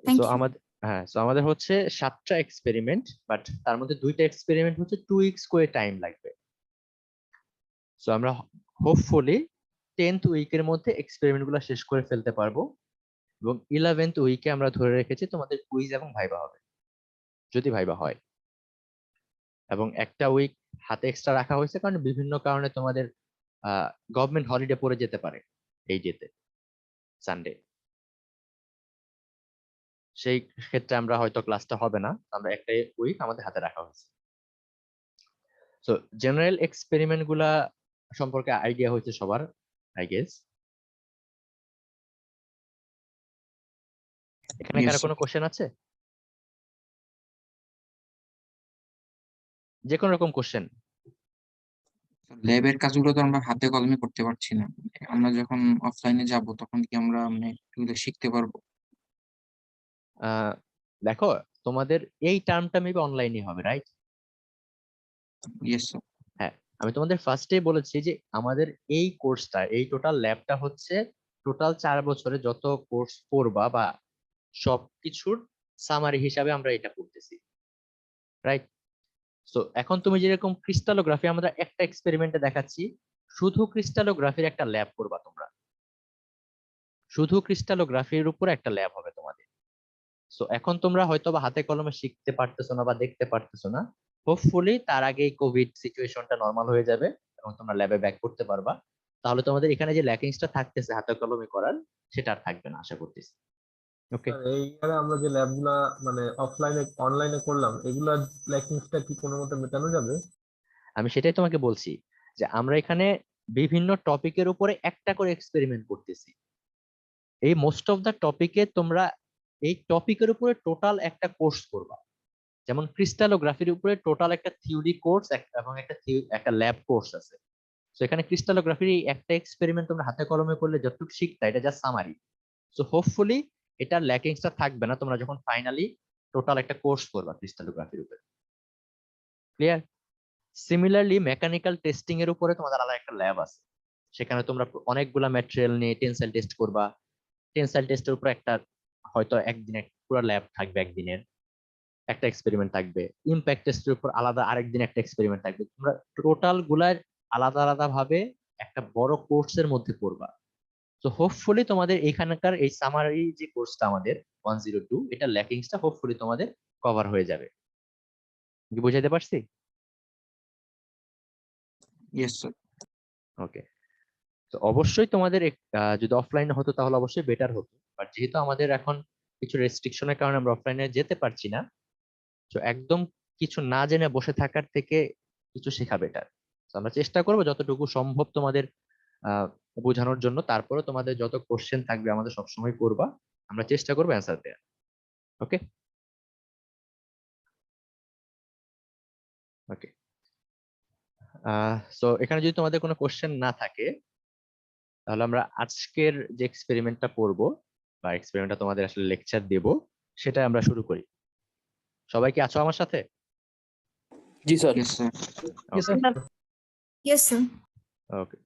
Thank so you. আমাদের আমাদের হচ্ছে 7টা এক্সপেরিমেন্ট, বাট তার মধ্যে 2টা এক্সপেরিমেন্ট হচ্ছে 2 উইকস করে টাইম লাগবে। সো আমরা হোপফুলি 10th উইকের মধ্যে এক্সপেরিমেন্ট গুলো শেষ করে ফেলতে পারবো, এবং 11th উইকে আমরা ধরে রেখেছি তোমাদের কুইজ এবং ভাইবা হবে, যদি ভাইবা হয়। এবং একটা উইক হাতে এক্সট্রা রাখা হয়েছে কারণ বিভিন্ন কারণে তোমাদের গভর্নমেন্ট হলিডে পড়ে যেতে পারে এই ডেতে, সানডে। সেই ক্ষেত্রে আমরা হয়তো ক্লাসটা হবে না, আমরা একটা উইক আমাদের হাতে রাখা হয়েছে। সো জেনারেল এক্সপেরিমেন্ট গুলা সম্পর্কে আইডিয়া হয়েছে সবার, আই গেস। এখানে Yes, কারো sir. কোনো কোশ্চেন আছে? যে কোনো রকম কোশ্চেন? ল্যাবের কাজগুলো তো আমরা হাতে কলমে করতে পারছি না। আমরা যখন অফলাইনে যাব তখন কি আমরা মানে এগুলো শিখতে পারবো? দেখো, তোমাদের এই টার্মটা মেবি অনলাইনে হবে, রাইট? Yes sir. হ্যাঁ, আমি তোমাদের ফার্স্টেই বলেছি যে আমাদের এই কোর্সটা, এই টোটাল ল্যাবটা হচ্ছে টোটাল 4 বছরে যত কোর্স পড়বা বা সবকিছুর সামারি হিসাবে আমরা এটা করতেছি, রাইট? সো এখন তুমি যেরকম ক্রিস্টালোগ্রাফি আমরা একটা এক্সপেরিমেন্টে দেখাচ্ছি, শুধু ক্রিস্টালোগ্রাফির একটা ল্যাব করবা তোমরা, শুধু ক্রিস্টালোগ্রাফির উপর একটা ল্যাব হবে তোমাদের। সো এখন তোমরা হয়তো বা হাতে কলমে শিখতে পারতেছো না বা দেখতে পারতেছো না, হোপফুলি তার আগে কোভিড সিচুয়েশনটা নর্মাল হয়ে যাবে এবং তোমরা ল্যাবে ব্যাক করতে পারবা। তাহলে তোমাদের এখানে যে ল্যাকিংসটা থাকতেছে হাতে কলমে করার, সেটা আর থাকবে না আশা করতেছি। ওকে, স্যার এই ইয়ারে আমরা যে ল্যাবগুলা মানে অফলাইনে অনলাইনে করলাম, এগুলার ল্যাকিংসটা কি কোনো মতে মেটানো যাবে? আমি সেটাই তোমাকে বলছি যে আমরা এখানে বিভিন্ন টপিকের উপরে একটা করে এক্সপেরিমেন্ট করতেছি। এই মোস্ট অফ দা টপিকে তোমরা এই টপিকের উপরে টোটাল একটা কোর্স করবা। যেমন ক্রিস্টালোগ্রাফির উপরে টোটাল একটা থিওরি কোর্স এবং একটা ল্যাব কোর্স আছে। তো এখানে ক্রিস্টালোগ্রাফির একটা এক্সপেরিমেন্ট তোমরা হাতে কলমে করলে যতটুকু শিখতা, এটা জাস্ট সামারি। সো হোপফুলি এটার ল্যাকিংসটা থাকবে না তোমরা যখন ফাইনালি টোটাল একটা কোর্স করবা ক্রিস্টালোগ্রাফির উপরে। ক্লিয়ার? সিমিলারলি মেকানিক্যাল টেস্টিং এর উপরে তোমাদের আলাদা একটা ল্যাব আছে, সেখানে তোমরা অনেকগুলা ম্যাটেরিয়াল নিয়ে টেনসাইল টেস্ট করবা। টেনসাইল টেস্টের উপর একটা হয়তো একদিনের পুরো ল্যাব থাকবে, একদিনের একটা এক্সপেরিমেন্ট থাকবে। ইমপ্যাক্ট টেস্টের উপর আলাদা আরেকদিন একটা এক্সপেরিমেন্ট থাকবে। তোমরা টোটাল গুলার আলাদা আলাদা ভাবে একটা বড় কোর্সের মধ্যে পড়বা। তো হোপফুলি তোমাদের এখানকার এই সামারি যে কোর্সটা আমাদের 102, এটা ল্যাকিংসটা হোপফুলি তোমাদের কভার হয়ে যাবে। কি বুঝাইতে পারছি? Yes sir. ওকে। তো অবশ্যই তোমাদের যদি অফলাইনে হতো তাহলে অবশ্যই বেটার হতো, বাট যেহেতু আমাদের এখন কিছু রেস্ট্রিকশনের কারণে আমরা অফলাইনে যেতে পারছি না, তো একদম কিছু না জেনে বসে থাকার থেকে কিছু শেখা বেটার। আমরা চেষ্টা করবো যতটুকু সম্ভব তোমাদের আহ বোঝানোর জন্য। তারপরে তোমাদের যত কোশ্চেন থাকবে আমাদের সবসময় করবা, আমরা চেষ্টা করবো অ্যান্সার দেওয়ার। ওকে ওকে। সো এখানে যদি তোমাদের কোনো কোশ্চেন না থাকে, তাহলে আমরা আজকের যে এক্সপেরিমেন্টটা করব বা এক্সপেরিমেন্টটা তোমাদের আসলে লেকচার দেব, সেটা আমরা শুরু করি। সবাই কি আছো আমার সাথে? জি sir. Yes sir. Yes, sir. Yes, sir. Okay.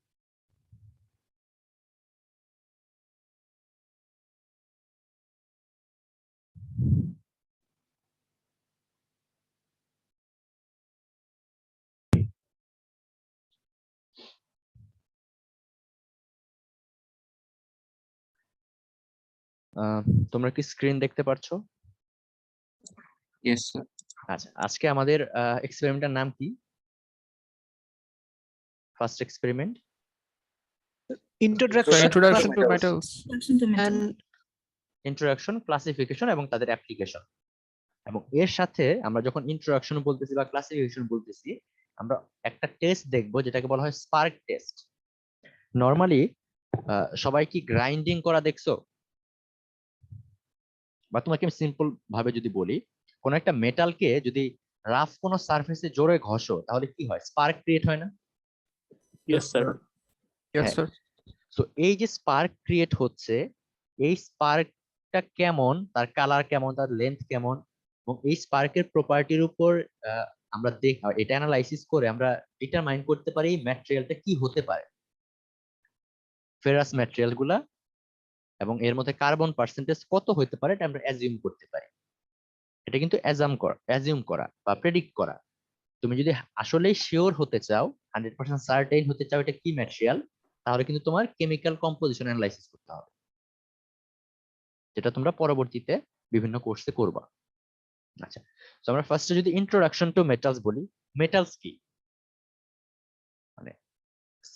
তোমরা কি স্ক্রিন দেখতে পারছো? Yes sir. আচ্ছা, আজকে আমাদের এক্সপেরিমেন্টের নাম কি? First experiment Introduction to metals Introduction to metal. and introduction, classification এবং তাদের অ্যাপ্লিকেশন। এবং এর সাথে আমরা যখন ইন্ট্রোডাকশন বলতেছি বা ক্লাসিফিকেশন বলতেছি, আমরা একটা টেস্ট দেখবো যেটাকে বলা হয় স্পার্ক টেস্ট। নরমালি সবাই কি গ্রাইন্ডিং করা দেখছো? বা তোমাকে আমি সিম্পল ভাবে যদি বলি, কোন একটা মেটালকে যদি রাফ কোনো সারফেসে জোরে ঘষো তাহলে কি হয়? স্পার্ক ক্রিয়েট হয় না? yes sir, yes হ্যাঁ। sir, তো এই যে স্পার্ক ক্রিয়েট হচ্ছে, এই স্পার্কটা কেমন, তার কালার কেমন, তার লেন্থ কেমন, এবং এই স্পার্কের প্রপার্টির উপর আমরা এটা অ্যানালাইসিস করে আমরা ডিটারমাইন করতে পারি এই ম্যাটেরিয়ালটা কি হতে পারে। ফেরাস ম্যাটেরিয়াল গুলা এবং এর মধ্যে কার্বন পার্সেন্টেজ কত হতে পারে এটা আমরা অ্যাজিউম করতে পারি। এটা কিন্তু অ্যাজিউম করা বা প্রেডিক্ট করা। তুমি যদি আসলেই শিওর হতে চাও, 100% সার্টেইন হতে চাও এটা কি ম্যাটেরিয়াল, তাহলে কিন্তু তোমার কেমিক্যাল কম্পোজিশন অ্যানালাইসিস করতে হবে, যেটা তোমরা পরবর্তীতে বিভিন্ন কোর্সে করবা। আচ্ছা, তো আমরা ফার্স্টে যদি ইন্ট্রোডাকশন টু মেটালস বলি, মেটালস কি? মানে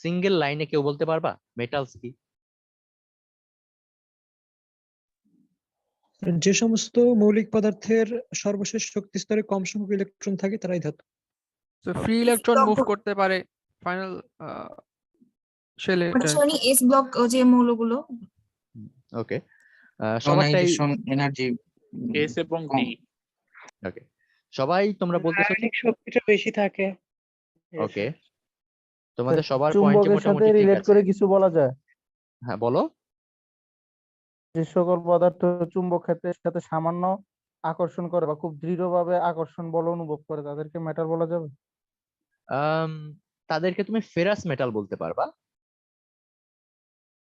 সিঙ্গেল লাইনে কেউ বলতে পারবা মেটালস কি? যে সমস্ত মৌলিক পদার্থের সর্বশেষ শক্তি স্তরে কম সংখ্যক ইলেকট্রন থাকে তারাই ধাতু। So free electron move করতে পারে ফাইনাল শেলে। মানে এস ব্লক যে মৌলগুলো। ওকে, সবারটাই আয়নাইজেশন এনার্জি এস এবং ডি। ওকে, সবাই তোমরা বলতেছো রাসায়নিক শক্তিটা বেশি থাকে। ওকে, তোমাদের সবার পয়েন্ট চুম্বকের সাথে মোটামুটি ঠিক রিলেট আছে। করে কিছু বলা যায়? হ্যাঁ বলো। যে সকল পদার্থ চুম্বক ক্ষেত্রের সাথে সামান্য আকর্ষণ করে বা খুব দৃঢ়ভাবে আকর্ষণ বল অনুভব করে তাদেরকে মেটাল বলা যাবে? তাদেরকে তুমি ফেরাস মেটাল বলতে পারবা,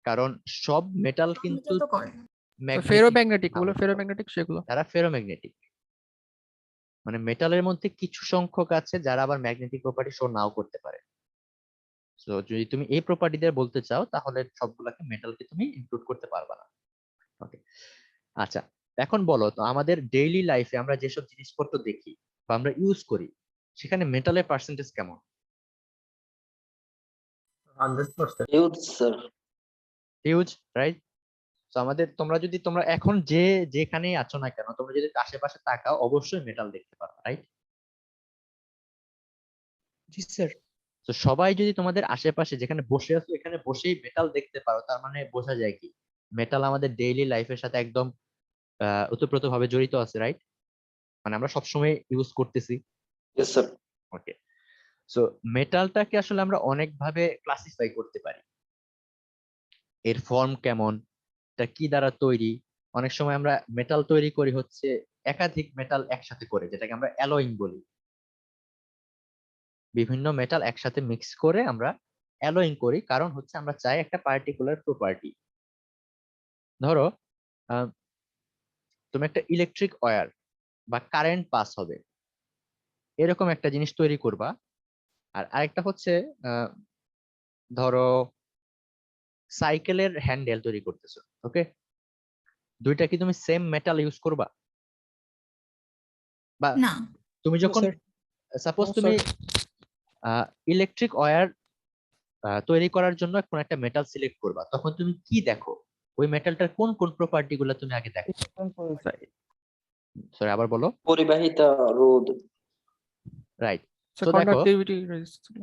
কারণ সব মেটাল কিন্তু তো করে ফেরোম্যাগনেটিক, না ওগুলো হতে পারে। ফেরোম্যাগনেটিক সেগুলো। তারা ফেরোম্যাগনেটিক, মানে মেটালের মধ্যে কিছু সংখ্যক আছে যারা আবার ম্যাগনেটিক প্রপার্টি শো নাও করতে পারে। তো যদি তুমি এই প্রপার্টি দিয়ে বলতে চাও তাহলে সবগুলাকে মেটালকে তুমি ইনক্লুড করতে পারবা না। ওকে, আচ্ছা এখন বলো তো আমাদের ডেইলি লাইফে আমরা যেসব জিনিসপত্র দেখি বা আমরা ইউজ করি সেখানে মেটালের পার্সেন্টেজ কেমন? 100%। Huge, right? তো আমাদের তোমরা এখন যেখানেই আছো না কেন, তোমরা যদি আশেপাশে তাকাও অবশ্যই মেটাল দেখতে পারো, রাইট? জি স্যার। তো সবাই যদি তোমাদের আশেপাশে যেখানে বসে আছো এখানে বসেই মেটাল দেখতে পারো, তার মানে বোঝা যায় কি মেটাল আমাদের ডেইলি লাইফের সাথে একদম ওতপ্রোতভাবে জড়িত আছে, রাইট? মানে আমরা সবসময় ইউজ করতেছি। ওকে, সো মেটালটাকে আসলে আমরা অনেক ভাবে ক্লাসিফাই করতে পারি। এর ফর্ম কেমন, এটা কি দ্বারা তৈরি। অনেক সময় আমরা মেটাল তৈরি করি হচ্ছে একাধিক মেটাল একসাথে করে, যেটাকে আমরা অ্যালয়িং বলি। বিভিন্ন মেটাল একসাথে মিক্স করে আমরা অ্যালয়িং করি, কারণ হচ্ছে আমরা চাই একটা পার্টিকুলার প্রপার্টি। ধরো তুমি একটা ইলেকট্রিক ওয়্যার বা কারেন্ট পাস হবে এরকম একটা জিনিস তৈরি করবা, আর আরেকটা হচ্ছে ধরো সাইকেলের হ্যান্ডেল তৈরি করতেছো। ওকে, দুইটা কি তুমি সেম মেটাল ইউজ করবা? বা না। তুমি যখন সাপোজ তুমি ইলেকট্রিক ওয়্যার তৈরি করার জন্য কোন একটা মেটাল সিলেক্ট করবা, তখন তুমি কি দেখো? ওই মেটালটার কোন কোন প্রপার্টি গুলো তুমি আগে দেখো? সরি আবার বলো। পরিবাহিতা, রোধ। রাইট। So তো দেখো conductivity,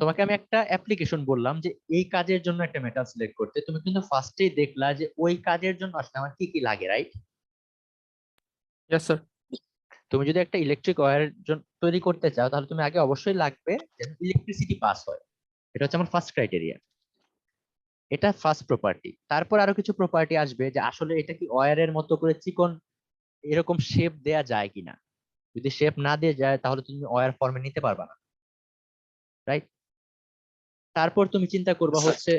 তোমাকে আমি একটা অ্যাপ্লিকেশন বললাম যে এই কাজের জন্য একটা মেটাল সিলেক্ট করতে, তুমি কিন্তু ফার্স্টেই দেখলা যে ওই কাজের জন্য আসলে আমার কি কি লাগে, রাইট? yes sir. তুমি যদি একটা ইলেকট্রিক ওয়্যার তৈরি করতে চাও তাহলে তুমি আগে অবশ্যই লাগবে যেন ইলেকট্রিসিটি পাস হয়। এটা হচ্ছে আমার ফার্স্ট ক্রাইটেরিয়া, এটা ফার্স্ট প্রপার্টি। তারপর আরো কিছু প্রপার্টি আসবে যে আসলে এটা কি ওয়্যারের মতো করে চিকন এরকম শেপ দেয়া যায় কিনা। যদি শেপ না দিয়ে যায় তাহলে তুমি ওয়্যার ফর্মে নিতে পারবা না, রাইট? তারপর তুমি চিন্তা করবা হচ্ছে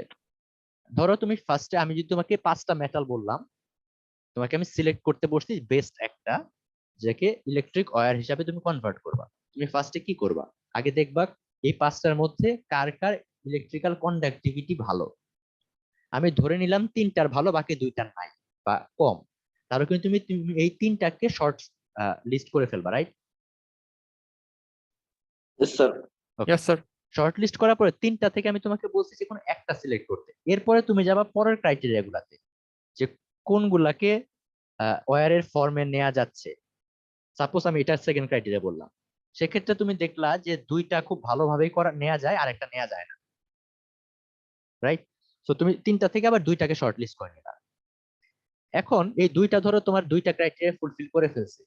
ধরো তুমি ফার্স্টে আমি যদি তোমাকে 5টা মেটাল বললাম, তোমাকে আমি সিলেক্ট করতে বসছি বেস্ট একটা, যাকে ইলেকট্রিক ওয়্যার হিসাবে তুমি কনভার্ট করবা। তুমি ফার্স্টে কি করবা? আগে দেখবা এই 5টার মধ্যে কার কার ইলেকট্রিক্যাল কন্ডাক্টিভিটি ভালো। আমি ধরে নিলাম 3টার ভালো, বাকি 2টার নাই বা কম, তাহলে কিন্তু তুমি এই 3টাকে শর্ট লিস্ট করে ফেলবা, right? Yes sir. Short list করার পরে 3টা থেকে আমি তোমাকে বলছি যে কোনো একটা সিলেক্ট করতে। এরপরে তুমি যাবা পরের ক্রাইটেরিয়া গুলাতে যে কোনগুলাকে ওয়্যারের ফর্মে নেওয়া যাচ্ছে। সাপোজ আমি এটার সেকেন্ড ক্রাইটেরিয়া বললাম, সেক্ষেত্রে তুমি দেখলা যে 2টা খুব ভালোভাবেই নেওয়া যায় আর একটা নেওয়া যায় না, রাইট? সো তুমি 3টা থেকে আবার 2টাকে শর্ট লিস্ট করে নিলা। এখন এই 2টা ধরো তোমার 2টা ক্রাইটেরিয়া ফুলফিল করে ফেলছে,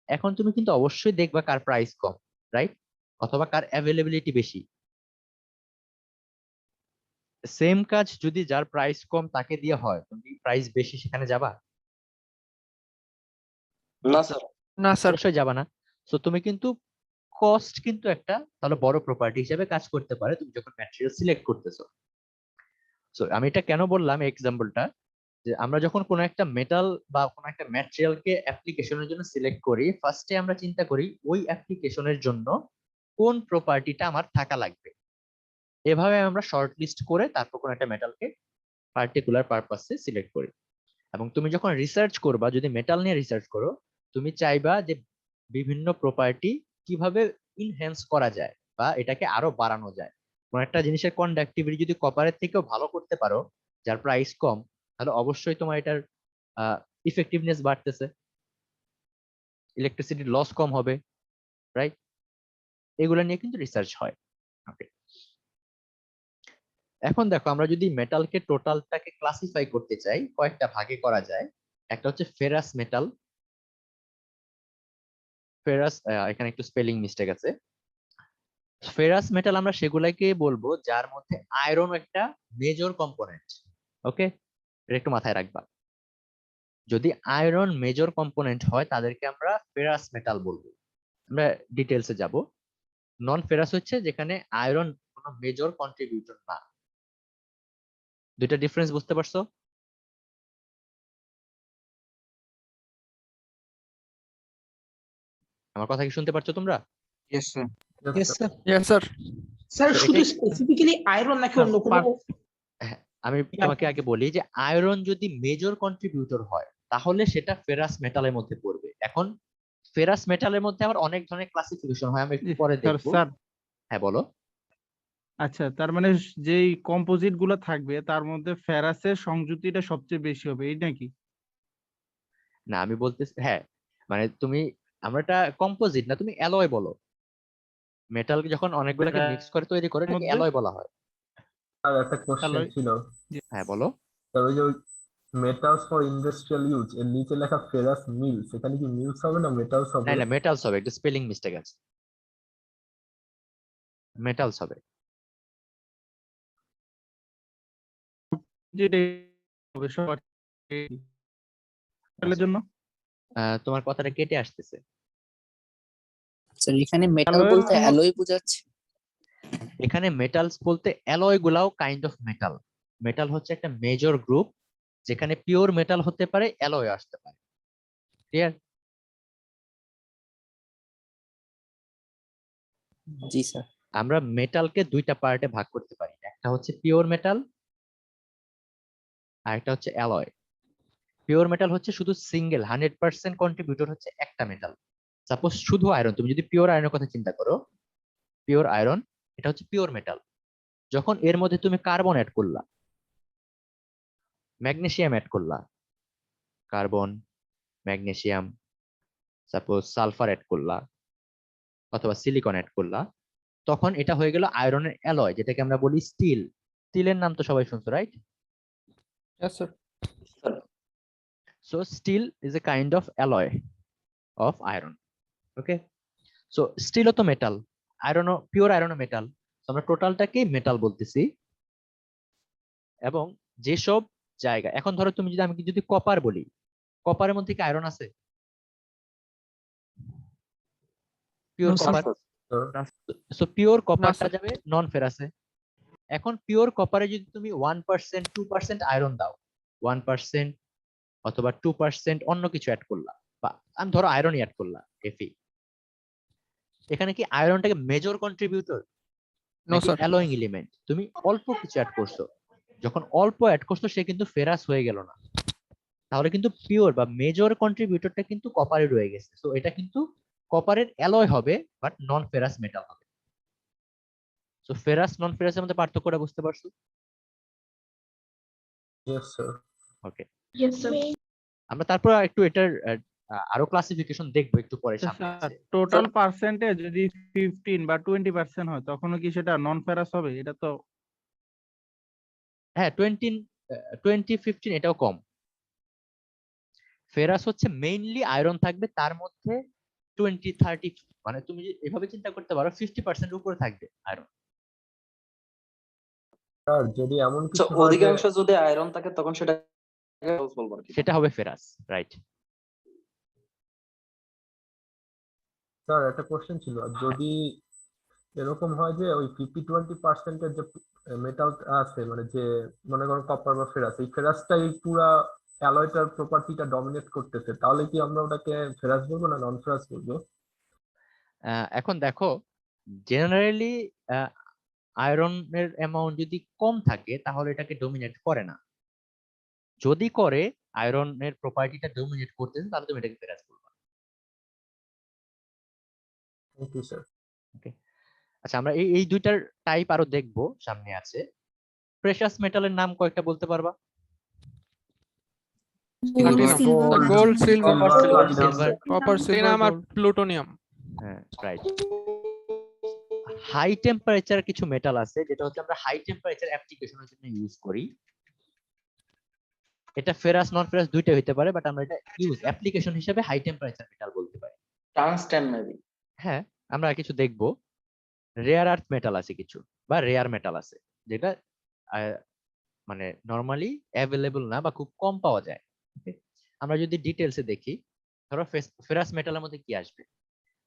এখন তুমি কিন্তু অবশ্যই দেখবা কার প্রাইস কম, রাইট? অথবা কার অ্যাভেলেবিলিটি বেশি। সেম কাজ যদি যার প্রাইস কম তাকে দিয়ে হয়, তুমি প্রাইস বেশি সেখানে যাবা? না স্যার। না স্যার। অবশ্যই যাবা না। সো তুমি কিন্তু কস্ট কিন্তু একটা তাহলে বড় প্রপার্টি হিসেবে কাজ করতে পারে তুমি যখন ম্যাটেরিয়াল সিলেক্ট করতেছো। সো আমি এটা কেন বললাম এক্সাম্পলটা, যে আমরা যখন কোনো একটা মেটাল বা কোনো একটা ম্যাটেরিয়ালকে অ্যাপ্লিকেশনের জন্য সিলেক্ট করি, ফার্স্টে আমরা চিন্তা করি ওই অ্যাপ্লিকেশনের জন্য কোন প্রপার্টিটা আমার থাকা লাগবে। এভাবে আমরা শর্ট লিস্ট করে তারপর কোনো একটা মেটালকে পার্টিকুলার পারপাসে সিলেক্ট করি। এবং তুমি যখন রিসার্চ করবা, যদি মেটাল নিয়ে রিসার্চ করো, তুমি চাইবা যে বিভিন্ন প্রপার্টি কিভাবে ইনহ্যান্স করা যায় বা এটাকে আরো বাড়ানো যায়। কোনো একটা জিনিসের কন্ডাক্টিভিটি যদি কপারের থেকেও ভালো করতে পারো, যার প্রাইস কম, তাহলে অবশ্যই তোমার এটার ইফেক্টিভনেস বাড়তেছে, ইলেকট্রিসিটি লস কম হবে, রাইট? এগুলো নিয়ে কিন্তু রিসার্চ হয়। ওকে, এখন দেখো আমরা যদি মেটালকে টোটালটাকে ক্লাসিফাই করতে চাই, কয়েকটা ভাগে করা যায়। একটা হচ্ছে ফেরাস মেটাল। ফেরাস, এখানে একটু স্পেলিং মিস্টেক আছে। ফেরাস মেটাল আমরা সেগুলাকে বলবো যার মধ্যে আয়রন একটা মেজর কম্পোনেন্ট। ওকে, এটা একটু মাথায় রাখবা। যদি আয়রন মেজর কম্পোনেন্ট হয় তাদেরকে আমরা ফেরাস মেটাল বলবো। আমরা ডিটেলসে যাব। নন ফেরাস হচ্ছে যেখানে আয়রন কোনো মেজর কন্ট্রিবিউটর না। দুইটা ডিফারেন্স বুঝতে পারছো? আমার কথা কি শুনতে পারছো তোমরা? Yes sir. Yes, sir. Yes sir. Sir তো শুধু এটাই- স্পেসিফিক্যালি আয়রন নাকি অন্য কোনো হ্যাঁ, আমি তোমাকে আগে বলি যে আয়রন যদি মেজর কন্ট্রিবিউটর হয় তাহলে সেটা ফেরাস মেটালের মধ্যে পড়বে। এখন ফেরাস মেটালের মধ্যে আবার অনেক ধরনের ক্লাসিফিকেশন হয়, আমরা একটু পরে স্যার দেখবো। স্যার হ্যাঁ বলো। আচ্ছা, তার মানে যেই কম্পোজিট গুলো থাকবে তার মধ্যে ফেরাসের সংযুতিটা সবচেয়ে বেশি হবে, এই নাকি? না, আমি বলতেছি হ্যাঁ, মানে তুমি, আমরা এটা কম্পোজিট না, তুমি অ্যালয় বলো। মেটাল যখন অনেকগুলোকে মিক্স করে তৈরি করে এটাকে মধ্যে অ্যালয় বলা হয়। আর একটা কোশ্চেন alloy? ছিল, হ্যাঁ বলো। স্যার ওই যে মেটালস ফর ইন্ডাস্ট্রিয়াল ইউজ এর নিচে লেখা ফেরাস মিলস, এখানে কি মিলস হবে না মেটালস হবে? না না, মেটালস হবে, একটা স্পেলিং মিস্টেক আছে, মেটালস হবে। যেটাই হবে সবার জন্য। তোমার কথাটা কেটে আসতেছে। স্যার এখানে মেটাল Alloy বলতে হলো- অ্যালয় বোঝাচ্ছে। এখানে মেটালস বলতে অ্যালয় গুলাও কাইন্ড অফ মেটাল। মেটাল হচ্ছে একটা মেজর গ্রুপ, যেখানে পিওর মেটাল হতে পারে, অ্যালয় আসতে পারে। ক্লিয়ার? জি স্যার। আমরা মেটালকে দুইটা পার্টে ভাগ করতে পারি, একটা হচ্ছে পিওর মেটাল আর একটা হচ্ছে অ্যালয়। পিওর মেটাল হচ্ছে শুধু সিঙ্গেল 100% কন্ট্রিবিউটর হচ্ছে একটা মেটাল। সাপোজ শুধু আয়রন, তুমি যদি পিওর আয়রনের কথা চিন্তা করো, পিওর আয়রন এটা হচ্ছে পিওর মেটাল। যখন এর মধ্যে তুমি কার্বন অ্যাড করলা, ম্যাগনেসিয়াম অ্যাড করলা, carbon, magnesium, suppose sulphur add করলা অথবা সিলিকন অ্যাড করলা, তখন এটা হয়ে গেল আয়রনের অ্যালয়, যেটাকে আমরা বলি স্টিল। স্টিলের নাম তো সবাই শুনছো, right? Yes sir. So steel is a kind of alloy of iron. Okay, so steel তো মেটাল, আয়রনও পিওর আয়রনও মেটাল। আমরা টোটালটাকে মেটাল বলতেছি। এবং যেসব জায়গা, এখন ধরো তুমি যদি, আমি যদি কপার বলি, কপারের মধ্যে কি আয়রন আছে? Pure No, sir. Copper. So pure কপারটা স্যার। যাবে নন ফেরাসে। এখন পিওর কপারে যদি তুমি 1% 2% আয়রন দাও, 1% অথবা 2% অন্য কিছু অ্যাড করলা, বা আমি ধরো আয়রনই অ্যাড করলা, এফি, এখানে কি আয়রনটাকে মেজর কন্ট্রিবিউটর নো নাকি স্যার। Allowing element? তুমি অল্প কিছু অ্যাড করছো, যখন অল্প অ্যাড করছো সে কিন্তু ফেরাস হয়ে গেল না, তাহলে কিন্তু পিওর বা মেজর কন্ট্রিবিউটরটা কিন্তু কপারে রয়ে গেছে। সো এটা কিন্তু কপারের অ্যালয় হবে, বাট নন ফেরাস মেটাল হবে। সো ফেরাস নন ফেরাসের মধ্যে পার্থক্যটা বুঝতে পারছো? Yes sir. Okay, Yes, sir. আমরা তারপর একটু এটার আরো ক্লাসিফিকেশন দেখবো একটু পরে সামনে আছে। টোটাল পার্সেন্টেজ যদি 15 বা 20% হয় তখনও কি সেটা নন ফেরাস হবে? এটা তো হ্যাঁ, 20-15 এটাও কম। ফেরাস হচ্ছে মেইনলি আয়রন থাকবে, তার মধ্যে 20-30, মানে তুমি এভাবে চিন্তা করতে পারো 50% উপরে থাকবে আয়রন। স্যার যদি এমন তো কিছু হয় যে অধিকাংশ যদি আয়রন থাকে তখন সেটা বলবো আর কি। সেটা হবে ফেরাস, রাইট? স্যার একটা কোশ্চেন ছিল, যদি এরকম হয় যে ওই 50-20% যে মেটাল আছে, মানে যে মনে করো কপার বা ফেরাস, এই ফেরাসটাই পুরা অ্যালয়টার প্রপার্টিটা ডমিনেট করতেছে, তাহলে কি আমরা ওটাকে ফেরাস বলবো না নন ফেরাস বলবো? এখন দেখো, জেনারেলি আয়রনের অ্যামাউন্ট যদি কম থাকে তাহলে এটাকে ডোমিনেট করে না। যদি করে, আয়রনের প্রপার্টিটা ডোমিনেট করতেছে, তাহলে তুমি এটাকে ফেরাস বলবা। Thank you sir. ওকে, আচ্ছা আমরা এই দুইটার টাইপ আরো দেখবো, সামনে আছে। প্রেশাস মেটালের নাম কয়েকটা বলতে পারবা? Platinum, Silver, gold, silver, Silver, platinum. Silver, copper, silver, আর plutonium. হ্যাঁ রাইট। হাই টেম্পারেচার কিছু মেটাল আছে যেটা হচ্ছে আমরা হাই টেম্পারেচার অ্যাপ্লিকেশনের জন্য ইউজ করি। এটা ফেরাস নন ফেরাস দুইটা হইতে পারে, বাট আমরা এটা ইউজ অ্যাপ্লিকেশন হিসেবে হাই টেম্পারেচার মেটাল বলতে পারি। Tungsten maybe. হ্যাঁ, আমরা কিছু দেখবো। রেয়ার আর্থ মেটাল আছে কিছু, বা রেয়ার মেটাল আছে যেটা মানে নরমালি অ্যাভেলেবল না বা খুব কম পাওয়া যায়। Okay? আমরা যদি ডিটেলসে দেখি, ধরো ফেরাস মেটালের মধ্যে কি আসবে?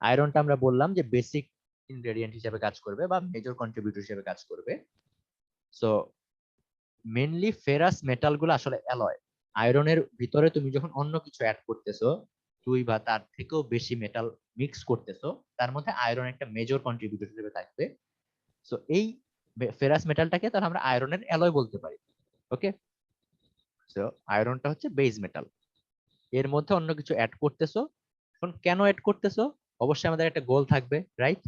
আয়রনটা আমরা বললাম যে বেসিক ইনগ্রেডিয়েন্ট হিসেবে কাজ করবে বা মেজর কন্ট্রিবিউটর হিসেবে কাজ করবে। সো মেইনলি ফেরাস মেটাল গুলো আসলে অ্যালয়। আয়রনের ভিতরে তুমি যখন অন্য কিছু অ্যাড করতেছো, 2 বা তার থেকেও বেশি মেটাল মিক্স করতেছো, তার মধ্যে আয়রন একটা মেজর কন্ট্রিবিউটর হিসেবে থাকবে। সো এই ফেরাস মেটালটাকে তাহলে আমরা আয়রনের অ্যালয় বলতে পারি। ওকে, সো আয়রনটা হচ্ছে বেস মেটাল, এর মধ্যে অন্য কিছু অ্যাড করতেছো। এখন কেন অ্যাড করতেছো? অবশ্যই আমাদের একটা গোল থাকবে, রাইট?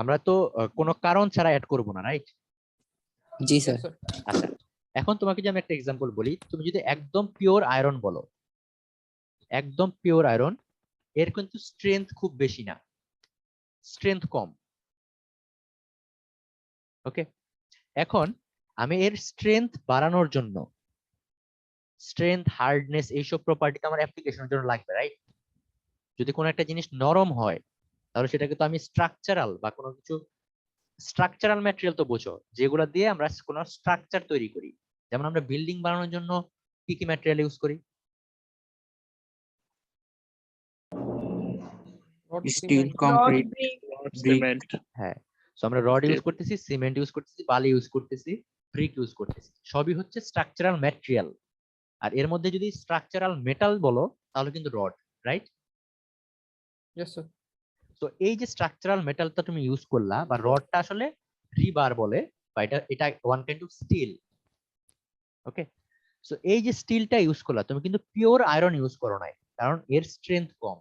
আমরা তো কোনো কারণ ছাড়া অ্যাড করব না, রাইট? জি স্যার। আচ্ছা, এখন তোমাকে যদি আমি একটা এক্সাম্পল বলি, তুমি যদি একদম পিওর আয়রন বলো, একদম পিওর আয়রন, এর কিন্তু স্ট্রেংথ খুব বেশি না, স্ট্রেংথ কম। ওকে, এখন আমি এর স্ট্রেংথ বাড়ানোর জন্য, স্ট্রেংথ, হার্ডনেস, এইসব প্রপার্টি আমার অ্যাপ্লিকেশনের জন্য লাগবে, রাইট? যদি কোনো একটা জিনিস নরম হয়, তাহলে সেটাকে তো আমি স্ট্রাকচারাল বা কোনো কিছু, স্ট্রাকচারাল ম্যাটেরিয়াল তো বোঝো, যেগুলো দিয়ে আমরা কোনো স্ট্রাকচার তৈরি করি। যেমন আমরা বিল্ডিং বানানোর জন্য কি কি ম্যাটেরিয়াল ইউজ করি? Rod, steel, cement, concrete, brick. হ্যাঁ, সো আমরা রড ইউজ করতেছি, সিমেন্ট ইউজ করতেছি, বালি ইউজ করতেছি, ব্রিক ইউজ করতেছি, সবই হচ্ছে স্ট্রাকচারাল ম্যাটেরিয়াল। আর এর মধ্যে যদি স্ট্রাকচারাল মেটাল বলো, তাহলে কিন্তু রড, রাইট? yes sir. তো এই যে স্ট্রাকচারাল মেটালটা তুমি ইউজ করলা, বা রডটা আসলে রিবার বলে, বা এটা এটা one kind of steel. Okay, so এই যে স্টিলটা ইউজ করলা, তুমি কিন্তু পিওর আয়রন ইউজ করো নাই, কারণ এর স্ট্রেংথ কম।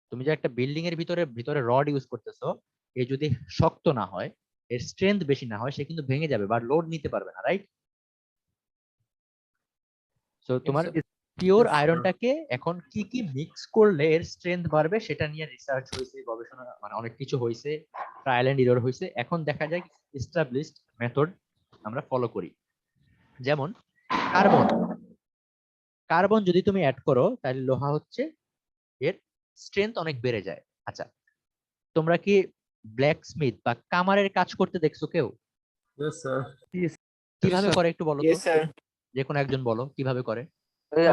তুমি যে একটা বিল্ডিং এর ভিতরে রড ইউজ করতেছো, এ যদি শক্ত না হয়, এর স্ট্রেংথ বেশি না হয়, সে কিন্তু ভেঙে যাবে বা লোড নিতে পারবে না, রাইট? সো তোমার sir. Pure Yes, sir. আয়রনটাকে এখন কি কি মিক্স করলে এর স্ট্রেংথ বাড়বে সেটা নিয়ে রিসার্চ হয়েছে, গবেষণা, মানে অনেক কিছু হয়েছে, ট্রায়াল এন্ড এরর হয়েছে। এখন দেখা যায় এস্টাবলিশড মেথড আমরা ফলো করি। যেমন কার্বন, কার্বন যদি তুমি অ্যাড করো, তাহলে লোহা হচ্ছে এর স্ট্রেংথ অনেক বেড়ে যায়। আচ্ছা, তোমরা কি ব্ল্যাক স্মিথ বা কামারের কাজ করতে দেখছো কেউ? Yes, sir. কিভাবে sir. করে একটু বলো তো, ইয়েস স্যার। যে কোনো একজন বলো কিভাবে করে।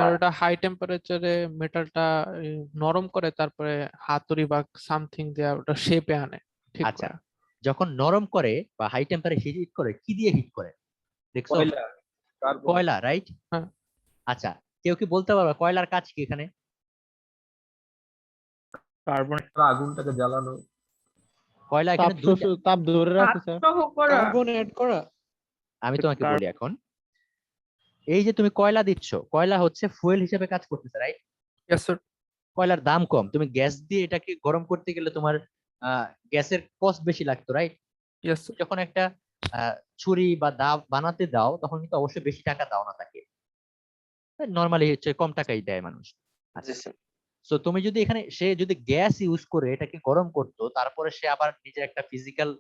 আর ওটা হাই টেম্পারেচারে মেটালটা নরম করে, তারপরে হাতুড়ি বা সামথিং দিয়ে ওটা শেপে আনে, ঠিক আচ্ছা, করে। যখন নরম করে বা হাই টেম্পারেচারে হিট করে, কি দিয়ে হিট করে দেখছো? কয়লা, রাইট? হ্যাঁ। আচ্ছা, কেউ কি বলতে পারবে কয়লার কাজ কি এখানে? কার্বন আগুনটাকে জ্বালানো। কয়লা এখানে দুইটা, তাপ ধরে রাখে স্যার। কার্বন অ্যাড করা। আমি তোমাকে বলি এখন, এই যে তুমি কয়লা দিচ্ছ, কয়লা হচ্ছে ফুয়েল হিসেবে কাজ করতেছে, রাইট? yes sir. কয়লার দাম কম, তুমি গ্যাস দিয়ে এটাকে গরম করতে গেলে তোমার গ্যাসের কস্ট বেশি লাগতো, রাইট? yes sir. যখন একটা ছুরি বা দা বানাতে দাও, তখন কিন্তু অবশ্যই বেশি টাকা দাও না তাকে, নরমালি হচ্ছে কম টাকাই দেয় মানুষ। জি স্যার। সো তুমি যদি এখানে, সে যদি গ্যাস ইউজ করে এটাকে গরম করতো, তারপরে সে আবার নিজের একটা ফিজিক্যাল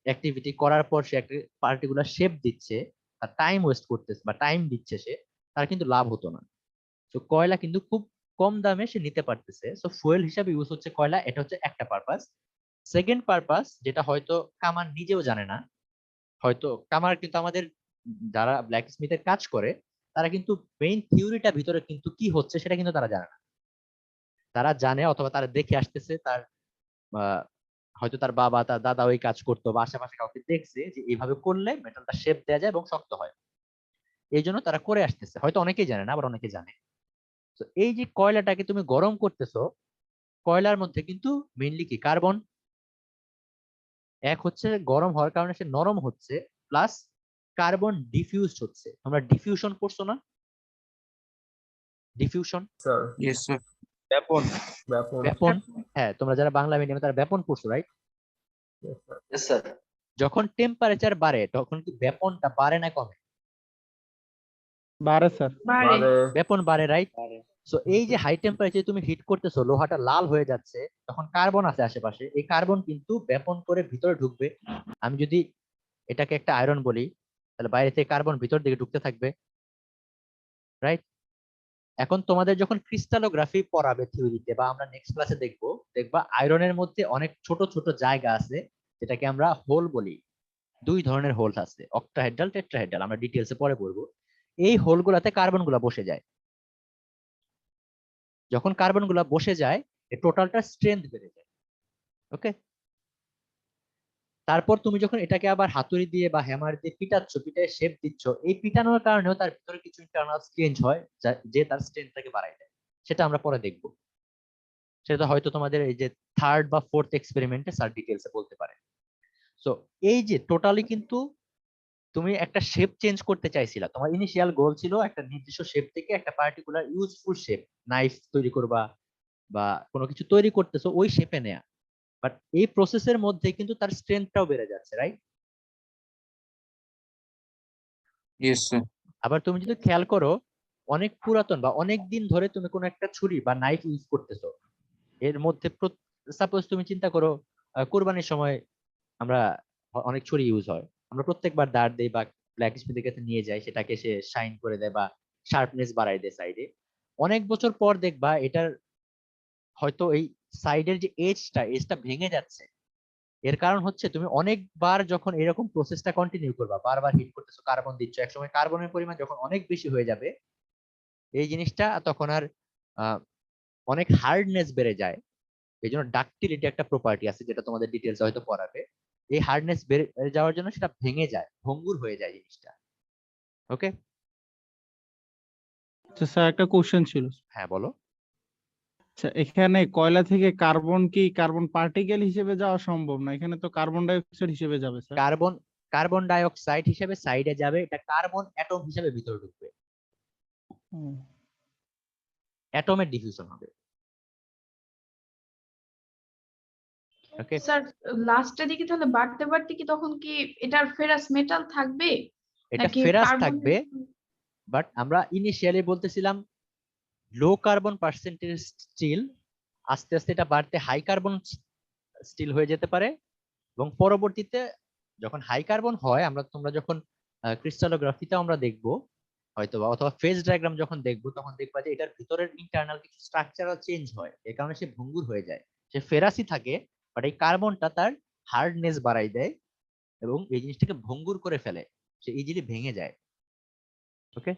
অ্যাক্টিভিটি করার পর সে একটা পার্টিকুলার শেপ দিচ্ছে, আর টাইম ওয়েস্ট করতেছে বা টাইম দিচ্ছে সে, তার কিন্তু লাভ হতো না। তো কয়লা কিন্তু খুব কম দামে সে নিতে পারতেছে, সো ফুয়েল হিসাবে ইউজ হচ্ছে কয়লা, এটা হচ্ছে একটা পারপাস। সেকেন্ড পারপাস, যেটা হয়তো কামার নিজেও জানে না, হয়তো কামার কিন্তু আমাদের যারা ব্ল্যাক স্মিথের কাজ করে, তারা কিন্তু মেইন থিওরিটা ভিতরে কিন্তু কি হচ্ছে সেটা কিন্তু তারা জানে না। তারা জানে অথবা তারা দেখে আসতেছে, তার হয়তো তার বাবা তার দাদা ওই কাজ করতো বা আশেপাশে কাউকে দেখছে যে এইভাবে করলে মেটালটা শেপ দেওয়া যায় এবং শক্ত হয়, এই জন্য তারা করে আসতেছে। হয়তো অনেকেই জানে না, আবার অনেকে জানে। তো এই যে কয়লাটাকে তুমি গরম করতেছো, কয়লার মধ্যে কিন্তু মেইনলি কি কার্বন, এক হচ্ছে গরম হওয়ার কারণে সে নরম হচ্ছে, প্লাস কার্বন ডিফিউজ হচ্ছে। তোমরা ডিফিউশন করছো না? Diffusion, sir yes sir. ব্যাপন ব্যাপন, হ্যাঁ তোমরা যারা বাংলা মিডিয়ামে তারা ব্যাপন পড়ছো right? Yes, sir. Yes, sir. যখন টেম্পারেচার বাড়ে তখন কি ব্যাপনটা বাড়ে না কমে? বাড়ে স্যার। বাড়ে। ব্যাপন বাড়ে রাইট? সো এই যে হাই টেম্পারেচারে তুমি হিট করতেছো, লোহাটা লাল হয়ে যাচ্ছে, তখন কার্বন আছে আশেপাশে, এই কার্বন কিন্তু ব্যাপন করে ভিতরে ঢুকবে। আমি যদি এটাকে একটা আয়রন বলি, তাহলে বাইরে থেকে কার্বন ভিতর দিকে ঢুকতে থাকবে, রাইট? এখন তোমাদের যখন ক্রিস্টালোগ্রাফি পড়াবে থিওরিতে, বা আমরা নেক্সট ক্লাসে দেখবা আয়রনের মধ্যে অনেক ছোট ছোট জায়গা আছে যেটাকে আমরা হোল বলি। দুই ধরনের হোল আছে, অক্টাহেড্রাল, টেট্রাহেড্রাল, আমরা ডিটেইলসে পরে পড়বো। এই হোলগুলাতে কার্বন গুলা বসে যায়। যখন কার্বন গুলা বসে যায়, এই টোটালটা স্ট্রেংথ বেড়ে যায়। ওকে, তারপর তুমি যখন এটাকে আবার হাতুড়ি দিয়ে বা হ্যামার দিয়ে পিটাচ্ছ, পিটায় শেপ দিচ্ছ, এই পিটানোর কারণেও তার ভিতরে কিছু ইন্টারনাল চেঞ্জ হয় যে তার স্ট্রেংথটাকে বাড়ায় দেয়। সেটা আমরা পরে দেখবো। সেটা হয়তো তোমাদের এই যে থার্ড বা ফোর্থ এক্সপেরিমেন্টে স্যার ডিটেইলসে বলতে পারে। সো এই যে টোটালি কিন্তু তুমি একটা শেপ চেঞ্জ করতে চাইছিলা, তোমার ইনিশিয়াল গোল ছিল একটা নির্দিষ্ট শেপ থেকে একটা পার্টিকুলার ইউজফুল শেপ, নাইফ তৈরি করবা বা কোনো কিছু তৈরি করতেছো ওই শেপে নেয়া। বাট এই প্রসেসের মধ্যে কিন্তু তার স্ট্রেংথটাও বেড়ে যাচ্ছে, রাইট? Yes sir. আবার তুমি যদি খেয়াল করো, অনেক পুরাতন বা অনেক দিন ধরে তুমি কোনো একটা ছুরি বা নাইফ ইউজ করতেছো, এর মধ্যে সাপোজ তুমি চিন্তা করো কোরবানির সময় আমরা অনেক ছুরি ইউজ হয়, আমরা প্রত্যেকবার দাঁড় দেই বা ব্ল্যাক স্মিথের কাছে নিয়ে যাই, সেটাকে সে শাইন করে দেয় বা শার্পনেস বাড়ায় দেয় সাইডে। অনেক বছর পর দেখবা এটার হয়তো এই সাইডের যে এজটা ভেঙে যাচ্ছে। এর কারণ হচ্ছে তুমি অনেকবার যখন এরকম প্রসেসটা কন্টিনিউ করবা, বারবার হিট করতেছো, কার্বন দিচ্ছ, একসময় কার্বনের পরিমাণ যখন অনেক বেশি হয়ে যাবে, এই জিনিসটা তখন আর অনেক হার্ডনেস বেড়ে যায়। এই জন্য ডাক্টিলিটি একটা প্রপার্টি আছে যেটা তোমাদের ডিটেলস হয়তো পড়াবে। এই হার্ডনেস বেড়ে যাওয়ার জন্য সেটা ভেঙে যায়, ভঙ্গুর হয়ে যায় জিনিসটা। ওকে, আচ্ছা স্যার, একটা কোশ্চেন ছিল। হ্যাঁ বলো। আচ্ছা, এখানে কয়লা থেকে কার্বন কি কার্বন পার্টিকেল হিসেবে যাওয়া সম্ভব না? এখানে তো কার্বন ডাই অক্সাইড হিসেবে যাবে স্যার। কার্বন ডাই অক্সাইড হিসেবে সাইডে যাবে, এটা কার্বন অ্যাটম হিসেবে ভিতরে ঢুকবে, হুম। অ্যাটমের ডিফিউশন হবে। ওকে, স্যার লাস্টের দিকে তাহলে বাড়তে বাড়তে কি তখন কি এটার ফেরাস মেটাল থাকবে এটা নাকি ফেরাস কার্বন? থাকবে, বাট আমরা ইনিশিয়ালি বলতেছিলাম লো কার্বন পার্সেন্টেজ স্টিল, আস্তে আস্তে এটা বাড়তে হাই কার্বন স্টিল হয়ে যেতে পারে, এবং পরবর্তীতে যখন হাই কার্বন হয়, তোমরা যখন ক্রিস্টালোগ্রাফিতে আমরা দেখবো হয়তো অথবা ফেজ ডায়াগ্রাম যখন দেখবো, তখন দেখবা যে এটার ভিতরের ইন্টারনাল কিছু স্ট্রাকচারাল চেঞ্জ হয়, এই কারণে সে ভঙ্গুর হয়ে যায়। সে ফেরাসই থাকে, বাট এই কার্বনটা তার হার্ডনেস বাড়াই দেয় এবং এই জিনিসটাকে ভঙ্গুর করে ফেলে, সে ইজিলি ভেঙে যায়। ওকে,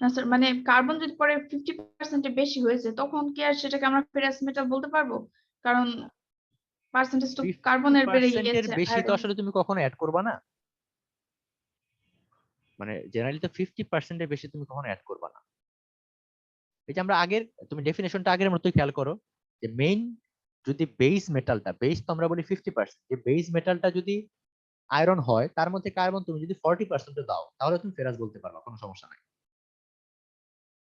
না স্যার, মানে কার্বন যদি পরে 50% এর বেশি হয়েছে তখন কি আর সেটাকে আমরা ফেরাস মেটাল বলতে পারবো? কারণ পার্সেন্টেজ তো কার্বনের বেড়ে 50% এর গেছে। বেশি আর তো আসলে তুমি কখনো অ্যাড করবা না, মানে জেনারেলি তো 50% এর বেশি তুমি কখনো অ্যাড করবা না। এই যে আমরা তুমি ডেফিনেশনটা আগের মতোই খেয়াল করো, যে মেইন যদি বেস মেটালটা, বেস তো আমরা বলি 50%, যে বেস মেটালটা যদি আয়রন হয়, তার মধ্যে কার্বন তুমি যদি 40% দাও, তাহলে তুমি ফেরাস বলতে পারবা, কোনো সমস্যা নাই।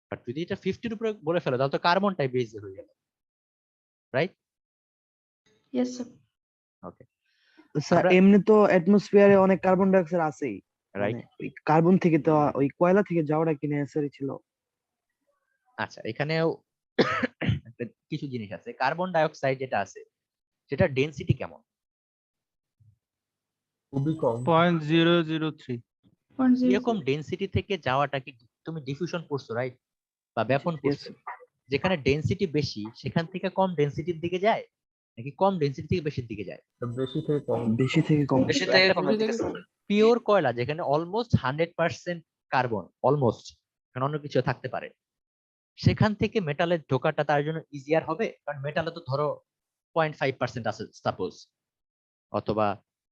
বাট যদি এটা 50-র উপরে বলে ফেলো, তাহলে তো কার্বনটাই বেস হয়ে গেল, right? Yes sir. Okay, sir এমনি তো অ্যাটমসফিয়ারে অনেক কার্বন ডাই অক্সাইড আছেই, রাইট। মানে ওই কার্বন থেকে তো ওই কয়লা থেকে যাওয়াটা কি নেসেসারি ছিল? আচ্ছা, এখানেও কিছু জিনিস আছে। কার্বন ডাই অক্সাইড যেটা আছে, সেটা ডেনসিটি কেমন? খুবই কম। 0.003। এরকম ডেনসিটি থেকে যাওয়াটা কি তুমি ডিফিউশন পড়ছো, রাইট? বা ব্যাপন পড়ছো? যেখানে ডেনসিটি বেশি সেখান থেকে কম ডেনসিটির দিকে যায়, নাকি কম ডেনসিটি থেকে বেশির দিকে যায়? বেশি থেকে কম। বেশি থেকে কম। বেশি থেকে কমের দিকে স্যার। পিওর কয়লা যেখানে অলমোস্ট 100% কার্বন, অলমোস্ট, কারণ অন্য কিছু থাকতে পারে, সেখান থেকে মেটালে ঢোকাটা তার জন্য ইজিয়ার হবে, কারণ মেটালে তো ধরো 0.5% আছে সাপোজ, অথবা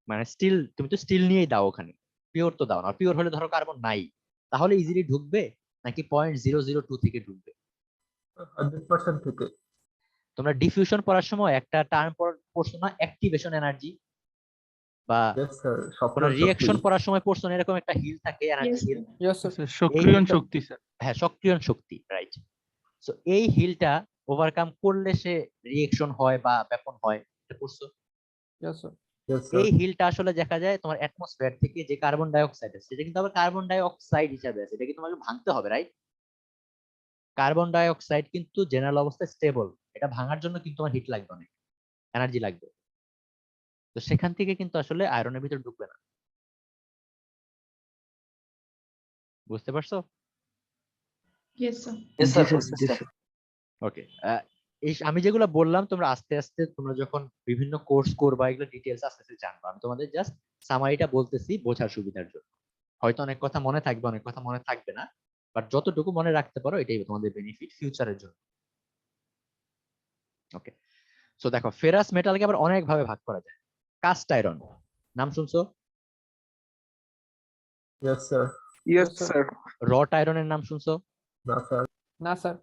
মানে স্টিল, তুমি তো স্টিল নিয়েই দাও ওখানে, পিওর তো দাও না। পিওর হলে ধরো কার্বন নাই, তাহলে ইজিলি ঢুকবে নাকি 0.002 থেকে ঢুকবে? 100% থেকে। তোমরা ডিফিউশন পড়ার সময় একটা টার্ম পড়ছো না, অ্যাক্টিভেশন এনার্জি, বা Yes, sir. কোন সক্রিয় রিঅ্যাকশন শক্তি। পড়ার সময় পড়ছো না, এরকম একটা হিল থাকে, energy Yes, hill. sir. Yes sir. সক্রিয়ণ হিলটা- শক্তি স্যার। হ্যাঁ, সক্রিয়ণ শক্তি, রাইট। সো এই হিলটা ওভারকাম করলে সে রিঅ্যাকশন হয় বা ব্যাপন হয়, এটা পড়ছো। Yes sir. Yes, sir. এই হিলটা আসলে দেখা যায় তোমার অ্যাটমসফিয়ার থেকে যে কার্বন ডাই অক্সাইড আছে, সেটা কিন্তু আবার কার্বন ডাই অক্সাইড হিসাবে আছে, এটা কি তোমাকে ভাঙতে হবে, রাইট? কার্বন ডাই অক্সাইড কিন্তু জেনারেল অবস্থায় স্টেবল, এটা ভাঙার জন্য কিন্তু তোমার হিট লাগবে, অনেক এনার্জি লাগবে। তো সেখান থেকে কিন্তু আসলে আয়রনের ভিতর ঢুকবে না। বুঝতে পারছো? Yes, sir. Yes, জি sir, স্যার, বুঝছি, জি sir. স্যার। ওকে, এই আমি যেগুলো বললাম, তোমরা আস্তে আস্তে তোমরা যখন বিভিন্ন কোর্স করবা, এগুলো ডিটেলস আস্তে আস্তে জানবা। আমি তোমাদের জাস্ট সামারিটা বলতেছি বোঝার সুবিধার জন্য। হয়তো অনেক কথা মনে থাকবে, অনেক কথা মনে থাকবে না, বাট যতটুকু মনে রাখতে পারো এটাই তোমাদের বেনিফিট ফিউচারের জন্য। ওকে, সো দেখো, ফেরাস মেটালকে আবার অনেক ভাবে ভাগ করা যায়। কাস্ট আয়রন নাম শুনছো? Yes, sir. Yes, sir. রট আয়রনের নাম শুনছো? না, sir. না স্যার।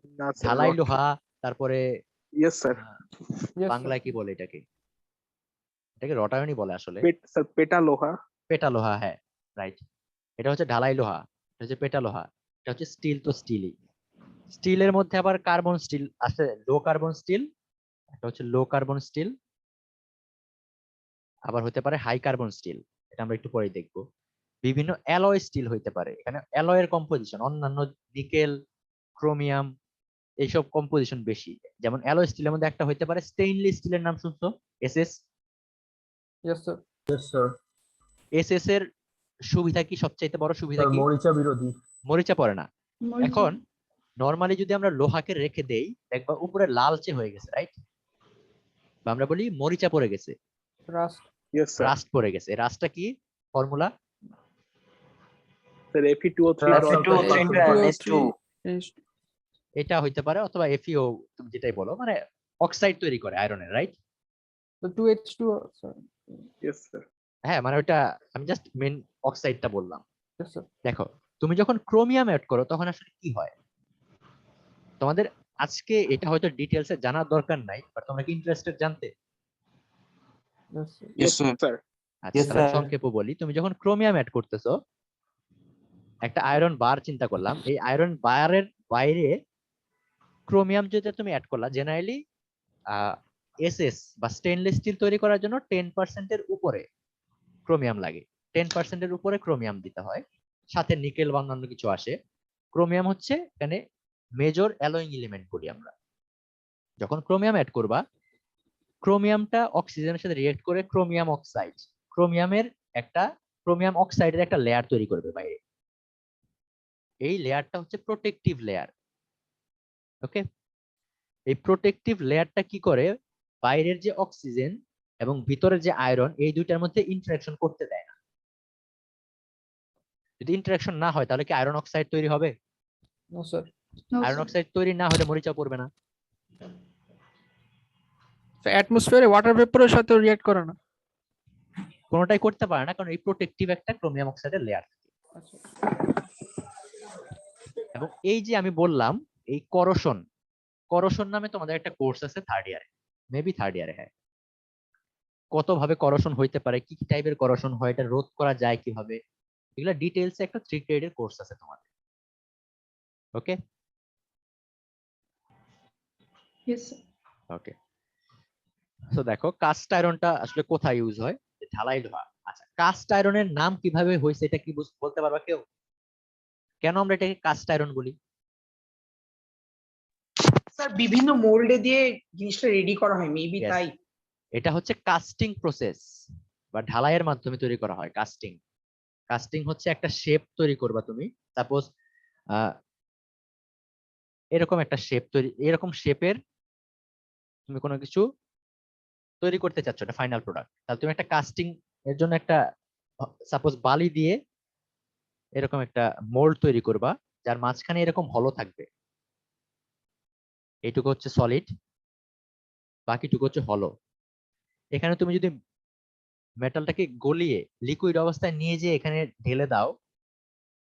ঢালাই লোহা, তারপরে Yes, sir. ইয়েস বাংলায় কি বলে এটাকে? এটাকে রট আয়রনই বলে আসলে। Sir, পেটা লোহা। পেটা লোহা, হ্যাঁ, রাইট। এটা হচ্ছে ঢালাই লোহা, এটা হচ্ছে পেটা লোহা, এটা হচ্ছে স্টিল। তো স্টিলই, স্টিলের মধ্যে আবার কার্বন স্টিল আছে, লো কার্বন স্টিল, এটা হচ্ছে লো কার্বন স্টিল, আবার হতে পারে হাই কার্বন স্টিল, এটা আমরা একটু পরেই দেখবো। বিভিন্ন অ্যালয় স্টিল হইতে পারে, এখানে অ্যালয়ের কম্পোজিশন অন্যান্য নিকেল, ক্রোমিয়াম, এইসব কম্পোজিশন বেশি। যেমন অ্যালয় স্টিলের মধ্যে একটা হইতে পারে স্টেইনলেস স্টিলের নাম শুনছো? SS. Yes sir. Yes, sir. SS এর সুবিধা কি, সবচাইতে বড় সুবিধা Sir, কি? মরিচা বিরোধী। মরিচা পড়ে না। Moricha. এখন নরমালি যদি আমরা লোহাকে রেখে দেই, দেখবা উপরে লালচে হয়ে গেছে, রাইট? বা আমরা বলি মরিচা পড়ে গেছে, রাস্ট। Yes, sir. রাস্ট পড়ে গেছে। রাস্টটা কি ফর্মুলা? Sir, Fe2O3 Fe2O3 এটা হইতে পারে, অথবা এফইও, তুমি যেটাই বলো, মানে অক্সাইড তৈরি করে আয়রনের, right? 2H2O sir. Yes, sir. হ্যাঁ, মানে ওটা আমি জাস্ট মেন অক্সাইডটা বললাম। Yes sir. দেখো, তুমি যখন ক্রোমিয়াম অ্যাড করো তখন আসলে কি হয় তোমাদের? আজকে এটা হয়তো ডিটেলসে জানার দরকার নাই, বাট তোমরা কি ইন্টারেস্টেড জানতে? Yes, sir. Sir. আচ্ছা, Yes, তাহলে sir. সংক্ষেপে বলি। তুমি যখন ক্রোমিয়াম অ্যাড করতেছো, একটা আয়রন বার চিন্তা করলাম, এই আয়রন বারের বাইরে ক্রোমিয়াম যেটা তুমি অ্যাড করলা, জেনারেলি এসএস বা স্টেনলেস স্টিল তৈরি করার জন্য 10% এর উপরে ক্রোমিয়াম লাগে। 10% এর উপরে ক্রোমিয়াম দিতে হয়, সাথে নিকেল বা অন্যান্য কিছু আসে। ক্রোমিয়াম হচ্ছে এখানে মেজর অ্যালয়িং এলিমেন্ট বলি আমরা। যখন ক্রোমিয়াম অ্যাড করবা, ক্রোমিয়ামটা অক্সিজেনের সাথে রিয়েক্ট করে ক্রোমিয়াম অক্সাইড, ক্রোমিয়াম অক্সাইডের একটা লেয়ার তৈরি করবে বাইরে। এই লেয়ারটা হচ্ছে প্রোটেক্টিভ লেয়ার। ওকে, এই প্রোটেক্টিভ লেয়ারটা কি করে, বাইরের যে অক্সিজেন এবং ভিতরের যে আয়রন, এই দুইটার মধ্যে ইন্টারঅ্যাকশন করতে দেয় না। যদি ইন্টারঅ্যাকশন না হয়, তাহলে কি আয়রন অক্সাইড তৈরি হবে? No sir. No, iron sir. Oxide তৈরি না হলে মরিচা পড়বে না। অ্যাটমসফিয়ারে ওয়াটার ভেপরের সাথে রিঅ্যাক্ট করে না। কোনোটাই করতে পারে না, কারণ এই প্রোটেক্টিভ একটা ক্রোমিয়াম অক্সাইডের লেয়ার। আচ্ছা। এবং এই যে আমি বললাম, এই করোশন, করোশন নামে তোমাদের একটা কোর্স আছে থার্ড ইয়ারে, মেবি থার্ড ইয়ারে, হ্যাঁ। কত ভাবে করোশন হইতে পারে, কি কি টাইপের করোশন হয়, এটা রোধ করা যায় কিভাবে, এগুলা ডিটেইলস একটা 3 ক্রেডিটের কোর্স আছে তোমাদের। ওকে Yes, sir. ওকে, সো দেখো, কাস্ট আয়রনটা আসলে কোথায় ইউজ হয়? ঢালাই লোহা। আচ্ছা, কাস্ট আয়রনের নাম কিভাবে হয়েছে, এটা কি বলতে পারবা কেউ? কেন আমরা এটাকে কাস্ট আয়রন বলি? স্যার বিভিন্ন মোল্ডে দিয়ে জিনিসটা রেডি করা হয় মেবি Yes. তাই। এটা হচ্ছে কাস্টিং প্রসেস বা ঢালাইয়ের মাধ্যমে তৈরি করা হয়। কাস্টিং, কাস্টিং হচ্ছে একটা শেপ তৈরি করবা তুমি। সাপোজ এরকম একটা শেপ তৈরি, এরকম শেপের তুমি কোনো কিছু তৈরি করতে চাচ্ছ, এটা ফাইনাল প্রোডাক্ট, তাহলে তুমি একটা কাস্টিং এর জন্য একটা, সাপোজ বালি দিয়ে এরকম একটা মোল্ড তৈরি করবা, যার মাঝখানে এরকম হলো থাকবে। এইটুকু হচ্ছে সলিড, বাকিটুকু হচ্ছে হলো। এখানে তুমি যদি মেটালটাকে গলিয়ে লিকুইড অবস্থায় নিয়ে যেয়ে এখানে ঢেলে দাও,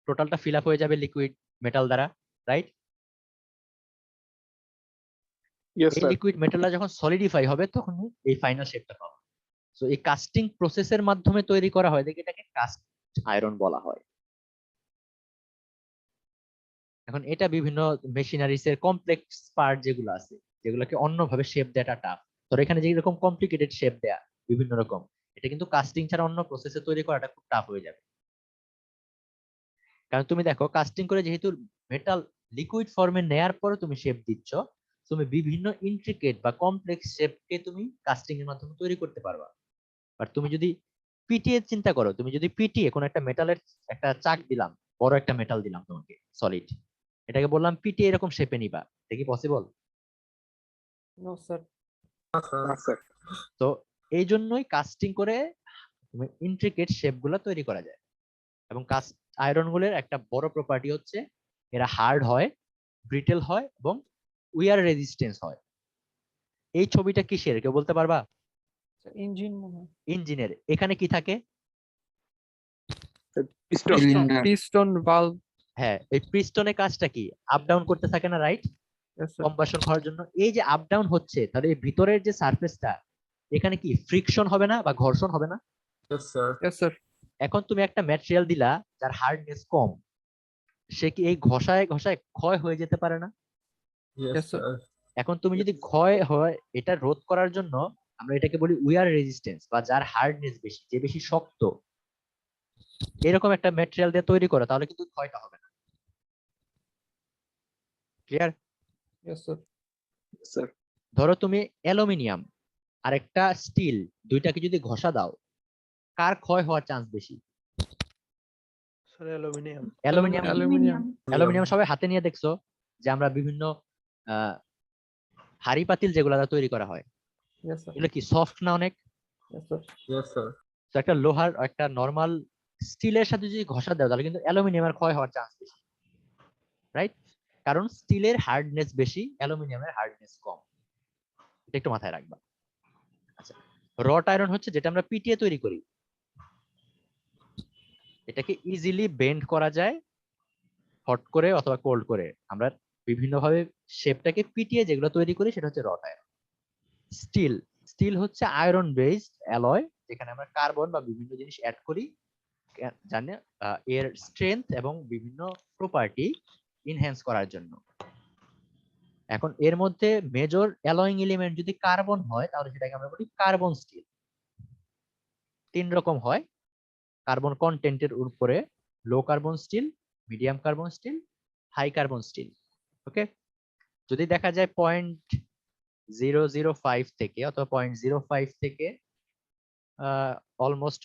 টোটালটা ফিল আপ হয়ে যাবে লিকুইড মেটাল দ্বারা, রাইট? ইয়েস এই স্যার। লিকুইড মেটালটা যখন সলিডিফাই হবে তখন এই ফাইনাল শেপটা পাবে। সো এই কাস্টিং প্রসেসের মাধ্যমে তৈরি করা হয়, দেখে এটাকে কাস্ট আয়রন বলা হয়। এখন এটা বিভিন্ন মেশিনারিজ এর কমপ্লেক্স পার্ট যেগুলো আছে, যেগুলোকে অন্যভাবে শেপ দেওয়াটা টাফ। তো এখানে যে এরকম কমপ্লিকেটেড শেপ দেয়া বিভিন্ন রকম, এটা কিন্তু কাস্টিং ছাড়া অন্য প্রসেসে তৈরি করাটা খুব টাফ হয়ে যাবে। কারণ তুমি দেখো, কাস্টিং করে যেহেতু মেটাল লিকুইড ফর্মে নেয়ার পরে তুমি শেপ দিচ্ছ, তুমি বিভিন্ন ইন্ট্রিকেট বা কমপ্লেক্স শেপকে তুমি কাস্টিং এর মাধ্যমে তৈরি করতে পারবা। আর তুমি যদি পিটিএ চিন্তা করো, তুমি যদি পিটিএ কোন একটা মেটালের একটা চাক দিলাম, বড় একটা মেটাল দিলাম তোমাকে সলিড, এটাকে বললাম পিটিএ এরকম শেপে নিবা, এটা কি পসিবল? No sir. না স্যার। তো এই জন্যই কাস্টিং করে তুমি ইন্ট্রিকেট শেপ গুলা তৈরি করা যায়। এবং কাস্ট আয়রন গুলোর একটা বড় প্রপার্টি হচ্ছে এরা হার্ড হয়, ব্রিটেল হয় এবং উইয়ার রেজিস্ট্যান্স হয়। এই ছবিটা কিসের কেউ বলতে পারবা? ইঞ্জিন মনে হয়। ইঞ্জিনের। এখানে কি থাকে? পিস্টন। সিলিন্ডার। Piston valve. হ্যাঁ, এই পিস্টনের কাজটা কি? আপ ডাউন করতে থাকে না, রাইট? Yes sir. কম্বাসন হওয়ার জন্য এই যে আপ ডাউন হচ্ছে, তাহলে এই ভিতরের যে সারফেসটা, এখানে কি ফ্রিকশন হবে না বা ঘর্ষণ হবে না? Yes, sir. Yes sir. এখন তুমি একটা ম্যাটেরিয়াল দিলা যার হার্ডনেস কম, সে কি এই ঘষায় ঘষায় ক্ষয় হয়ে যেতে পারে না? Yes, Yes, sir. sir. এখন তুমি যদি ক্ষয় হয়, এটা রোধ করার জন্য আমরা এটাকে বলি উইয়ার রেজিস্ট্যান্স, বা যার হার্ডনেস বেশি, যে বেশি শক্ত, এরকম একটা ম্যাটেরিয়াল দিয়ে তৈরি করো, তাহলে কিন্তু ক্ষয়টা হবে না। ক্লিয়ার? Yes sir. স্যার। ধরো তুমি অ্যালুমিনিয়াম আর একটা স্টিল, দুইটাকে যদি ঘষা দাও, কার ক্ষয় হওয়ার চান্স বেশি? Sir aluminium. Aluminium. Aluminium. Aluminium সবাই হাতে নিয়ে দেখছো যে আমরা বিভিন্ন হাড়ি পাতিল যেগুলো দ্বারা তৈরি করা হয়, ইয়েস স্যার। এগুলো কি সফট না অনেক? Yes sir. Yes, sir. তো একটা লোহার, একটা নরমাল স্টিলের সাথে যদি ঘষা দাও, তাহলে কিন্তু অ্যালুমিনিয়ামের ক্ষয় হওয়ার চান্স বেশি, রাইট? কারণ স্টিলের হার্ডনেস বেশি, অ্যালুমিনিয়ামের হার্ডনেস কম। এটা একটু মাথায় রাখবা। আচ্ছা, রট আয়রন হচ্ছে যেটা আমরা পিটিয়ে তৈরি করি, এটাকে ইজিলি বেন্ড করা যায় হট করে অথবা কোল্ড করে। আমরা বিভিন্ন ভাবে শেপটাকে পিটিয়ে যেগুলো তৈরি করি সেটা হচ্ছে রট আয়রন। স্টিল, স্টিল হচ্ছে আয়রন বেসড অ্যালয়, যেখানে আমরা কার্বন বা বিভিন্ন জিনিস অ্যাড করি, জানে এর স্ট্রেংথ এবং বিভিন্ন প্রপার্টি ইনহ্যান্স করার জন্য। এখন এর মধ্যে মেজর অ্যালয়িং এলিমেন্ট যদি কার্বন হয়, তাহলে সেটাকে আমরা বলি কার্বন স্টিল। তিন রকম হয় কার্বন কন্টেন্টের উপরে: low carbon steel, medium carbon steel, high carbon steel. Okay, যদি দেখা যায় 0.005 থেকে অথবা 0.05 থেকে অলমোস্ট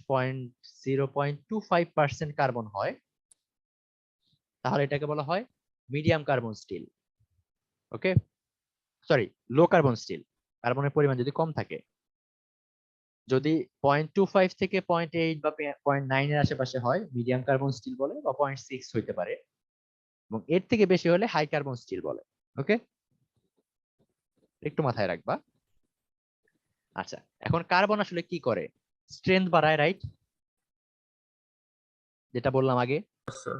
0.25% কার্বন হয়, তাহলে এটাকে বলা হয় মিডিয়াম কার্বন স্টিল। ওকে, সরি, লো কার্বন স্টিল। কার্বনের পরিমাণ যদি কম থাকে, যদি 0.25 থেকে 0.8 বা 0.9 এর আশেপাশে হয়, মিডিয়াম কার্বন স্টিল বলে, বা 0.6 হইতে পারে, এবং এর থেকে বেশি হলে হাই কার্বন স্টিল বলে। ওকে, একটু মাথায় রাখবা। আচ্ছা, এখন কার্বন আসলে কি করে? স্ট্রেংথ বাড়ায়, রাইট? যেটা বললাম আগে। Yes, sir.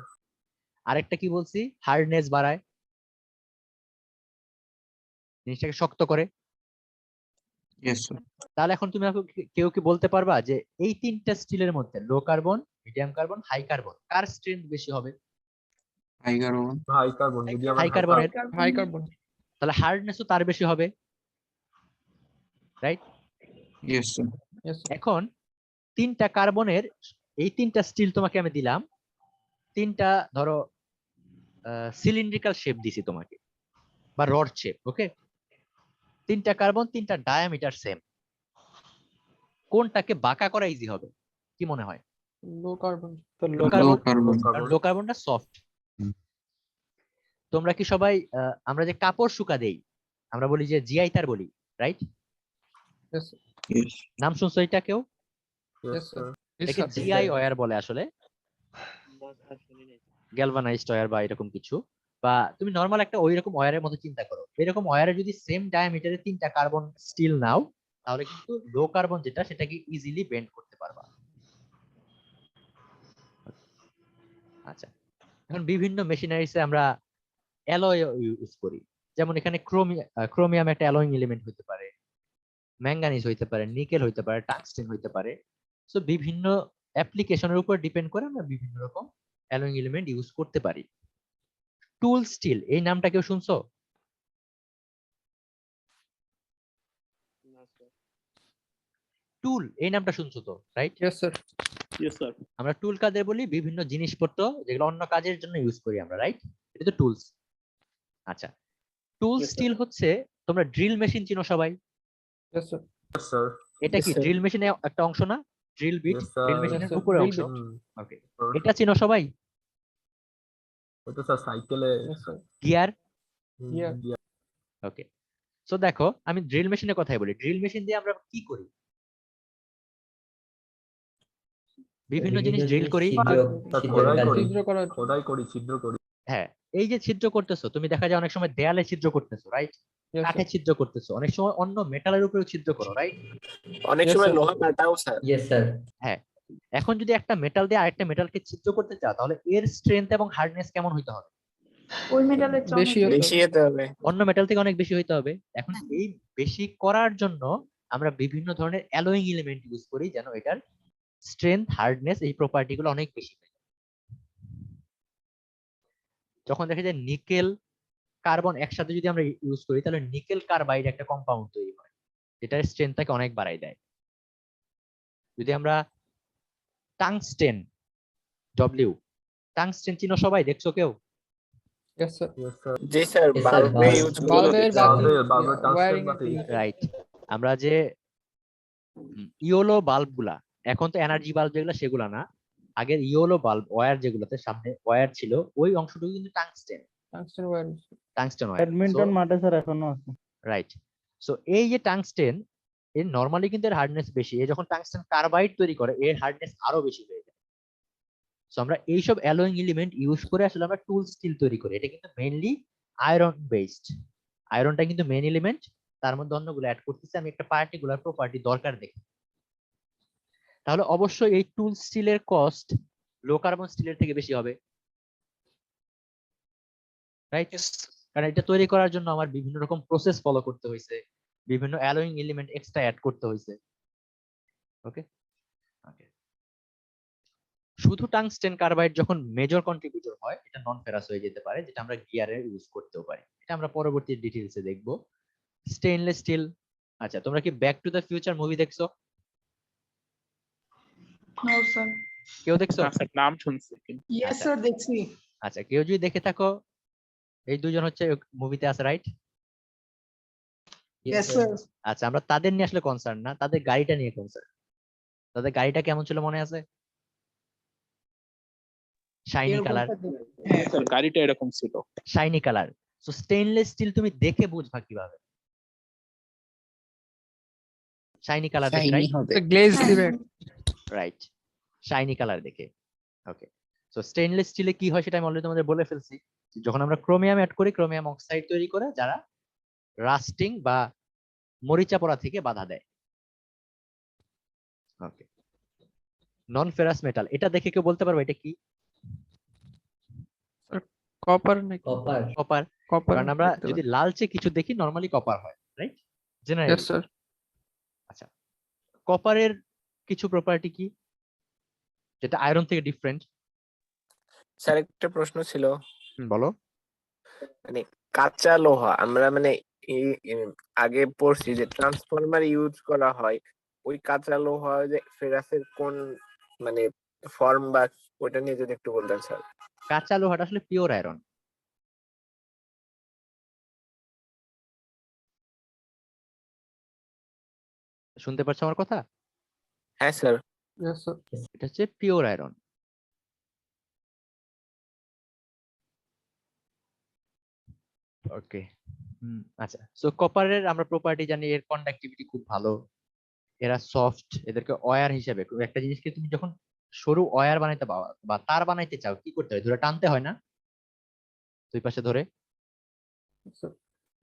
আরেকটা কি বলছি? হার্ডনেস বাড়ায়, জিনিসটাকে শক্ত করে। Yes, sir. তাহলে এখন তুমি কেউ কি বলতে পারবা যে এই তিনটা স্টিলের মধ্যে low carbon, medium carbon, high carbon, কার স্ট্রেংথ বেশি হবে? High carbon. High carbon, medium and high high কার্বনের। High carbon. তাহলে হার্ডনেসও তার বেশি হবে, right? Yes, sir. Yes sir. এখন তিনটা কার্বনের, এই তিনটা স্টিল তোমাকে আমি দিলাম, তিনটা ধরো সিলিন্ড্রিক্যাল শেপ দিছি তোমাকে, বা রড শেপ। ওকে, তিনটা কার্বন, তিনটা ডায়ামিটার সেম, কোনটাকে বাঁকা করা ইজি হবে কি মনে হয়? Low carbon. Low Low carbon, carbon. কারণ লো কার্বনটা সফট। তোমরা কি সবাই আমরা যে কাপড় শুকা দেই, আমরা বলি যে জিআই তার বলি, রাইট? Yes sir. Yes. নাম শুনছো এটা কেউ? Yes, sir. এটাকে জিআই ওয়্যার বলে আসলে, গ্যালভানাইজড ওয়্যার বা এরকম কিছু। বা তুমি নর্মাল একটা ওইরকম ওয়্যারের মতো চিন্তা করো, এরকম ওয়্যারে যদি সেম ডায়ামিটারে 3টা কার্বন স্টিল নাও, তাহলে কিন্তু লো কার্বন যেটা সেটাকে ইজিলি বেন্ড করতে পারবা। আচ্ছা, এখন বিভিন্ন মেশিনারিজে আমরা অ্যালয় ইউজ করি, যেমন এখানে ক্রোমিয়াম একটা অ্যালয়িং এলিমেন্ট হতে পারে, ম্যাঙ্গানিজ হইতে পারে, নিকেল হইতে পারে, টাংস্টেন হইতে পারে। সো বিভিন্ন অ্যাপ্লিকেশনের উপর ডিপেন্ড করে আমরা বিভিন্ন রকম অ্যালয়িং এলিমেন্ট ইউজ করতে পারি। টুল স্টিল এই নামটা কেউ শুনছো? টুল এই নামটা শুনছো তো, রাইট? Yes sir. আমরা টুল কাদের বলি? বিভিন্ন জিনিসপত্র যেগুলো অন্য কাজের জন্য ইউজ করি আমরা, রাইট? এটা তো টুলস। আচ্ছা, টুল স্টিল হচ্ছে, তোমরা ড্রিল মেশিন চিনো সবাই? Yes sir. স্যার। এটা কি ড্রিল মেশিনের একটা অংশ না? Drill bit Yes, sir. Drill মেশিনের Yes, sir. উপরে Drill অংশ। bit. ওকে, এটা চিনো সবাই? ওটা স্যার সাইকেলে Yes, sir. গিয়ার। Gear. ওকে, সো দেখো আমি ড্রিল মেশিনের কথাই বলি। ড্রিল মেশিন দিয়ে আমরা কি করি? বিভিন্ন জিনিস ড্রিল করি। খোদাই করি, ছিদ্র করি। হ্যাঁ, এই যে ছিদ্র করতেছো, তুমি দেখা যায় অনেক সময় দেয়ালে ছিদ্র করতেছো, রাইট? Yes, কাঠে sir. ছিদ্র করতেছো, অনেক সময় অন্য মেটালের উপরেও ছিদ্র করো, রাইট? অনেক Yes, সময় sir. লোহা কাটাও স্যার। Yes sir. হ্যাঁ, এখন যদি একটা মেটাল দিয়ে আরেকটা মেটালকে ছিদ্র করতে চাও, তাহলে এর স্ট্রেংথ এবং হার্ডনেস কেমন হইতে হবে? ওই মেটালের বেশি হতে বেশি যেতে হবে। অন্য মেটাল থেকে অনেক বেশি হইতে হবে। এখন এই বেশি করার জন্য আমরা বিভিন্ন ধরনের অ্যালয়িং এলিমেন্ট ইউজ করি, যেন এটার স্ট্রেংথ, হার্ডনেস এই প্রপার্টি গুলো অনেক বেশি হয়। যখন দেখা যায় নিকেল কার্বন একসাথে যদি আমরা ইউজ করি, তাহলে নিকেল কার্বাইড একটা কম্পাউন্ড তৈরি হয়, যেটার স্ট্রেংথটাকে অনেক বাড়ায় দেয়। যদি আমরা টাংস্টেন, ডব্লিউ, টাংস্টেন চিনো সবাই? দেখছো কেউ? Yes, sir. Yes, sir. জি স্যার, Yes, sir, বাল্বে bulb. ইউজ বাল্বের বাতি, বাল্বের tungsten ওয়্যারিং বাতি। রাইট। আমরা যে ইয়োলো বাল্ব গুলা, এখন তো এনার্জি বাল্ব যেগুলো সেগুলা না, আগের ইয়োলো বাল্ব ওয়্যার যেগুলোতে সামনে ওয়্যার ছিল, ওই অংশটুকু কিন্তু tungsten, Tungsten wire. Tungsten wire. Badminton মাঠে স্যার এখনো আছে। রাইট। সো এই যে টাংস্টেন, এর নরমালি কিন্তু এর হার্ডনেস বেশি, এ যখন টাংস্টেন কার্বাইড তৈরি করে এর হার্ডনেস আরো বেশি হয়ে যায়। সো আমরা এইসব অ্যালয়িং এলিমেন্ট ইউজ করে আসলে আমরা টুল স্টিল তৈরি করি। এটা কিন্তু মেইনলি আয়রন বেসড, আয়রনটা কিন্তু মেইন এলিমেন্ট, তার মধ্যে অন্যগুলো অ্যাড করতেছি আমি একটা পার্টিকুলার প্রপার্টি দরকার দেখি। তাহলে অবশ্যই এই টুল স্টিলের কস্ট লো কার্বন স্টিলের থেকে বেশি হবে, রাইট? কারণ এটা তৈরি করার জন্য আমার বিভিন্ন রকম প্রসেস ফলো করতে হয়েছে, বিভিন্ন অ্যালয়িং এলিমেন্ট এক্সট্রা অ্যাড করতে হয়েছে। ওকে, ওকে। শুধু টাংস্টেন কার্বাইড যখন মেজর কন্ট্রিবিউটর হয়, এটা নন ফেরাস হয়ে যেতে পারে, যেটা আমরা গিয়ারে ইউজ করতেও পারি। এটা আমরা পরবর্তী ডিটেইলসে দেখব। Stainless steel. আচ্ছা, তোমরা কি Back to the Future movie দেখছো? No sir. কেউ দেখছো? নাম শুনছি। ইয়েস আচ্ছা। স্যার, দেখছি। আচ্ছা, কেউ যদি দেখে থাকো, এই দুজন হচ্ছে মুভিতে আছে, রাইট? Yes sir. আচ্ছা, আমরা তাদের নিয়ে আসলে কনসার্ন না, তাদের গাড়িটা নিয়ে কনসার্ন। তাদের গাড়িটা কেমন ছিল মনে আছে? শাইনি কালার, স্যার গাড়িটা এরকম ছিল। Shiny colour. So stainless steel তুমি দেখে বুঝবা কিভাবে? শাইনি কালার দেখে, রাইট? গ্লেজ দিবে। রাইট, শাইনি কালার দেখে। ওকে, সো স্টেইনলেস স্টিলে কি হয় সেটা আমি অলরেডি তোমাদের বলে ফেলছি। যখন আমরা ক্রোমিয়াম অ্যাড করি, ক্রোমিয়াম অক্সাইড তৈরি করে, যারা রাস্টিং বা মরিচা পড়া থেকে বাধা দেয়। ওকে, নন ফেরাস মেটাল, এটা দেখে কেউ বলতে পারবে এটা কি? কপার নাকি? কপার। কপার। কপার। কারণ আমরা যদি লালচে কিছু দেখি নরমালি কপার হয়, রাইট? জেনারেলি। Yes, sir. আচ্ছা, কপারের কিছু প্রপার্টি কি যেটা আয়রন থেকে ডিফারেন্ট? স্যার একটা প্রশ্ন ছিল, বলো। মানে কাঁচা লোহা আমরা মানে আগে পড়ছি যে ট্রান্সফরমার ইউজ করা হয়, ওই কাঁচা লোহা যে ফেরাসের কোন মানে ফর্ম বা ওটা নিয়ে যদি একটু বলতেন স্যার। কাঁচা লোহাটা আসলে পিওর আয়রন। শুনতে পাচ্ছ আমার কথা? হ্যাঁ স্যার। Yes, sir. এটা হচ্ছে পিওর আয়রন। ওকে, আচ্ছা। সো কপারের আমরা প্রপার্টি জানি, এর কন্ডাক্টিভিটি খুব ভালো, এরা সফট, এদেরকে ওয়্যার হিসেবে, একটা জিনিসকে তুমি যখন সরু ওয়্যার বানাইতে বা তার বানাইতে চাও কি করতে হয়? ধরে টানতে হয় না? দুই পাশে ধরে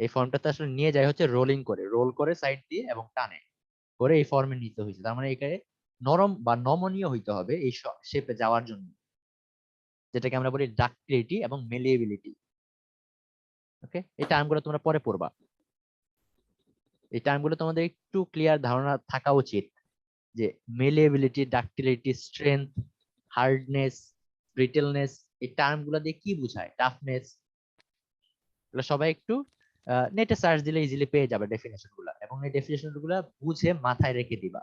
এই ফর্মটাতে আসলে নিয়ে যায় হচ্ছে রোলিং করে, রোল করে সাইড দিয়ে এবং টানে করে এই ফর্মে নিতে হয়েছে। তার মানে এখানে নরম বা নমনীয় হইতে হবে এই শেপে যাওয়ার জন্য, যেটাকে আমরা বলি ডাক্টিলিটি এবং মেলিয়েবিলিটি। ওকে, এই টার্মগুলো তোমরা পরে পড়বা। এই টার্মগুলো তোমাদের একটু ক্লিয়ার ধারণা থাকা উচিত যে মেলিয়েবিলিটি, ডাক্টিলিটি, স্ট্রেংথ, হার্ডনেস, ব্রিটেলনেস, এই টার্মগুলো দিয়ে কি বোঝায়, টাফনেস, এগুলো সবাই একটু নেটে সার্চ দিলে ইজিলি পেয়ে যাবে ডেফিনেশন গুলা, এবং এই ডেফিনেশন গুলা বুঝে মাথায় রেখে দিবা।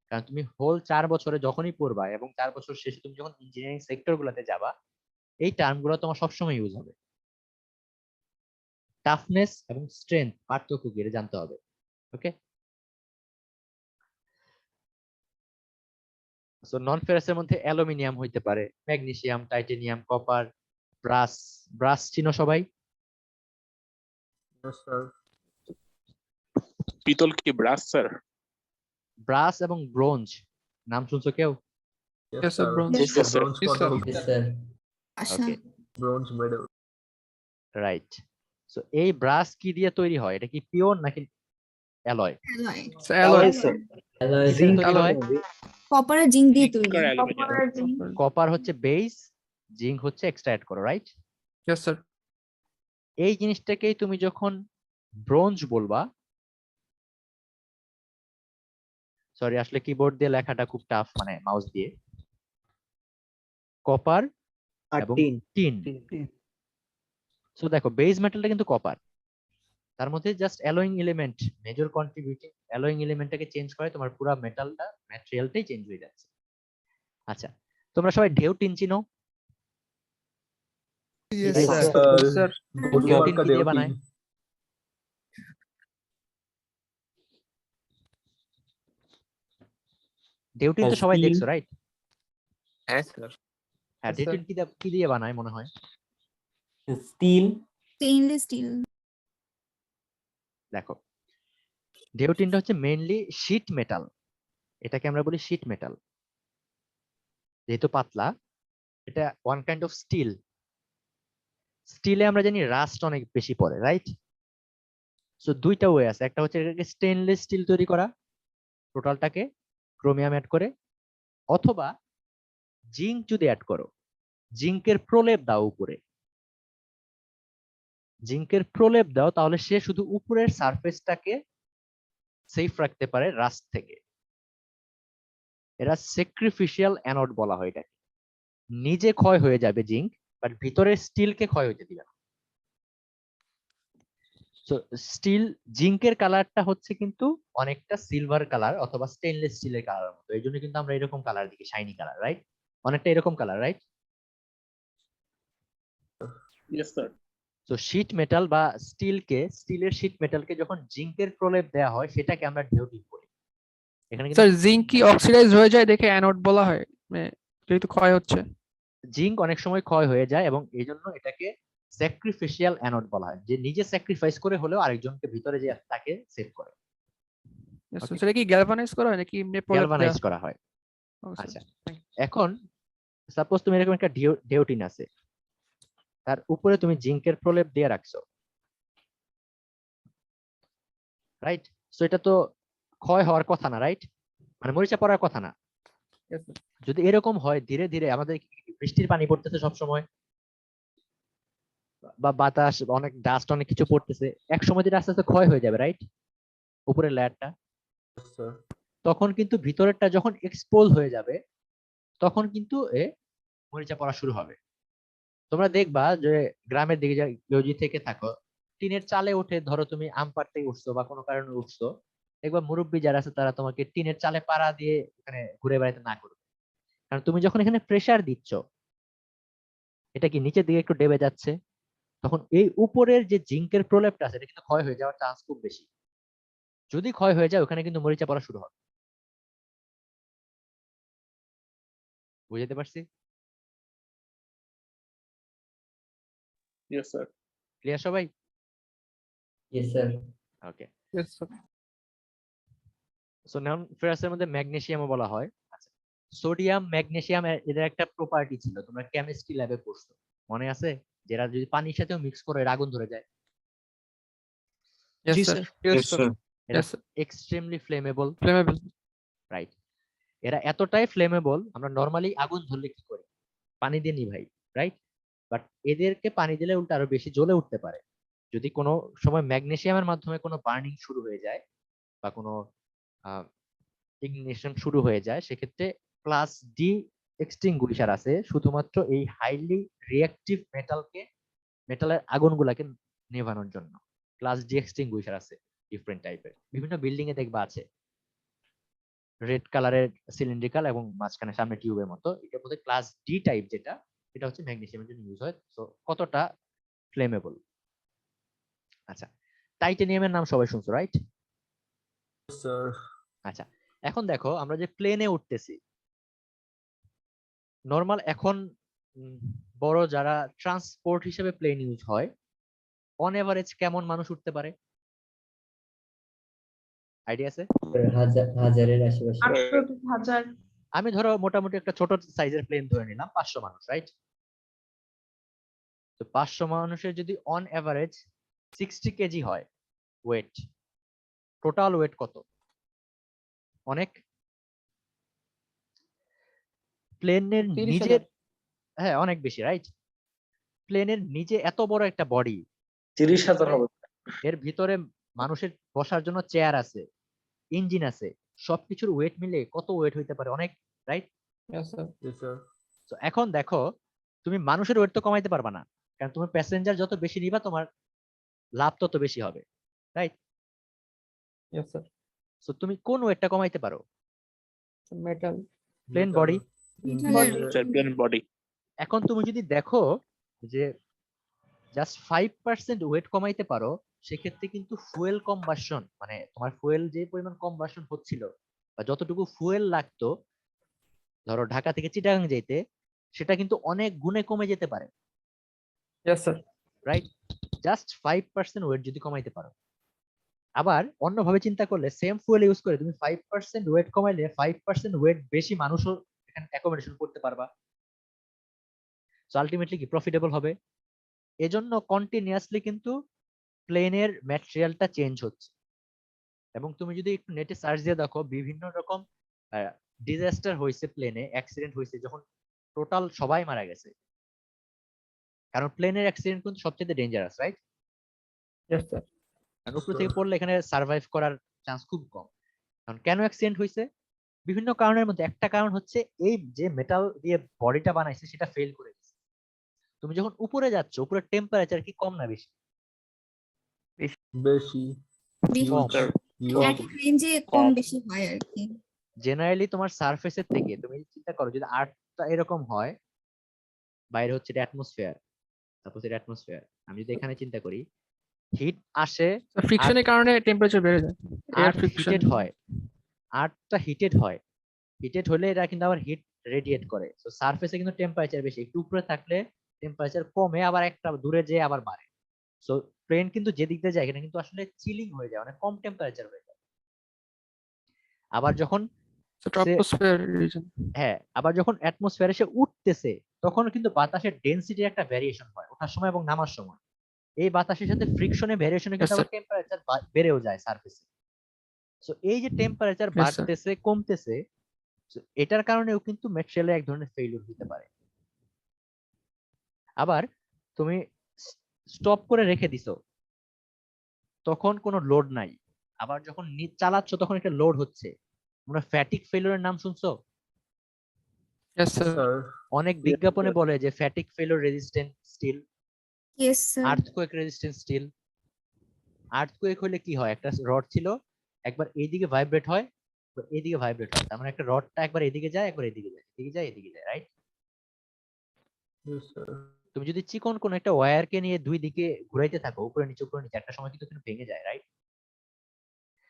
কারণ তুমি হোল 4 বছরে যখনই পড়বা এবং 4 বছর শেষে তুমি যখন ইঞ্জিনিয়ারিং সেক্টর গুলাতে যাবা, এই টার্ম গুলো তোমার সবসময় ইউজ হবে। টাফনেস এবং স্ট্রেংথ পার্থক্য কি এটা জানতে হবে। ওকে, সো নন ফেরাসের মধ্যে অ্যালুমিনিয়াম হইতে পারে, magnesium, titanium, copper, brass. Brass চিনো সবাই? Yes, sir. পিতল কি ব্রাস স্যার? ব্রাস এবং ব্রোঞ্জ নাম শুনছো কেউ? Yes, Yes, sir, sir. bronze. Yes, sir. Bronze Yes, sir. medal. আচ্ছা ওকে, Bronze medal. রাইট। সো এই ব্রাস কি দিয়ে তৈরি হয়? এটা কি পিওর নাকি অ্যালয়? Alloy. জিঙ্ক তৈরি হয়? কপার আর জিঙ্ক দিয়ে তৈরি। Copper, aluminum. Copper আর zinc। কপার হচ্ছে বেস, জিঙ্ক হচ্ছে এক্সট্রাক্ট করো, রাইট? Yes, sir. এই জিনিসটাকেই তুমি যখন ব্রোঞ্জ বলবা, সরি আসলে কিবোর্ড দিয়ে লেখাটা খুব টাফ, মানে মাউস দিয়ে। কপার আর এবং টিন। টিন। সো দেখো বেস মেটালটা কিন্তু কপার, তার মধ্যে just alloying element major contributing alloying এলিমেন্টটাকে চেঞ্জ করে তোমার পুরো মেটালটা ম্যাটেরিয়ালটাই চেঞ্জ হয়ে যাচ্ছে। আচ্ছা, তোমরা সবাই ঢেউ টিন চিনো? Yes, Right? sir. Sir. Yes, sir. Good ঢেউ work, টিন কি দিয়ে Devti. বানায়? ঢেউ টিন তো সবাই দেখছো, রাইট? হ্যাঁ স্যার। হ্যাঁ, Yes, ঢেউ sir. টিন কি দিয়ে বানায় মনে হয়? Stainless steel. দেখো, ঢেউ টিনটা হচ্ছে মেইনলি শীট মেটাল, এটাকে আমরা বলি শীট মেটাল। যেহেতু পাতলা, এটা ওয়ান কাইন্ড অফ স্টিল। স্টিলে আমরা জানি রাস্ট অনেক বেশি পড়ে, রাইট? সো দুইটা ওয়ে আছে, একটা হচ্ছে এটাকে স্টেনলেস স্টিল তৈরি করা, টোটালটাকে ক্রোমিয়াম অ্যাড করে, অথবা জিঙ্ক যদি অ্যাড করো, জিঙ্কের প্রলেপ দাও উপরে, জিঙ্কের প্রলেপ দাও, তাহলে সে শুধু উপরের সারফেসটাকে সেফ রাখতে পারে রাস্ট থেকে। এরা স্যাক্রিফিশিয়াল অ্যানোড বলা হয় এটাকে। নিজে ক্ষয় হয়ে যাবে জিঙ্ক, বাট ভিতরের স্টিলকে ক্ষয় হতে দিবে না। সো স্টিল জিঙ্কের কালারটা হচ্ছে কিন্তু অনেকটা সিলভার কালার অথবা স্টেনলেস স্টিলের কালার মতো, এই জন্য কিন্তু আমরা এরকম কালার দেখি, শাইনি কালার, রাইট? অনেকটা এরকম কালার, রাইট? Yes, sir. তো শীট মেটাল বা স্টিলের শীট মেটালকে যখন জিঙ্কের প্রলেপ দেওয়া হয়, সেটাকে আমরা ঢেউ টিন বলি। এখানে স্যার কিন্তু জিঙ্ক কি অক্সিডাইজ হয়ে যায় দেখে অ্যানোড বলা হয়, মানে যেহেতু ক্ষয় হচ্ছে। জিঙ্ক অনেক সময় ক্ষয় হয়ে যায় এবং এই জন্য এটাকে স্যাক্রিফিশিয়াল অ্যানোড বলা হয়, যে নিজে স্যাক্রিফাইস করে হলেও আরেকজনকে ভিতরে যে তাকে সেভ করে। Yes, sir. Okay. সেটা কি গ্যালভানাইজ করা হয় নাকি এমনি প্রলেপ গ্যালভানাইজ দেওয়া? করা হয়। Oh, sir. আচ্ছা, এখন সাপোজ তুমি এরকম একটা ডেওটিন আছে, তার উপরে তুমি জিঙ্কের প্রলেপ দিয়ে রাখছো, রাইট? সো এটা তো ক্ষয় হওয়ার কথা না, রাইট? মানে মরিচা পড়ার কথা না। Yes, sir. যদি এরকম হয়, ধীরে ধীরে আমাদের বৃষ্টির পানি পড়তেছে সব সময়, বা বাতাস, অনেক ডাস্ট, অনেক কিছু পড়তেছে, এক সময় যেটা আস্তে আস্তে ক্ষয় হয়ে যাবে, রাইট? উপরের লেয়ারটা, Yes, sir. তখন কিন্তু ভিতরেরটা যখন এক্সপোজ হয়ে যাবে, তখন কিন্তু মরিচা পড়া শুরু হবে। তোমরা দেখবা যে গ্রামের দিকে কেউ যদি থেকে থাকো, টিনের চালে উঠে, ধরো তুমি আম পাড়তে উঠছো বা কোনো কারণে উঠছো, দেখবা মুরব্বী যারা আছে তারা তোমাকে টিনের চালে পাড়া দিয়ে এখানে ঘুরে বেড়াতে না করবে, কারণ তুমি যখন এখানে প্রেসার দিচ্ছ, এটা কি নিচের দিকে একটু ডেবে যাচ্ছে, তখন এই উপরের যে জিঙ্কের প্রলেপটা আছে, এটা কিন্তু ক্ষয় হয়ে যাওয়ার চান্স খুব বেশি। যদি ক্ষয় হয়ে যায়, ওখানে কিন্তু মরিচা পড়া শুরু হবে। বুঝতে পারছি? Yes, sir. ক্লিয়ার সবাই? ওকে, Yes, sir. সো নন ফেরাসের মধ্যে ম্যাগনেসিয়ামও বলা হয়। আচ্ছা, সোডিয়াম, ম্যাগনেসিয়াম এদের একটা প্রপার্টি ছিল, তোমরা কেমিস্ট্রি ল্যাবে পড়ছো, মনে আছে? যেটা যদি পানির সাথেও মিক্স করে এর আগুন ধরে যায়। Yes, জি sir. Sir. Yes, Yes, sir. sir. এরা Yes, sir. Extremely flammable, Flammable. Right? এরা এতটাই ফ্লেমেবল, আমরা নরমালি আগুন ধরলে কি করি? পানি দিয়ে নিভাই, রাইট? বাট এদেরকে পানি দিলে উল্টা আরো বেশি জ্বলে উঠতে পারে। যদি কোনো সময় ম্যাগনেসিয়ামের মাধ্যমে কোনো বার্নিং শুরু হয়ে যায় বা কোনো ইগনিশন শুরু হয়ে যায়, সেক্ষেত্রে ক্লাস ডি এক্সটিংগুইশার আছে শুধুমাত্র এই হাইলি রিঅ্যাক্টিভ মেটালের আগুনগুলাকে নেভানোর জন্য। ক্লাস ডি এক্সটিংগুইশার আছে ডিফারেন্ট টাইপের, বিভিন্ন বিল্ডিং এ দেখবা আছে, রেড কালারের সিলিন্ড্রিক্যাল এবং মাঝখানে সামনে টিউবের মতো। এটার মধ্যে ক্লাস ডি টাইপ যেটা, এটা হচ্ছে ম্যাগনেসিয়ামের জন্য ইউজ হয়। সো কতটা ফ্লেমেবল। আচ্ছা, টাইটেনিয়ামের নাম সবাই শুনছো, রাইট? স্যার। আচ্ছা, এখন দেখো আমরা যে প্লেনে উঠতেছি, নরমাল এখন বড় যারা ট্রান্সপোর্ট হিসেবে প্লেন ইউজ হয়, অন এভারেজ কেমন মানুষ উঠতে পারে? আইডিয়া আছে? হাজারের আশেপাশে। 800 থেকে 1000। আমি ধরো মোটামুটি একটা ছোট সাইজের প্লেন ধরে নিলাম, 500 মানুষ, রাইট? তো 500 মানুষের যদি অন এভারেজ 60 কেজি হয় ওয়েট, টোটাল ওয়েট কত? অনেক। প্লেনের 30,000 নিজের, হ্যাঁ অনেক বেশি, রাইট? প্লেনের নিজে এত বড় একটা বডি, 30,000 হবে। এর ভিতরে মানুষের বসার জন্য চেয়ার আছে, ইঞ্জিন আছে, সবকিছুর ওয়েট মিলে কত ওয়েট হইতে পারে? অনেক, right? Yes, sir. Yes, sir. তো এখন দেখো, তুমি মানুষের ওয়েট তো কমাইতে পারবা না, কারণ তুমি প্যাসেঞ্জার যত বেশি নিবা তোমার লাভ তত বেশি হবে, রাইট? Yes, sir. সো তুমি কোন ওয়েটটা কমাইতে পারো? Metal. Plane body. Champion body. এখন তুমি যদি দেখো যে জাস্ট 5% ওয়েট কমাইতে পারো, সেক্ষেত্রে কিন্তু ফুয়েল কম্বাসন, মানে তোমার ফুয়েল যে পরিমাণ কম্বাসন হচ্ছিল বা যতটুকু ফুয়েল লাগতো ধরো ঢাকা থেকে চিটাগাং যেতে, সেটা কিন্তু অনেক গুণে কমে যেতে পারে, Yes, sir. Right? Just 5% weight যদি কমাইতে পারো। আবার অন্যভাবে চিন্তা করলে সেম ফুয়েল ইউজ করে তুমি 5% ওয়েট কমাইলে 5% ওয়েট বেশি মানুষও এখানে অ্যাকোমোডেশন করতে পারবা। সো আলটিমেটলি কি প্রফিটেবল হবে। এজন্য কন্টিনিউয়াসলি কিন্তু প্লেনের ম্যাটেরিয়ালটা চেঞ্জ হচ্ছে। এবং তুমি যদি একটু নেটে সার্চ দিয়ে দেখো, বিভিন্ন রকম ডিজাস্টার হয়েছে, প্লেনে অ্যাক্সিডেন্ট হয়েছে যখন টোটাল সবাই মারা গেছে। কারণ প্লেনের অ্যাক্সিডেন্ট কিন্তু সবচেয়ে ডেঞ্জারাস, রাইট? Yes, sir. কারণ উপর থেকে পড়লে এখানে সার্ভাইভ করার চান্স খুব কম। কারণ কেন অ্যাক্সিডেন্ট হয়েছে? বিভিন্ন কারণের মধ্যে একটা কারণ হচ্ছে এই যে মেটাল দিয়ে বডিটা বানাইছে সেটা ফেল করে গেছে। তুমি যখন উপরে যাচ্ছ, উপরের টেম্পারেচার কি কম না বেশি? বেশি। কম। এক রেঞ্জে কম বেশি হয় আর কি। জেনারেলি তোমার সারফেসের থেকে তুমি চিন্তা করো, যদি আর্থটা এরকম হয়, বাইরে হচ্ছে এটা অ্যাটমসফিয়ার, সাপোজ এটা অ্যাটমসফিয়ার, আমি যদি এখানে চিন্তা করি হিট আসে, ফ্রিকশনের কারণে টেম্পারেচার বেড়ে যায়। এয়ার আর্থ ফ্রিকশন। হিটেড হয়, আর্থটা হিটেড হয়, হিটেড হলে এরা কিন্তু আবার হিট রেডিয়েট করে। সো সারফেসে কিন্তু টেম্পারেচার বেশি, একটু উপরে থাকলে টেম্পারেচার কমে, আবার একটা দূরে যেয়ে আবার বাড়ে। সো প্লেন কিন্তু যেদিক দিয়ে যায় এখানে কিন্তু আসলে চিলিং হয়ে যায়, অনেক কম টেম্পারেচার হয়ে যায়। আবার যখন ট্রপোস্ফিয়ার রিজন, হ্যাঁ, আবার যখন অ্যাটমসফিয়ারে সে উঠতেছে তখন কিন্তু বাতাসের ডেনসিটির একটা ভ্যারিয়েশন হয় ওঠার সময় এবং নামার সময়। এই বাতাসের সাথে ফ্রিকশনে ভ্যারিয়েশনে কিন্তু আবার টেম্পারেচার বেড়েও যায় সারফেসে। সো এই যে টেম্পারেচার বাড়তেছে কমতেছে, এটার কারণেও কিন্তু ম্যাটেরিয়ালে এক ধরনের ফেইলিউর হতে পারে। আবার তুমি স্টপ করে রেখে দিছো, তখন কোনো লোড নাই, আবার যখন চালাচ্ছ তখন একটা লোড হচ্ছে। তোমরা ফ্যাটিক ফেইলিউরের নাম শুনছো? Yes, sir. অনেক বিজ্ঞাপনে বলে যে fatigue failure resistant steel, Yes, sir. Earthquake resistant steel. Earthquake হলে কি হয়, একটা রড ছিল, একবার এইদিকে ভাইব্রেট হয়, এইদিকে ভাইব্রেট হয়, তার মানে একটা রডটা একবার এদিকে যায়, একবার এদিকে যায়, এদিকে যায়, এদিকে যায়, রাইট? Yes, sir. তুমি যদি চিকন কোন একটা ওয়্যারকে নিয়ে দুই দিকে ঘুরাইতে থাকো, উপরে নিচে উপরে নিচে, একটা সময় কিন্তু এখানে ভেঙে যায়, রাইট?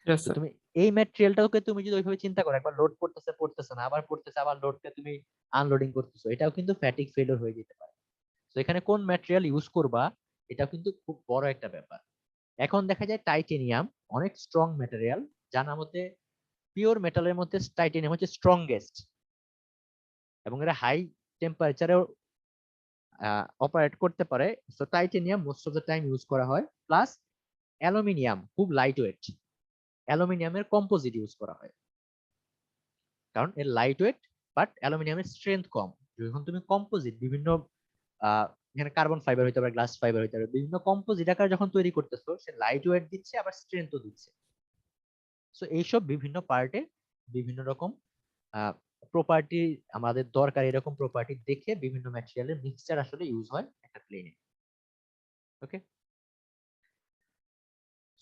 Yes, sir. তুমি এই ম্যাটেরিয়ালটাকে তুমি যদি ওইভাবে চিন্তা করো, একবার লোড পড়তেছে পড়তেছে না, আবার পড়তেছে, আবার লোডকে তুমি আনলোডিং করতেছো, এটাও কিন্তু ফ্যাটিক ফেলিওর হয়ে যেতে পারে। তো এখানে কোন ম্যাটেরিয়াল ইউজ করবা এটাও কিন্তু খুব বড় একটা ব্যাপার। এখন দেখা যায় টাইটেনিয়াম অনেক স্ট্রং ম্যাটেরিয়াল, জানার মধ্যে পিওর মেটালের মধ্যে টাইটেনিয়াম হচ্ছে স্ট্রংগেস্ট, এবং এরা হাই টেম্পারেচারেও অপারেট করতে পারে। So titanium most of the time use করা হয়, প্লাস অ্যালুমিনিয়াম খুব লাইট ওয়েট, অ্যালুমিনিয়ামের কম্পোজিট ইউজ করা হয়, কারণ এর লাইট ওয়েট বাট অ্যালুমিনিয়ামের স্ট্রেংথ কম। যখন তুমি কম্পোজিট বিভিন্ন এখানে কার্বন ফাইবার হইতে পারে, গ্লাস ফাইবার হইতে পারে, বিভিন্ন কম্পোজিট আকার যখন তৈরি করতেছো, সে লাইট ওয়েট দিচ্ছে আবার স্ট্রেংথও দিচ্ছে। সো এইসব বিভিন্ন পার্টে বিভিন্ন রকম প্রপার্টি আমাদের দরকার, এরকম প্রপার্টি দেখে বিভিন্ন ম্যাটেরিয়ালের মিক্সচার আসলে ইউজ হয় একটা প্লেনে। ওকে,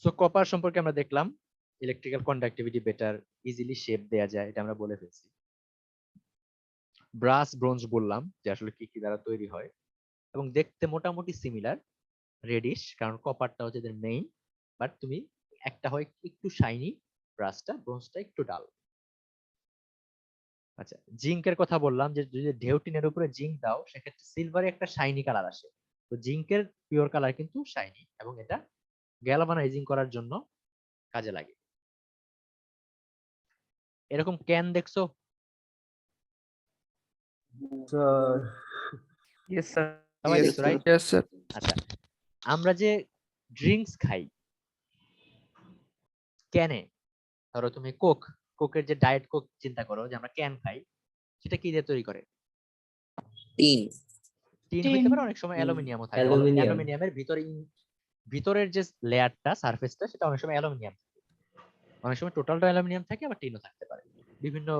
সো কপার সম্পর্কে আমরা দেখলাম, electrical conductivity better, easily shape দেয়া যায়, এটা আমরা বলে ফেলছি। ব্রাস ব্রোঞ্জ বললাম যে আসলে কি কি দ্বারা তৈরি হয়, এবং দেখতে মোটামুটি সিমিলার, রেডিশ, কারণ কপারটা হচ্ছে এদের মেইন, বাট তুমি একটা হয় একটু শাইনি ব্রাসটা, ব্রোঞ্জটা একটু ডাল। আচ্ছা, জিঙ্কের কথা বললাম যে যদি ঢেউটিনের উপরে জিঙ্ক দাও সেক্ষেত্রে সিলভারে একটা শাইনি কালার আসে। তো জিঙ্কের পিওর কালার কিন্তু শাইনি, এবং এটা গ্যালভানাইজিং করার জন্য কাজে লাগে। এরকম ক্যান দেখছো? Sir yes sir. সবাই দেখছো, রাইট? Yes, sir. আচ্ছা, আমরা যে ড্রিঙ্কস খাই ক্যানে, ধরো তুমি কোকের যে ডায়েট কোক চিন্তা করো যে আমরা ক্যান খাই, সেটা কি দিয়ে তৈরি করে? টিন হইতে পারে, অনেক সময় অ্যালুমিনিয়ামও থাকে। অ্যালুমিনিয়ামের ভিতরের যে লেয়ারটা, সারফেসটা, সেটা অনেক সময় অ্যালুমিনিয়াম থাকে, অনেক সময় টোটালটা অ্যালুমিনিয়াম থাকে, আবার টিনও থাকতে পারে। বিভিন্ন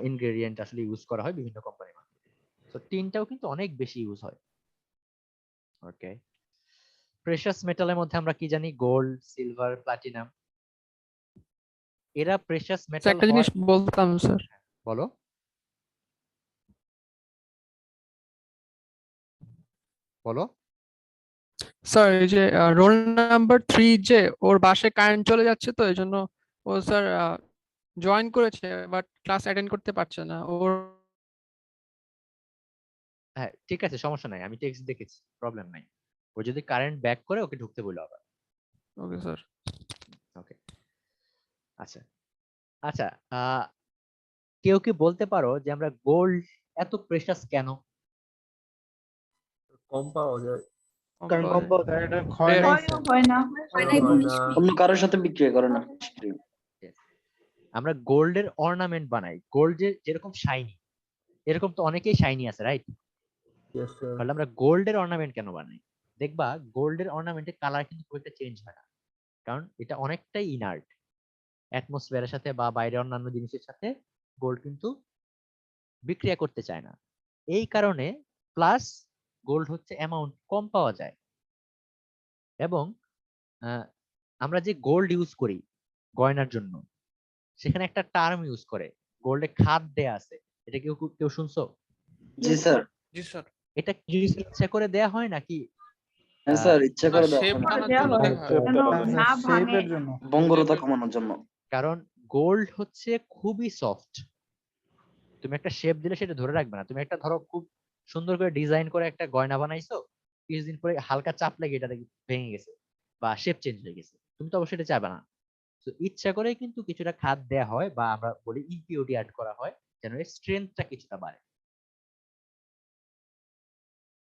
ইনগ্রেডিয়েন্ট আসলে ইউজ করা হয় বিভিন্ন কোম্পানির মধ্যে। তো টিনটাও কিন্তু অনেক বেশি ইউজ হয়। ওকে, প্রেশাস মেটালের মধ্যে আমরা কি জানি? Gold, silver, platinum. এরা প্রেশাস স্যার, মেটাল একটা জিনিস বলতাম স্যার। বলো। বলো। স্যার, এই যে রোল নাম্বার 3 যে ওর বাসায় কারেন্ট চলে যাচ্ছে, তো এই জন্য ও স্যার জয়েন করেছে বাট ক্লাস অ্যাটেন্ড করতে পারছে না ওর। হ্যাঁ, ঠিক আছে, সমস্যা নাই, আমি টেক্সট দেখেছি, প্রবলেম নাই। ও যদি কারেন্ট ব্যাক করে ওকে ঢুকতে বললো আবার। ওকে স্যার। ওকে, আচ্ছা আচ্ছা, কেউ কি বলতে পারো যে আমরা গোল্ড এত প্রেশাস কেন? কম পাওয়া যায়, কারণ কম পাওয়া যায়, এটা ক্ষয় নাই স্যার। হয় না অন্য কারোর সাথে বিক্রি করে না। আমরা গোল্ডের অর্নামেন্ট বানাই, গোল্ড যেরকম শাইনি, এরকম তো অনেকেই শাইনি আছে, রাইট? Yes sir. তাহলে আমরা গোল্ডের অর্নামেন্ট কেন বানাই? দেখবা গোল্ডের অর্নামেন্টের কালার কিন্তু খুব একটা চেঞ্জ হয় না, কারণ এটা অনেকটাই ইনার্ট। অ্যাটমসফিয়ারের সাথে বা বাইরে অন্যান্য জিনিসের সাথে গোল্ড কিন্তু বিক্রিয়া করতে চায় না, এই কারণে। প্লাস গোল্ড হচ্ছে অ্যামাউন্ট কম পাওয়া যায়, এবং আমরা যে গোল্ড ইউজ করি গয়নার জন্য, সেখানে একটা টার্ম ইউজ করে, গোল্ডে খাদ দেয়া আছে। এটা কেউ কেউ শুনছো? জি স্যার। জি স্যার। এটা কি ইচ্ছা করে দেয়া হয় নাকি? হ্যাঁ স্যার, ইচ্ছা করে দেওয়া শেপ হয় না। আনার জন্য দেখা হয়। না ভাঙে। শেপের জন্য। বঙ্গরতা কমানোর জন্য। কারণ গোল্ড হচ্ছে খুবই সফট, তুমি একটা শেপ দিলে সেটা ধরে রাখবে না। তুমি একটা ধরো খুব সুন্দর করে ডিজাইন করে একটা গয়না বানাইছো, কিছুদিন পরে হালকা চাপ লেগে এটা ভেঙে গেছে বা শেপ চেঞ্জ হয়ে গেছে, তুমি তো অবশ্যই এটা চাইবে না। তো ইচ্ছা করে কিন্তু কিছুটা খাদ দেয়া হয়, বা আমরা বলি ইম্পিউরিটি অ্যাড করা হয়, যেন এর স্ট্রেংথটা কিছুটা বাড়ে।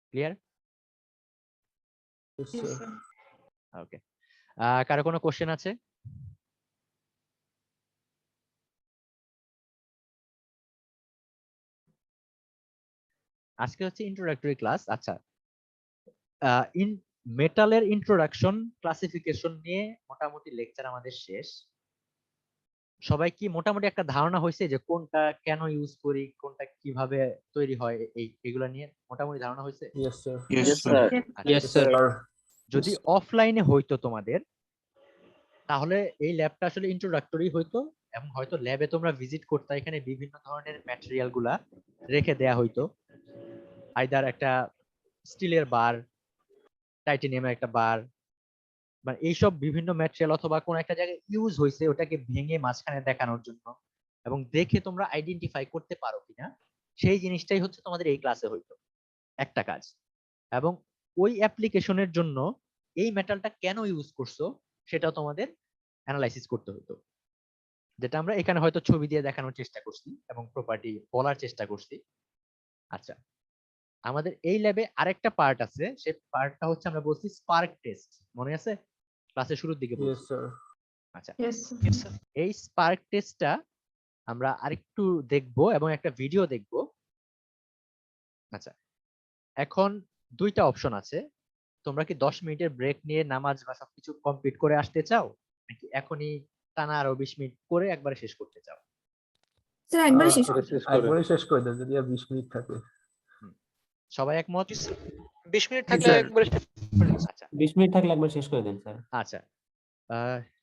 ক্লিয়ার? Yes, sir. ওকে, কারো কোনো কোশ্চেন আছে? আজকে হচ্ছে ইন্ট্রোডাক্টরি ক্লাস। আচ্ছা, ইন মেটালের ইন্ট্রোডাকশন ক্লাসিফিকেশন নিয়ে মোটামুটি লেকচার আমাদের শেষ। সবাই কি মোটামুটি একটা ধারণা হয়েছে যে কোনটা কেন ইউজ করি, কোনটা কিভাবে তৈরি হয়, এগুলা নিয়ে মোটামুটি ধারণা হয়েছে? Yes, sir. Yes, sir. Yes, sir. যদি অফলাইনে হইতো তোমাদের, তাহলে এই ল্যাবটা আসলে ইন্ট্রোডাক্টরি হইতো, এবং হয়তো ল্যাবে তোমরা ভিজিট করতে, এখানে বিভিন্ন ধরনের ম্যাটেরিয়াল গুলা রেখে দেয়া হইতো, আইদার একটা স্টিলের বার, টাইটেনিয়ামের একটা বার, মানে এইসব বিভিন্ন ম্যাটেরিয়াল, অথবা কোন একটা জায়গায় ইউজ হয়েছে ওটাকে ভেঙে মাঝখানে দেখানোর জন্য, এবং দেখে তোমরা আইডেন্টিফাই করতে পারো কিনা, সেই জিনিসটাই হচ্ছে তোমাদের এই ক্লাসে হইতো একটা কাজ। এবং ওই অ্যাপ্লিকেশনের জন্য এই মেটালটা কেন ইউজ করছো সেটাও তোমাদের অ্যানালাইসিস করতে হতো, যেটা আমরা এখানে হয়তো ছবি দিয়ে দেখানোর চেষ্টা করছি এবং প্রপার্টি বলার চেষ্টা করছি। আচ্ছা, আমাদের এই ল্যাবে আরেকটা পার্ট আছে, সেই পার্টটা হচ্ছে আমরা বলছি স্পার্ক টেস্ট, মনে আছে ক্লাসের শুরুর দিকে ইয়েস বলছি। স্যার। আচ্ছা, Yes, এই স্পার্ক টেস্টটা আমরা আরেকটু দেখবো এবং একটা ভিডিও দেখবো। আচ্ছা, এখন দুইটা অপশন আছে, তোমরা কি 10 মিনিটের ব্রেক নিয়ে নামাজ বা সবকিছু কমপ্লিট করে আসতে চাও, নাকি এখনই টানা আরো 20 মিনিট করে একবারে শেষ করতে চাও? স্যার একবারে শেষ আহ, একবারই শেষ করে দেন যদি আর 20 মিনিট থাকে। সবাই একমত? 20 মিনিট জি, থাকলে স্যার। একবারে শেষ করে দিন। আচ্ছা 20 মিনিট থাকলে একবার শেষ করে দেন স্যার। আচ্ছা,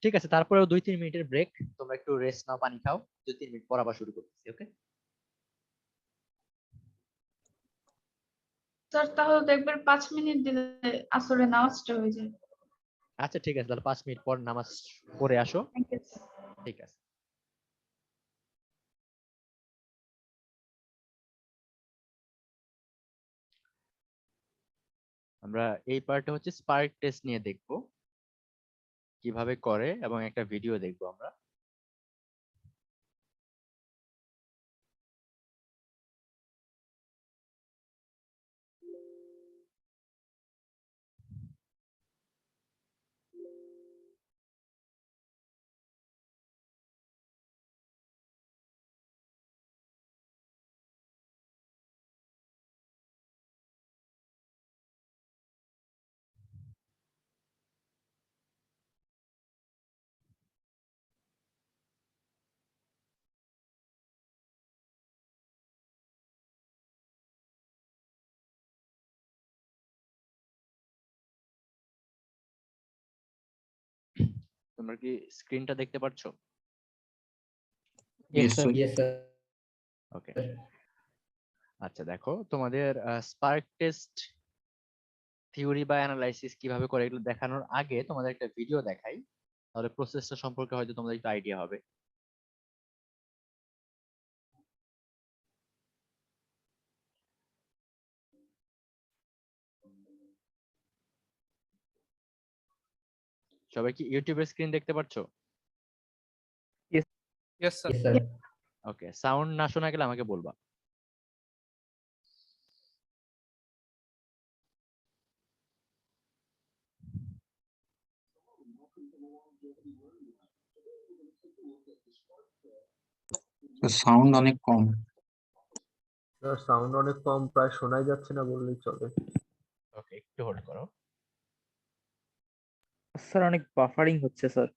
ঠিক আছে, তারপরেও 2-3 মিনিটের ব্রেক, তোমরা একটু রেস্ট নাও, পানি খাও, 2-3 মিনিট পর আবার শুরু করতেছি। ওকে, স্যার তাহলে তো একবার 5 মিনিট দিলে আসরে নামাজটা হয়ে যায়। আচ্ছা ঠিক আছে, তাহলে 5 মিনিট পর নামাজ পড়ে আসো। Thank you. ঠিক আছে। আমরা এই পার্টে হচ্ছে স্পার্ক টেস্ট নিয়ে দেখবো কিভাবে করে, এবং একটা ভিডিও দেখবো আমরা। তোমরা কি স্ক্রিনটা দেখতে পাচ্ছো? Yes, sir. Yes sir. Okay, আচ্ছা দেখো, তোমাদের স্পার্ক টেস্ট থিওরি বা অ্যানালাইসিস কিভাবে করে এগুলো দেখানোর আগে তোমাদের একটা ভিডিও দেখাই, তাহলে প্রসেসটা সম্পর্কে হয়তো তোমাদের একটু আইডিয়া হবে। সবাই কি ইউটিউবের স্ক্রিন দেখতে পাচ্ছো? Yes sir. Yes sir. Okay, sound না শোনা গেলে আমাকে বলবা। সাউন্ড অনেক কম। সাউন্ড অনেক কম, প্রায় শোনাই যাচ্ছে না বললেই চলে। ওকে, একটু হোল্ড করো। স্যার অনেক বাফারিং হচ্ছে স্যার।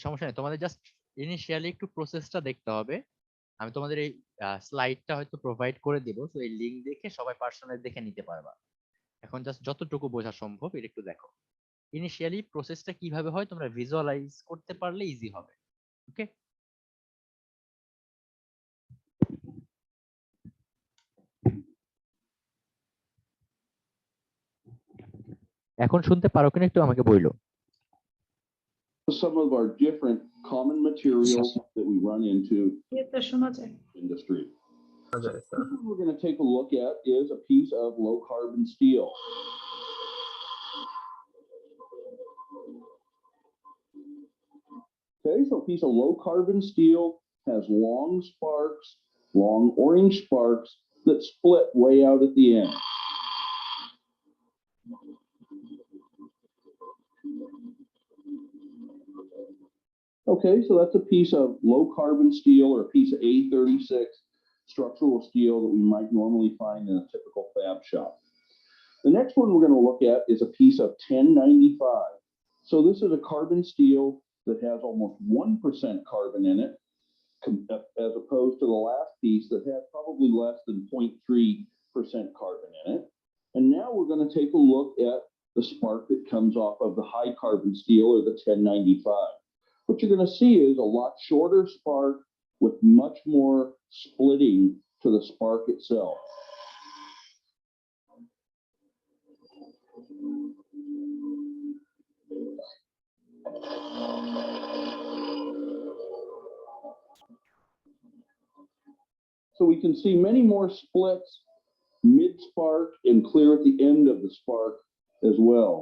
সমস্যা নেই, তোমাদের জাস্ট ইনিশিয়ালি একটু প্রসেসটা দেখতে হবে। আমি তোমাদের এই স্লাইডটা হয়তো প্রোভাইড করে দিব, তো এই লিংক দেখে সবাই পার্সোনালি দেখে নিতে পারবা। এখন জাস্ট যতটুকু বোঝা সম্ভব এটা একটু দেখো। ইনিশিয়ালি প্রসেসটা কিভাবে হয় তোমরা ভিজুয়ালাইজ করতে পারলে ইজি হবে। ওকে, এখন শুনতে পারো কিনা একটু আমাকে বইলো। Some of our different common materials that we run into এটা শোনা যায়। industry. শোনা যায় sir. What we're going to take a look at is a piece of low carbon steel. Okay, so a piece of low carbon steel has long sparks, long orange sparks that split way out at the end. Okay, so that's a piece of low carbon steel or a piece of A36 structural steel that we might normally find in a typical fab shop. The next one we're going to look at is a piece of 1095. So this is a carbon steel that has almost 1% carbon in it, as opposed to the last piece that has probably less than 0.3% carbon in it. And now we're going to take a look at the spark that comes off of the high carbon steel or the 1095. What you're going to see is a lot shorter spark with much more splitting to the spark itself. So we can see many more splits mid-spark and clear at the end of the spark as well.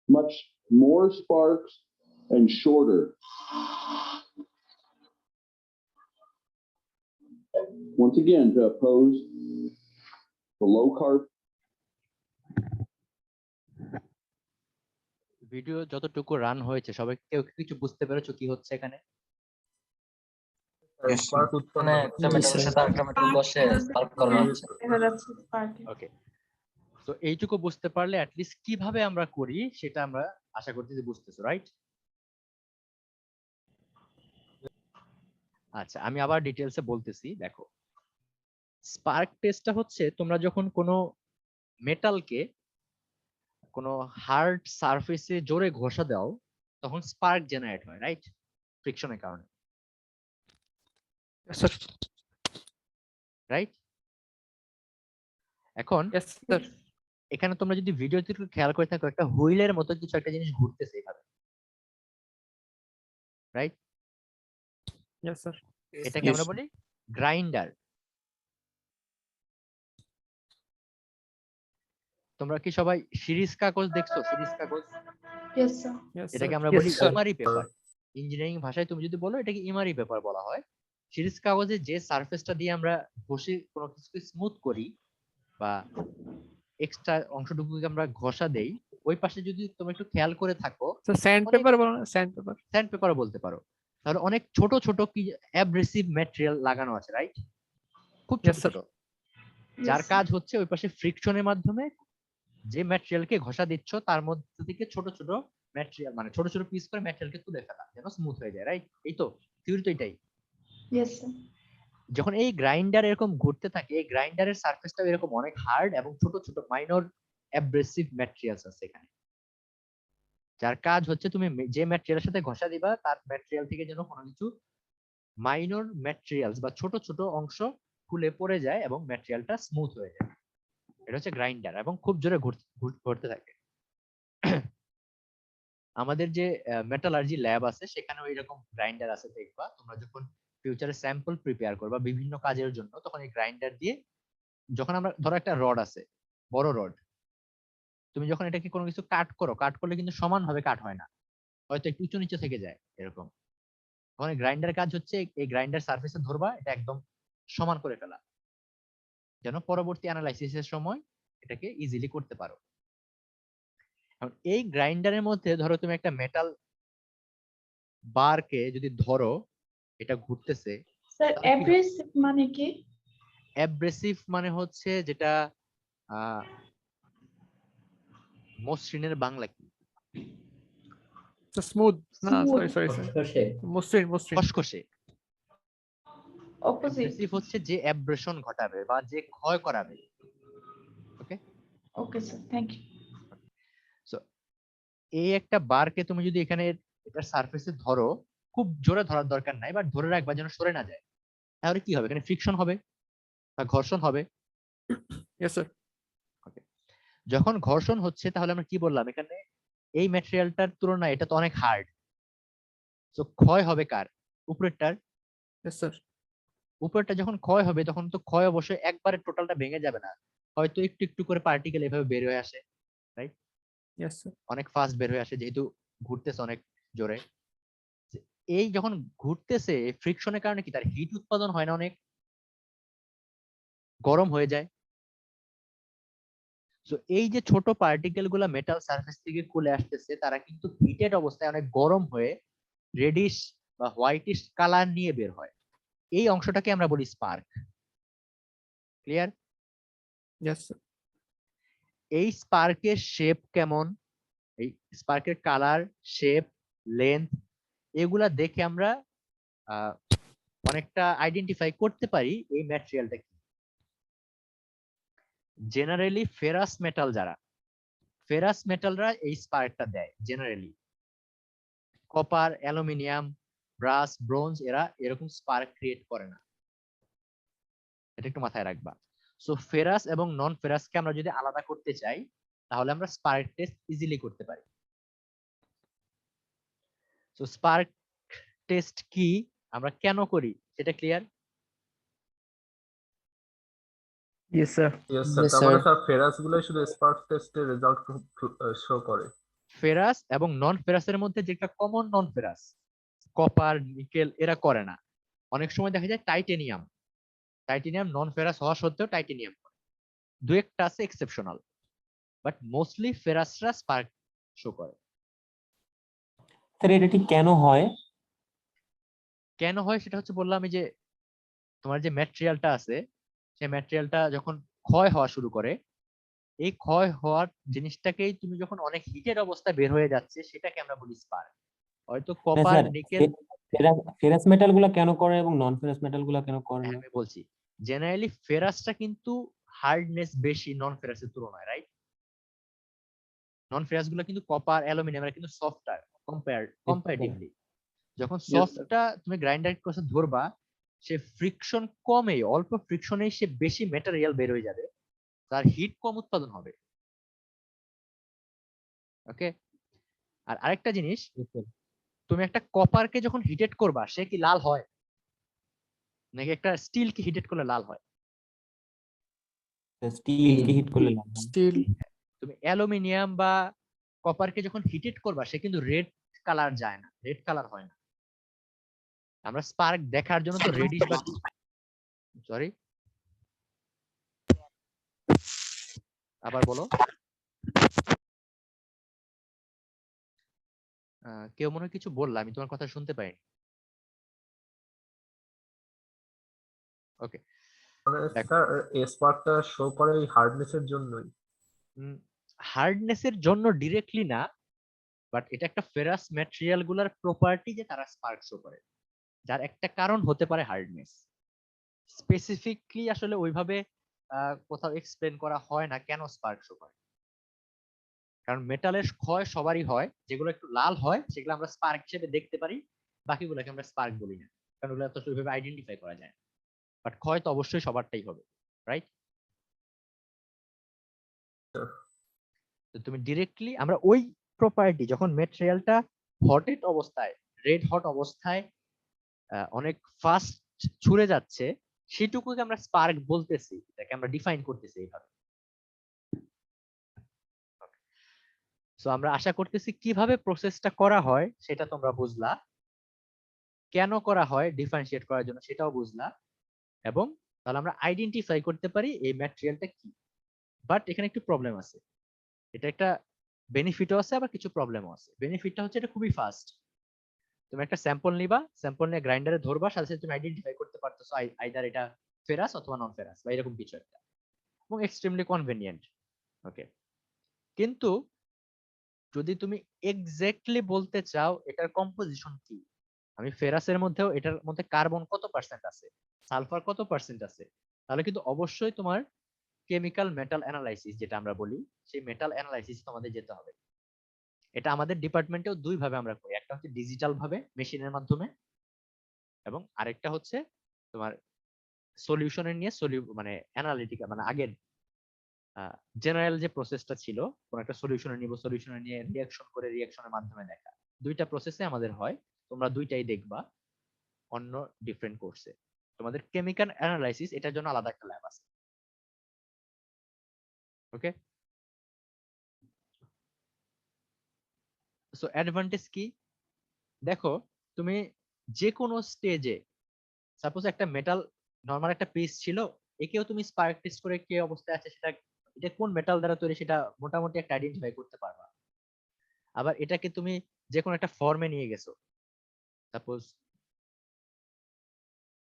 Much more sparks and shorter. Once again, to oppose the low carb. Video যতটুকু run হয়েছে সবাই কেউ কি কিছু বুঝতে পেরেছো কি হচ্ছে এখানে? Yes, sir. স্পার্ক উৎপন্ন মানে হচ্ছে। একটা মেটালের সাথে আরেকটা মেটাল বসে স্পার্ক করানো হচ্ছে। দেখা যাচ্ছে স্পার্কে। ওকে, তো এইটুকু বুঝতে পারলে অ্যাটলিস্ট কিভাবে আমরা করি সেটা আমরা আশা করছি যে বুঝতেছো, রাইট? আচ্ছা, আমি আবার ডিটেলসে বলতেছি। দেখো, স্পার্ক টেস্টটা হচ্ছে তোমরা যখন কোনো মেটালকে কোনো হার্ড সারফেসে জোরে ঘষা দাও তখন স্পার্ক জেনারেট হয়, রাইট? ফ্রিকশনের কারণে, Yes, sir. রাইট? এখন Yes, sir. এখানে তোমরা যদি ভিডিওতে একটু খেয়াল করে থাকো, একটা হুইলের মতো কিছু একটা জিনিস ঘুরতেছে এভাবে, রাইট? Yes, sir. এটাকে আমরা বলি গ্রাইন্ডার। তোমরা কি সবাই সিরিজ কাগজ দেখছো? সিরিজ কাগজ, Yes, sir. Yes, এটাকে sir. আমরা Yes, বলি sir. ইমারি পেপার। ইঞ্জিনিয়ারিং ভাষায় তুমি যদি বলো এটাকে ইমারি পেপার বলা হয়। সিরিজ কাগজে যে সারফেসটা দিয়ে আমরা ঘষে কোনো কিছুকে স্মুথ করি বা এক্সট্রা অংশটুকুকে আমরা ঘষা দেই, ওই পাশে যদি তুমি একটু খেয়াল করে থাকো, So sandpaper বলো না, sandpaper. স্যান্ড পেপারও বলতে পারো, তাহলে অনেক ছোট ছোট কি অ্যাব্রেসিভ ম্যাটেরিয়াল লাগানো আছে, রাইট? খুব ছোট Yes, sir. ছোট, যার কাজ হচ্ছে ওই পাশে ফ্রিকশনের মাধ্যমে যে ম্যাটেরিয়ালকে ঘষা দিচ্ছ তার মধ্যে থেকে ছোট ছোট ম্যাটেরিয়াল, মানে ছোট ছোট পিস করে ম্যাটেরিয়ালকে তুলে ফেলা যেন স্মুথ হয়ে যায়, রাইট? এই তো থিওরি তো এটাই। Yes, sir. যখন এই গ্রাইন্ডার এরকম ঘুরতে থাকে, এই গ্রাইন্ডারের সারফেসটাও এরকম অনেক হার্ড এবং ছোট ছোট মাইনর অ্যাব্রেসিভ ম্যাটেরিয়ালস আছে এখানে, যার কাজ হচ্ছে তুমি যে ম্যাটেরিয়ালের সাথে ঘষা দিবা তার ম্যাটেরিয়াল থেকে যেন কোনো কিছু মাইনর ম্যাটেরিয়ালস বা ছোট ছোট অংশ খুলে পড়ে যায় এবং ম্যাটেরিয়ালটা স্মুথ হয়ে যায়। এটা হচ্ছে গ্রাইন্ডার এবং খুব জোরে ঘুরতে থাকে। আমাদের যে মেটালার্জি ল্যাব আছে সেখানেও এরকম গ্রাইন্ডার আছে, দেখবা তোমরা যখন ফিউচারে স্যাম্পল প্রিপেয়ার করবা বিভিন্ন কাজের জন্য, তখন এই গ্রাইন্ডার দিয়ে যখন আমরা ধরো একটা রড আছে, বড় রড, তুমি যখন এটাকে কোনো কিছু কাট করলে কিন্তু সমানভাবে কাট হয় না, হয়তো একটু উঁচু নিচে থেকে যায় এরকম। তখন এই গ্রাইন্ডার কাজ হচ্ছে এই গ্রাইন্ডার সারফেসে ধরবা, এটা একদম সমান করে ফেলা যেন পরবর্তী অ্যানালাইসিসের সময় এটাকে ইজিলি করতে পারো। এখন এই গ্রাইন্ডারের মধ্যে ধরো তুমি একটা মেটাল বারকে যদি ধরো, এটা ঘুরতেছে। স্যার অ্যাব্রেসিভ মানে কি? অ্যাব্রেসিভ মানে হচ্ছে যেটা মসৃণের বাংলা কি? So smooth. No, sorry, sir. মসৃণ। খসখসে। অপোজিট। অ্যাব্রেসিভ হচ্ছে যে অ্যাব্রেশন ঘটাবে বা যে ক্ষয় করাবে। Okay? Okay sir, thank you. So এই একটা বারকে তুমি যদি এখানে এটার সারফেসে ধরো, খুব জোরে ধরার দরকার নাই, বাট ধরে রাখবা যেন সরে না যায়। তাহলে কি হবে? এখানে ফ্রিকশন হবে বা ঘর্ষণ হবে। Yes, sir. ওকে, যখন ঘর্ষণ হচ্ছে তাহলে আমরা কি বললাম, এখানে এই ম্যাটেরিয়ালটার তুলনায় এটা তো অনেক হার্ড, তো ক্ষয় হবে কার? উপরেরটার। Yes, sir. উপরেরটা যখন ক্ষয় হবে তখন তো ক্ষয় অবশ্যই একবারে টোটালটা ভেঙে যাবে না, হয়তো একটু একটু করে পার্টিকেল এভাবে বের হয়ে আসে, রাইট? Yes, sir. অনেক ফাস্ট বের হয়ে আসে যেহেতু ঘুরতেছে অনেক জোরে। এই যখন ঘুরতেছে ফ্রিকশনের কারণে কি তার হিট উৎপাদন হয় না, অনেক গরম হয়ে যায়। সো এই যে ছোট পার্টিকেল গুলা মেটাল সারফেস থেকে খুলে আসতেছে, তারা কিন্তু হিটেড অবস্থায় অনেক গরম হয়ে রেডিশ বা হোয়াইটিশ কালার নিয়ে বের হয়। এই অংশটাকে আমরা বলি স্পার্ক। ক্লিয়ার? Yes, sir. এই স্পার্কের শেপ কেমন, এই স্পার্কের কালার, শেপ, লেন্থ, এগুলা দেখে আমরা অনেকটা আইডেন্টিফাই করতে পারি এই ম্যাটেরিয়ালটা কি। জেনারেলি ফেরাস মেটাল, যারা ফেরাস মেটালরা এই স্পার্কটা দেয় generally. Copper, aluminium, brass, bronze এরা এরকম স্পার্ক ক্রিয়েট করে না, এটা একটু মাথায় রাখবা। সো ফেরাস এবং নন ফেরাসকে আমরা যদি আলাদা করতে চাই তাহলে আমরা স্পার্ক টেস্ট ইজিলি করতে পারি। সো স্পার্ক টেস্ট কি, আমরা কেন করি সেটা clear? Yes, sir. Yes, sir. তার মানে স্যার ফেরাস গুলো শুধু স্পার্ক টেস্টের রেজাল্ট শো করে। ফেরাস এবং নন ফেরাসের মধ্যে যেটা কমন নন ফেরাস, কপার, নিকেল এরা করে না। অনেক সময় দেখা যায় টাইটেনিয়াম নন ফেরাস হওয়া সত্ত্বেও টাইটেনিয়াম করে। দু একটা আছে এক্সেপশনাল, বাট মোস্টলি ফেরাসরা স্পার্ক শো করে। স্যার এটা ঠিক কেন হয়? কেন হয় সেটা হচ্ছে বললাম, এই যে তোমার যে ম্যাটেরিয়ালটা আছে, সেই ম্যাটেরিয়ালটা যখন ক্ষয় হওয়া শুরু করে, এই ক্ষয় হওয়ার জিনিসটাকেই তুমি যখন অনেক হিটেড অবস্থায় বের হয়ে যাচ্ছে, সেটাকে আমরা বলি স্পার্ক। হয়তো না copper, sir, nickel. Ferrous metal গুলা কেন করে এবং নন ফেরাস মেটাল গুলা কেন করে না? আমি বলছি, জেনারেলি ফেরাসটা কিন্তু হার্ডনেস বেশি নন ফেরাসের তুলনায়, রাইট? নন ফেরাস গুলো কিন্তু কপার, অ্যালুমিনিয়াম এরা কিন্তু সফটার কম্পারেটিভলি। যখন সফটটা তুমি গ্রাইন্ডার কোর্সে ধরবা, সে ফ্রিকশন কমে, অল্প ফ্রিকশনেই সে বেশি ম্যাটেরিয়াল বের হয়ে যাবে, তার হিট কম উৎপাদন হবে। ওকে। আর আরেকটা জিনিস, তুমি একটা কপারকে যখন হিটেড করবা, সে কি লাল হয়? নাকি একটা স্টিল কি হিটেড করলে লাল হয়? স্টিল কে হিট করলে লাভ হয়। স্টিল। তুমি অ্যালুমিনিয়াম বা কপারকে যখন হিটেড করবা, সে কিন্তু রেড কালার যায় না, রেড কালার হয় না। আমরা স্পার্ক দেখার জন্য তো রেডিশ বা সরি, আবার বলো। কেউ মনে হয় কিছু বললা, আমি তোমার কথা শুনতে পাইনি। ওকে। স্যার স্পার্কটা শো করে এই হার্ডনেসের জন্যই। হার্ডনেসের জন্য ডিরেক্টলি না, বাট এটা একটা ফেরাস ম্যাটেরিয়াল গুলার প্রপার্টি যে তারা স্পার্ক শো করে, যার একটা কারণ হতে পারে হার্ডনেস। স্পেসিফিকলি আসলে ওইভাবে কোথাও এক্সপ্লেন করা হয় না কেন স্পার্ক শো করে। কারণ মেটালের ক্ষয় সবারই হয়, যেগুলো একটু লাল হয় সেগুলো আমরা স্পার্ক হিসেবে দেখতে পারি, বাকিগুলোকে আমরা স্পার্ক বলি না, কারণ ওগুলো তো ওইভাবে আইডেন্টিফাই করা যায় না। বাট ক্ষয় তো অবশ্যই সবারটাই হবে, রাইট? তো তুমি ডিরেক্টলি আমরা ওই প্রপার্টি, যখন ম্যাটেরিয়ালটা হটেড অবস্থায়, রেড হট অবস্থায় অনেক ফাস্ট ছুড়ে যাচ্ছে, সেটুকুকে আমরা স্পার্ক বলতেছি, এটাকে আমরা ডিফাইন করতেছি এইভাবে। সো আমরা আশা করতেছি কিভাবে প্রসেসটা করা হয় সেটা তোমরা বুঝলা, কেন করা হয় ডিফারেন্সিয়েট করার জন্য সেটাও বুঝলা, এবং তাহলে আমরা আইডেন্টিফাই করতে পারি এই ম্যাটেরিয়ালটা কি। বাট এখানে একটু প্রবলেম আছে, এটা একটা বেনিফিটও আছে আবার কিছু প্রবলেমও আছে। বেনিফিটটা হচ্ছে এটা খুবই ফাস্ট। তুমি একটা স্যাম্পল নিবা, স্যাম্পল নিয়ে গ্রাইন্ডারে ধরবা, সাথে সাথে তুমি আইডেন্টিফাই করতে পারতেছো আইদার এটা ফেরাস অথবা নন ফেরাস বা এরকম কিছু একটা, এবং এক্সট্রিমলি কনভেনিয়েন্ট। ওকে। কিন্তু যদি তুমি এক্স্যাক্টলি বলতে চাও এটার কম্পোজিশন কি, আমি ফেরাসের মধ্যেও এটার মধ্যে কার্বন কত পার্সেন্ট আছে, সালফার কত পার্সেন্ট আছে, তাহলে কিন্তু অবশ্যই তোমার কেমিক্যাল মেটাল অ্যানালাইসিস যেটা আমরা বলি, সেই মেটাল অ্যানালাইসিস তোমাদের যেতে হবে। এটা আমাদের ডিপার্টমেন্টেও দুই ভাবে আমরা করি, একটা হচ্ছে ডিজিটাল ভাবে মেশিনের মাধ্যমে, এবং আরেকটা হচ্ছে তোমার সলিউশনের নিয়ে মানে অ্যানালিটিক্যাল, মানে আগের জেনারেল যে প্রসেসটা ছিল, কোন একটা সলিউশনে নিব, সলিউশনে নিয়ে রিঅ্যাকশন করে রিঅ্যাকশনের মাধ্যমে দেখা, দুইটা প্রসেসে আমাদের হয়। তোমরা দুইটাই দেখবা অন্য ডিফারেন্ট কোর্সে। তোমাদের কেমিক্যাল অ্যানালাইসিস এটার জন্য আলাদা একটা ল্যাব আছে। ওকে। সো অ্যাডভান্টেজ কি দেখো, তুমি যে কোনো স্টেজে, সাপোজ একটা মেটাল নরমাল একটা পিস ছিল, একেও তুমি স্পার্ক টেস্ট করে কি অবস্থায় আছে সেটা, এটা কোন মেটাল দ্বারা তৈরি সেটা মোটামুটি একটা আইডেন্টিফাই করতে পারবা। আবার এটাকে তুমি যে কোনো একটা ফর্মে নিয়ে গেছো, সাপোজ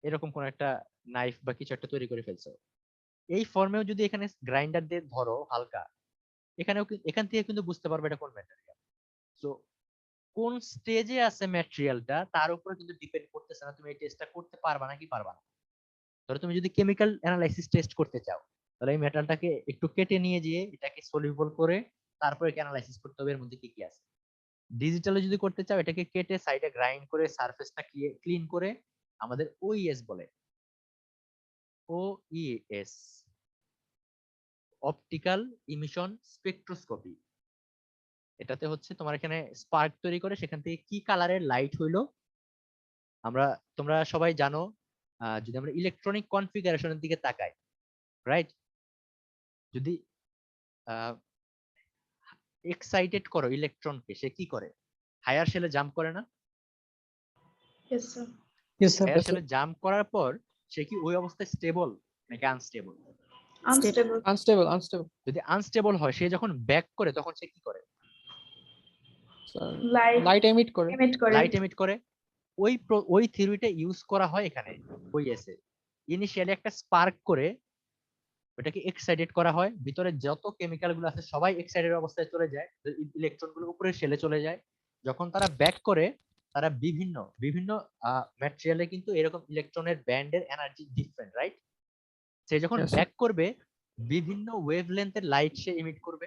এরকম কোন একটা নাইফ বা কিছু একটা তৈরি করে ফেলছো, এই ফর্মেও যদি এখানে গ্রাইন্ডার দিয়ে ধরো হালকা, এখান থেকে কিন্তু বুঝতে পারবে এটা কোন ম্যাটেরিয়াল। সো কোন স্টেজে আছে ম্যাটেরিয়ালটা তার উপরে কিন্তু ডিপেন্ড করতেছে না তুমি এই টেস্টটা করতে পারবা নাকি পারবা না। ধরো তুমি যদি কেমিক্যাল অ্যানালাইসিস টেস্ট করতে চাও, তাহলে এই মেটালটাকে একটু কেটে নিয়ে গিয়ে এটাকে সলিউবল করে তারপরে অ্যানালাইসিস করতে হবে এর মধ্যে কি কি আছে। ডিজিটালে যদি করতে চাও, এটাকে কেটে সাইডে গ্রাইন্ড করে সারফেসটা ক্লিন করে আমাদের ওইএস বলে, ওইএস, অপটিক্যাল ইমিশন স্পেকট্রোস্কোপি। এটাতে হচ্ছে তোমার এখানে স্পার্ক তৈরি করে সেখান থেকে কি কালারের লাইট হইলো, তোমরা সবাই জানো, যদি আমরা ইলেকট্রনিক কনফিগারেশনের দিকে তাকাই, রাইট, যদি এক্সাইটেড করো ইলেকট্রনকে, সে কি করে? হায়ার শেলে জাম্প করে না? Yes, sir. Yes, sir. Higher শেলে জাম্প করার পর সে কি ওই অবস্থায় স্টেবল নাকি আনস্টেবল? Unstable. আনস্টেবল যদি আনস্টেবল হয়, সে যখন ব্যাক করে তখন সে কি করে? Light লাইট এমিট করে emit করে। লাইট এমিট করে। ওই থিওরিটা ইউজ করা হয় এখানে ওইএসে। ইনিশিয়ালি একটা স্পার্ক করে ওটাকে এক্সাইটেড করা হয়, ভিতরে যত কেমিক্যাল গুলো আছে সবাই এক্সাইটেড অবস্থায় চলে যায়, ইলেকট্রন গুলো উপরে শেলে চলে যায়। যখন তারা ব্যাক করে, তারা বিভিন্ন বিভিন্ন ম্যাটেরিয়ালে কিন্তু এরকম ইলেকট্রনের ব্যান্ডের এনার্জি ডিফারেন্ট, রাইট? সে যখন Yes, sir. ব্যাক করবে, বিভিন্ন ওয়েভলেন্থের লাইট সে ইমিট করবে।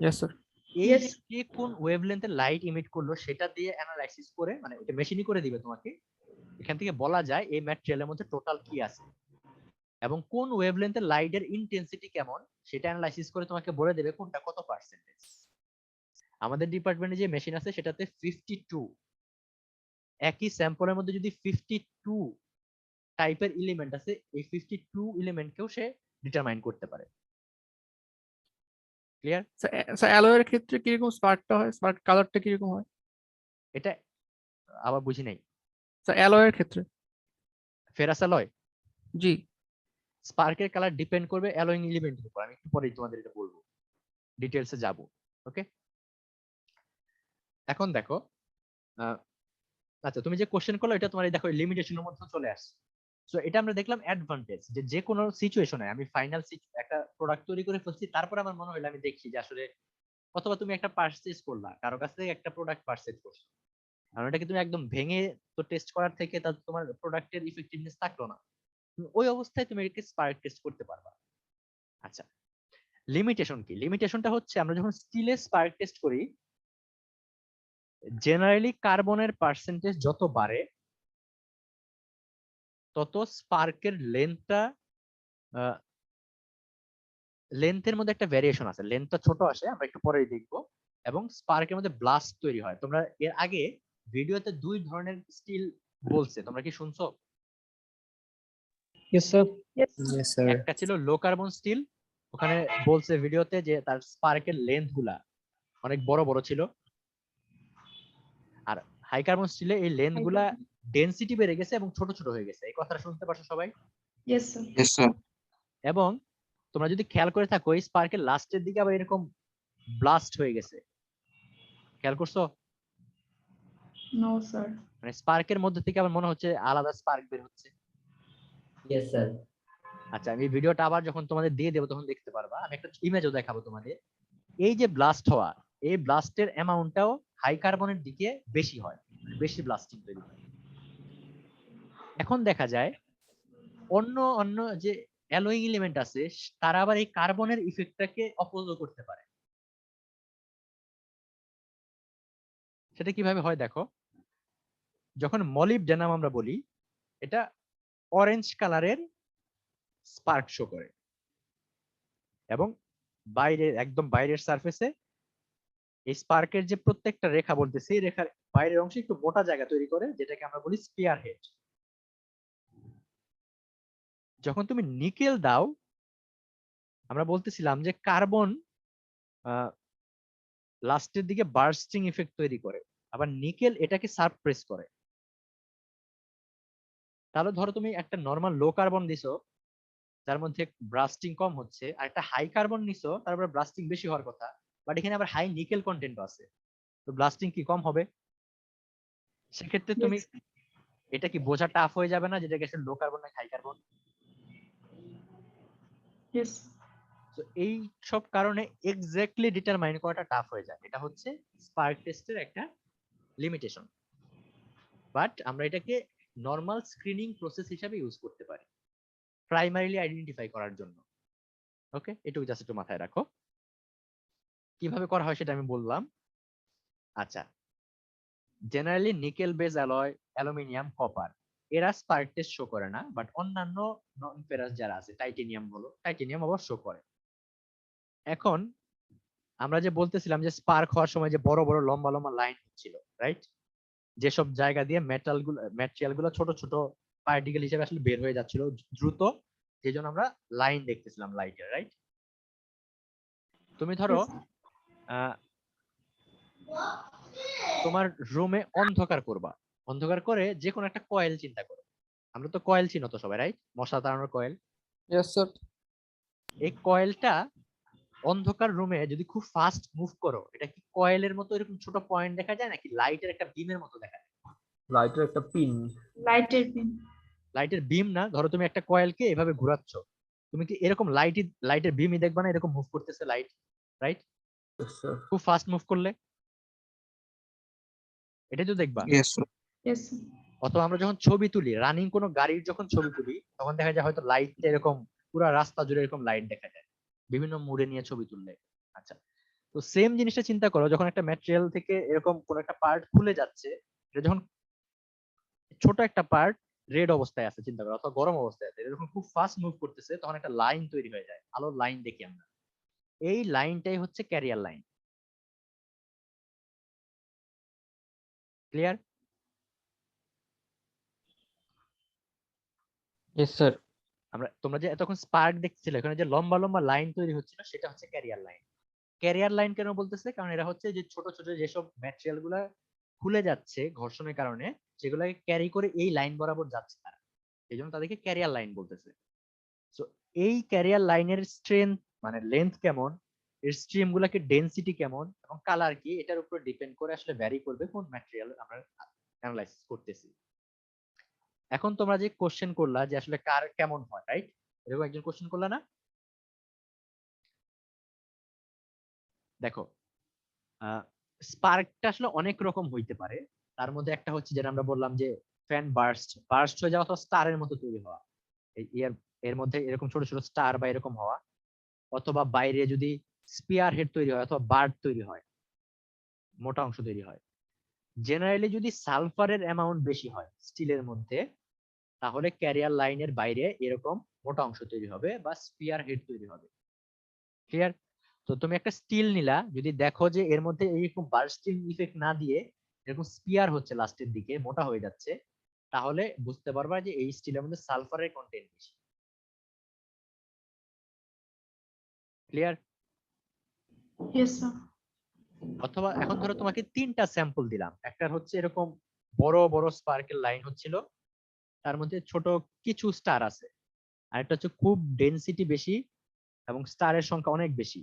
ইয়েস স্যার এই Yes. যে কে কোন ওয়েভলেন্থের লাইট ইমিট করলো সেটা দিয়ে অ্যানালাইসিস করে, মানে এটা মেশিনই করে দিবে তোমাকে। এখান থেকে বলা যায় এই ম্যাটেরিয়ালের মধ্যে টোটাল কি আছে এবং কোন ওয়েভলেন্থের লাইটের ইন্টেন্সিটি কেমন, সেটা অ্যানালাইসিস করে তোমাকে বলে দেবে কোনটা কত পার্সেন্টেজ। আমাদের ডিপার্টমেন্টে যে মেশিন আছে সেটাতে 52, একই স্যাম্পলের মধ্যে যদি 52 টাইপের এলিমেন্ট আছে, এই 52 এলিমেন্টকেও সে ডিটারমাইন করতে পারে। ক্লিয়ার? স্যার অ্যালয়ের ক্ষেত্রে কিরকম স্পার্কটা হয়, স্পার্ক কালারটা কিরকম হয়? এটা আবার বুঝি নাই। স্যার অ্যালয়ের ক্ষেত্রে ফেরাস অ্যালয় জি স্পার্কের কালার ডিপেন্ড করবে অ্যালয়িং এলিমেন্টের উপর। আমি একটু পরেই তোমাদের এটা বলবো, ডিটেইলসে যাব। ওকে, এখন দেখো, আচ্ছা তুমি যে কোশ্চেন করলো এটা তোমার এই দেখো লিমিটেশনের মধ্যে চলে আসছে। সো এটা আমরা দেখলাম অ্যাডভান্টেজ, যে কোনো সিচুয়েশনে আমি ফাইনাল একটা প্রোডাক্ট তৈরি করে ফেলছি, তারপর আমার মনে হলো আমি দেখি যে আসলে, অথবা তুমি একটা পারচেজ করলা, কারো কাছ থেকে একটা প্রোডাক্ট পারচেজ করছো, আর ওটাকে তুমি একদম ভেঙে তো টেস্ট করার থেকে তার তোমার প্রোডাক্টের ইফেক্টিভনেস থাকলো না, ওই অবস্থায় তুমি এটাকে স্পার্ক টেস্ট করতে পারবা। আচ্ছা, লিমিটেশন কি? লিমিটেশনটা হচ্ছে আমরা যখন স্টিলে স্পার্ক টেস্ট করি, জেনারেলি কার্বনের পার্সেন্টেজ যত বাড়ে তত স্পার্কের লেন্থের মধ্যে একটা ভ্যারিয়েশন আছে, লেন্থটা ছোট আসে, আমরা একটু পরেই দেখবো, এবং স্পার্কের মধ্যে ব্লাস্ট তৈরি হয়। তোমরা এর আগে ভিডিওতে 2 ধরনের স্টিল বলছে, তোমরা কি শুনছো? Yes, sir. Yes. Yes, sir. একটা ছিল লো কার্বন স্টিল, ওখানে বলছে ভিডিওতে যে তার স্পার্কের লেন্থ গুলা অনেক বড় বড় ছিল, আর হাই কার্বন স্টিলে এই লেন্থ গুলা ডেনসিটি বেড়ে গেছে এবং ছোট ছোট হয়ে গেছে। এই কথাটা শুনতে পারছো সবাই? Yes, sir. Yes, sir. এবং তোমরা যদি খেয়াল করে থাকো, এই স্পার্কের লাস্টের দিকে আবার এরকম ব্লাস্ট হয়ে গেছে, খেয়াল করছো? No, sir. মানে স্পার্কের মধ্যে থেকে আবার মনে হচ্ছে আলাদা স্পার্ক বের হচ্ছে। Yes sir. আচ্ছা, আমি ভিডিওটা আবার যখন তোমাদের দিয়ে দেবো তখন দেখতে পারবা, আমি একটা ইমেজও দেখাবো তোমাদের। এই যে ব্লাস্ট হওয়া, এই ব্লাস্টের অ্যামাউন্টটাও হাই কার্বনের দিকে বেশি হয়, বেশি ব্লাস্টিং তৈরি হয়। এখন দেখা যায় অন্য অন্য যে অ্যালয়িং এলিমেন্ট আছে তারা আবার এই কার্বনের ইফেক্টটাকে অপোজও করতে পারে। সেটা কিভাবে হয় দেখো, যখন মলিবডেনাম আমরা বলি, এটা অরেঞ্জ কালারের স্পার্ক শো করে এবং বাইরে একদম বাইরের সারফেসে এই স্পার্কের যে প্রত্যেকটা রেখা বলতেছি, এই রেখার বাইরের অংশে একটু মোটা জায়গা তৈরি করে, যেটাকে আমরা বলি স্পিয়ার হেড। যখন তুমি নিকেল দাও, আমরা বলতেছিলাম যে কার্বন লাস্টের দিকে বার্স্টিং ইফেক্ট তৈরি করে, আবার নিকেল এটাকে সারপ্রেস করে। তাহলে ধরো তুমি একটা নরমাল লো কার্বন দিছো যার মধ্যে ব্রাস্টিং কম হচ্ছে, আর একটা হাই কার্বন নিছো তারপরে ব্রাস্টিং বেশি হওয়ার কথা, বাট এখানে আবার হাই নিকেল কন্টেন্ট আছে, তো ব্লাস্টিং কি কম হবে? সেক্ষেত্রে তুমি এটা কি বোঝা টাফ হয়ে যাবে না যেটা গেছে লো কার্বন না হাই কার্বন? Yes. তো এই সব কারণে এক্স্যাক্টলি ডিটারমাইন করাটা টাফ হয়ে যায়। এটা হচ্ছে স্পার্ক টেস্টের একটা লিমিটেশন, বাট আমরা এটাকে নরমাল স্ক্রিনিং প্রসেস হিসেবে ইউজ করতে পারি প্রাইমারিলি আইডেন্টিফাই করার জন্য। ওকে, এটুকু জাস্ট একটু মাথায় রাখো। কিভাবে করা হয় সেটা আমি বললাম। আচ্ছা, generally nickel base alloy, aluminium, copper, এরা স্পার্ক টেস্ট শো করে না, বাট অন্যান্য নন ফেরাস যারা আছে, টাইটেনিয়াম বলো, টাইটেনিয়াম আবার শো করে। এখন আমরা যে বলতেছিলাম যে স্পার্ক হওয়ার সময় যে বড় বড় লম্বা লম্বা লাইন ছিল, রাইট? যেসব জায়গা দিয়ে ম্যাটেরিয়াল গুলো ছোট ছোট পার্টিকেল হিসেবে আসলে বের হয়ে যাচ্ছিল দ্রুত, যেজন্য আমরা লাইন দেখতেছিলাম লাইটের, রাইট? তুমি ধরো আহ, তোমার রুমে অন্ধকার করবা, অন্ধকার করে যে কোনো একটা কয়েল চিন্তা করো। আমরা তো কয়েল চিনো তো সবাই, রাইট? মশা তাড়ানোর কয়েল। Yes sir. এই কয়েলটা অন্ধকার রুমে যদি খুব ফাস্ট মুভ করো, এটা কি কয়েলের মতো এরকম ছোট পয়েন্ট দেখা যায় নাকি লাইটের একটা বিমের মতো দেখা যায়? লাইটের একটা পিন। লাইটের পিন। লাইটের বিম না, ধরো তুমি একটা কয়েলকে এভাবে ঘোরাচ্ছ, তুমি কি এরকম লাইটের বিমই দেখবা না এরকম মুভ করতেছে লাইট, রাইট? খুব ফাস্ট মুভ করলে এটাই তো দেখবা। Yes, sir. ইয়েস। অথবা আমরা যখন ছবি তুলি, রানিং কোনো গাড়ির যখন ছবি তুলি, তখন দেখা যায় হয়তো লাইটটা এরকম পুরো রাস্তা জুড়ে এরকম লাইট দেখা যায় বিভিন্ন মুডে নিয়ে ছবি তুললে। আচ্ছা, তো সেম জিনিসটা চিন্তা করো, যখন একটা ম্যাটেরিয়াল থেকে এরকম কোন একটা পার্ট খুলে যাচ্ছে, এটা যখন ছোট একটা পার্ট রেড অবস্থায় আছে চিন্তা করো, অথবা গরম অবস্থায় আছে, এরকম খুব ফাস্ট মুভ করতেছে, তখন একটা লাইন তৈরি হয়ে যায়, আলোর লাইন দেখি আমরা। এই লাইনটাই হচ্ছে career line. Clear? Yes sir. তোমরা যে এতক্ষণ স্পার্ক দেখছিলে, এখানে যে লম্বা লম্বা লাইন তৈরি হচ্ছিল সেটা হচ্ছে ক্যারিয়ার লাইন। ক্যারিয়ার লাইন কেন বলতেছে? কারণ এরা হচ্ছে যে ছোট ছোট যেসব ম্যাটেরিয়াল গুলা খুলে যাচ্ছে ঘর্ষণের কারণে, সেগুলোকে ক্যারি করে এই লাইন বরাবর যাচ্ছে তারা, এই জন্য তাদেরকে ক্যারিয়ার লাইন বলতেছে। সো এই ক্যারিয়ার লাইনের স্ট্রেংথ মানে লেন্থ কেমন, এর স্ট্রিম গুলাকে ডেনসিটি কেমন এবং কালার কি, এটার উপর ডিপেন্ড করে আসলে ভ্যারি করবে কোন ম্যাটেরিয়াল আমরা অ্যানালাইসিস করতেছি। এখন তোমরা যে কোশ্চেন করলা যে আসলে কার কেমন হয়, রাইট? এরকম একজন কোশ্চেন করলা না? দেখো, স্পার্কটা আসলে অনেক রকম হইতে পারে। তার মধ্যে একটা হচ্ছে যেটা আমরা বললাম যে ফ্যান বার্স্ট হয়ে যাওয়া অথবা স্টারের মতো তৈরি হওয়া, এর মধ্যে এরকম ছোট ছোট স্টার বা এরকম হওয়া, অথবা বাইরে যদি স্পিয়ার হেড তৈরি হয় অথবা বার্ড তৈরি হয়, মোটা অংশ তৈরি হয়। জেনারেলি যদি সালফারের অ্যামাউন্ট বেশি হয় স্টিলের মধ্যে, তাহলে ক্যারিয়ার লাইনের বাইরে এরকম মোটা অংশ তৈরি হবে বা স্পিয়ার হেড তৈরি হবে। ক্লিয়ার? তো তুমি একটা স্টিল নিলা, যদি দেখো যে এর মধ্যে এইরকম বার্স্টিং ইফেক্ট না দিয়ে এরকম স্পিয়ার হচ্ছে লাস্টের দিকে, মোটা হয়ে যাচ্ছে, তাহলে বুঝতে পারবা যে এই স্টিলের মধ্যে সালফারের কন্টেন্ট বেশি। ক্লিয়ার? Yes sir. অথবা এখন ধরো তোমাকে তিনটা স্যাম্পল দিলাম, একটা হচ্ছে এরকম বড় বড় স্পার্কেল লাইন হচ্ছিল, তার মধ্যে ছোট কিছু স্টার আছে, আরেকটা হচ্ছে খুব ডেনসিটি বেশি এবং স্টারের সংখ্যা অনেক বেশি।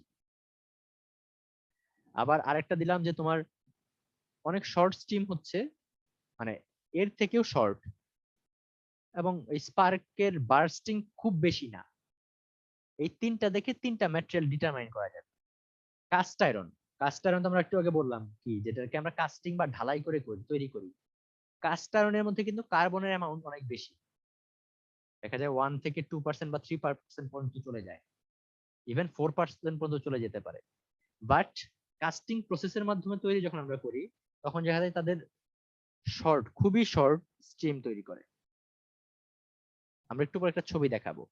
আবার আরেকটা দিলাম যে তোমার অনেক শর্ট স্ট্রিম হচ্ছে, মানে এর থেকেও শর্ট, এবং এই স্পার্কের বার্স্টিং খুব বেশি না। এই তিনটা দেখে তিনটা ম্যাটেরিয়াল ডিটারমাইন করা যাবে। কাস্ট আয়রন তো আমরা একটু আগে বললাম কি, যেটাকে আমরা কাস্টিং বা ঢালাই করে তৈরি করি। কাস্ট আয়রনের মধ্যে কিন্তু কার্বনের অ্যামাউন্ট অনেক বেশি, দেখা যায় 1 থেকে 2% বা 3% পর্যন্ত চলে যায়, ইভেন 4% পর্যন্ত চলে যেতে পারে। বাট কাস্টিং প্রসেসের মাধ্যমে তৈরি যখন আমরা করি, তখন দেখা যায় তাদের খুবই শর্ট স্ট্রিম তৈরি করে। আমরা একটু পর একটা ছবি দেখাবো।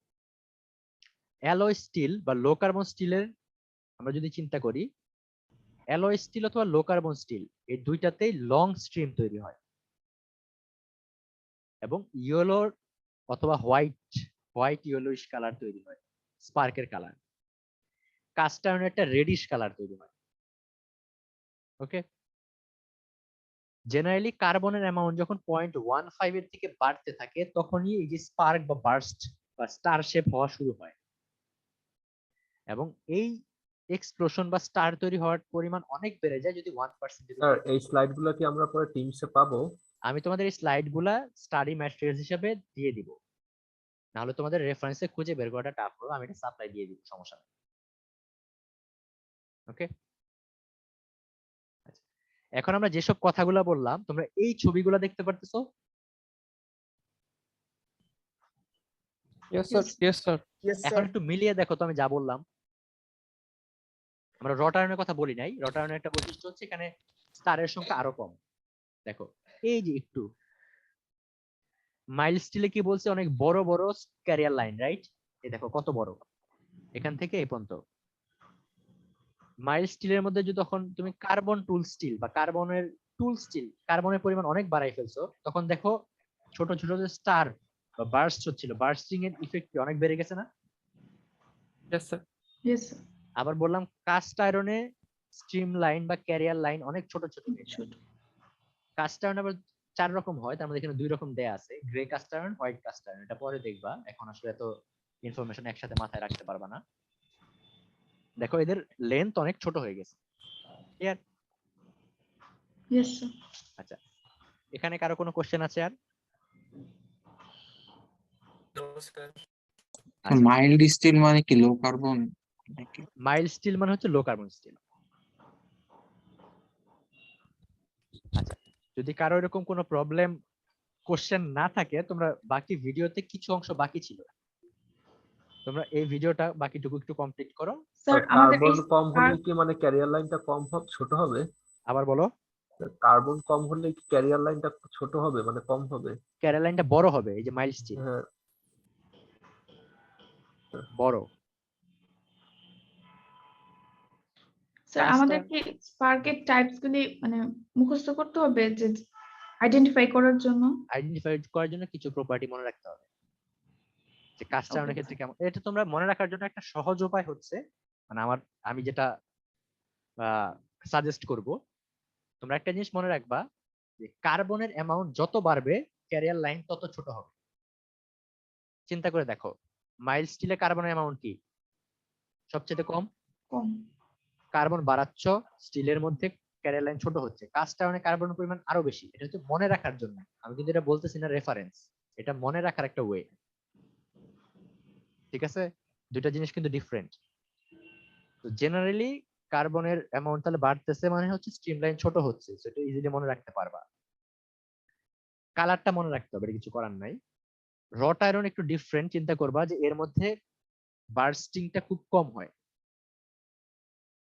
অ্যালয় স্টিল বা লো কার্বন স্টিলের আমরা যদি চিন্তা করি, অ্যালয় স্টিল অথবা লো কার্বন স্টিল, এই দুইটাতেই লং স্ট্রিম তৈরি হয় এবং ইয়েলো অথবা হোয়াইট ইয়েলোইশ কালার তৈরি হয়, স্পার্কের কালার। কাস্ট আয়রনের একটা রেডিশ কালার তৈরি হয়। ওকে, জেনারেলি কার্বনের অ্যামাউন্ট যখন 0.15 এর থেকে বাড়তে থাকে, তখনই এই যে স্পার্ক বা বার্স্ট বা স্টার শেপ হওয়া শুরু হয়, এবং এই এক্সপ্লোশন বা স্টার তৈরি হওয়ার পরিমাণ অনেক বেড়ে যায় যদি 1%। স্যার এই স্লাইডগুলো কি আমরা পরে টিমসে পাবো? আমি তোমাদের এই স্লাইডগুলা স্টাডি ম্যাটেরিয়ালস হিসেবে দিয়ে দিব, নাহলে তোমাদের রেফারেন্সে খুঁজে বের করাটা টাফ হবে। আমি এটা সাপ্লাই দিয়ে দিব, সমস্যা নেই। ওকে, এখন আমরা যেসব কথাগুলো বললাম, তোমরা এই ছবিগুলো দেখতে পারতেছো? Yes sir. Yes sir. এখন একটু মিলিয়ে দেখো তো আমি যা বললাম। আমরা রট আয়রনের কথা বলি নাই। রট আয়রনের একটা বৈশিষ্ট্য হচ্ছে এখানে স্টারের সংখ্যা আরো কম। দেখো এই যে একটু মাইল্ড স্টিলে কি বলছে, অনেক বড় বড় ক্যারিয়ার লাইন, রাইট? এই দেখো কত বড়, এখান থেকে এই পর্যন্ত। মাইল্ড স্টিলের মধ্যে যদি তখন তুমি কার্বন টুল স্টিল বা কার্বনের পরিমাণ অনেক বাড়াই ফেলছো, তখন দেখো ছোট ছোট যে স্টার বা বার্স্ট হচ্ছিল, বার্স্টিং এর ইফেক্ট অনেক বেড়ে গেছে না? Yes sir. Yes sir. আবার বললাম কাস্ট আয়রনে স্ট্রিম লাইন বা ক্যারিয়ার লাইন অনেক ছোট ছোট হয়ে যায়। কাস্ট আয়রন আবার 4 রকম হয়, তার মধ্যে এখানে 2 রকম দেয়া আছে, grey cast iron, white cast iron. এটা পরে দেখবা, এখন আসলে এত ইনফরমেশন একসাথে মাথায় রাখতে পারবা না। দেখো এদের লেন্থ অনেক ছোট হয়ে গেছে, ক্লিয়ার? Yes sir. আচ্ছা, এখানে কারো কোনো কোশ্চেন আছে আর? মাইল্ড স্টিল মানে কি, লো কার্বন নাকি? মাইল্ড স্টিল মানে হচ্ছে লো কার্বন স্টিল। আচ্ছা, যদি কারো এরকম কোনো প্রবলেম কোশ্চেন না থাকে, তোমরা বাকি ভিডিওতে কিছু অংশ বাকি ছিল, তোমরা এই ভিডিওটা বাকিটুকু একটু কমপ্লিট করো। স্যার আমাদের কার্বন এই কম হলে কি মানে ক্যারিয়ার লাইনটা কম হবে, ছোট হবে? আবার বলো। কার্বন কম হলে কি ক্যারিয়ার লাইনটা ছোট হবে মানে কম হবে? ক্যারিয়ার লাইনটা বড় হবে, এই যে মাইল্ড স্টিল হ্যাঁ, বড়। স্যার আমাদের কি স্পার্কের টাইপস গুলি মানে মুখস্থ করতে হবে যে আইডেন্টিফাই করার জন্য? আইডেন্টিফাই করার জন্য কিছু প্রপার্টি মনে রাখতে হবে, যে কাস্ট আয়রনের ক্ষেত্রে কেমন। এটা তোমরা মনে রাখার জন্য একটা সহজ উপায় হচ্ছে, মানে আমি যেটা সাজেস্ট করব, তোমরা একটা জিনিস মনে রাখবা, যে কার্বনের অ্যামাউন্ট যত বাড়বে ক্যারিয়ার লাইন তত ছোট হবে। চিন্তা করে দেখো, মাইল্ড স্টিলে কার্বনের অ্যামাউন্ট কি সবচেয়ে কম? কম। কার্বন বাড়াচ্ছ, স্টিলের মধ্যে ক্যারিয়ার লাইন ছোট হচ্ছে। কাস্ট আয়রনে কার্বনের পরিমাণ আরো বেশি। এটা হচ্ছে মনে রাখার জন্য, আমি কিন্তু এটা বলতেছি না রেফারেন্স, এটা মনে রাখার একটা ওয়ে, ঠিক আছে? দুইটা জিনিস কিন্তু ডিফারেন্ট। তো জেনারেলি কার্বনের অ্যামাউন্ট তাহলে বাড়তেছে মানে হচ্ছে স্ট্রিম লাইন ছোট হচ্ছে, সেটা ইজিলি মনে রাখতে পারবা। কালারটা মনে রাখতে হবে, কিছু করার নাই। রট আয়রন একটু ডিফারেন্ট, চিন্তা করবা যে এর মধ্যে বার্স্টিংটা খুব কম হয়।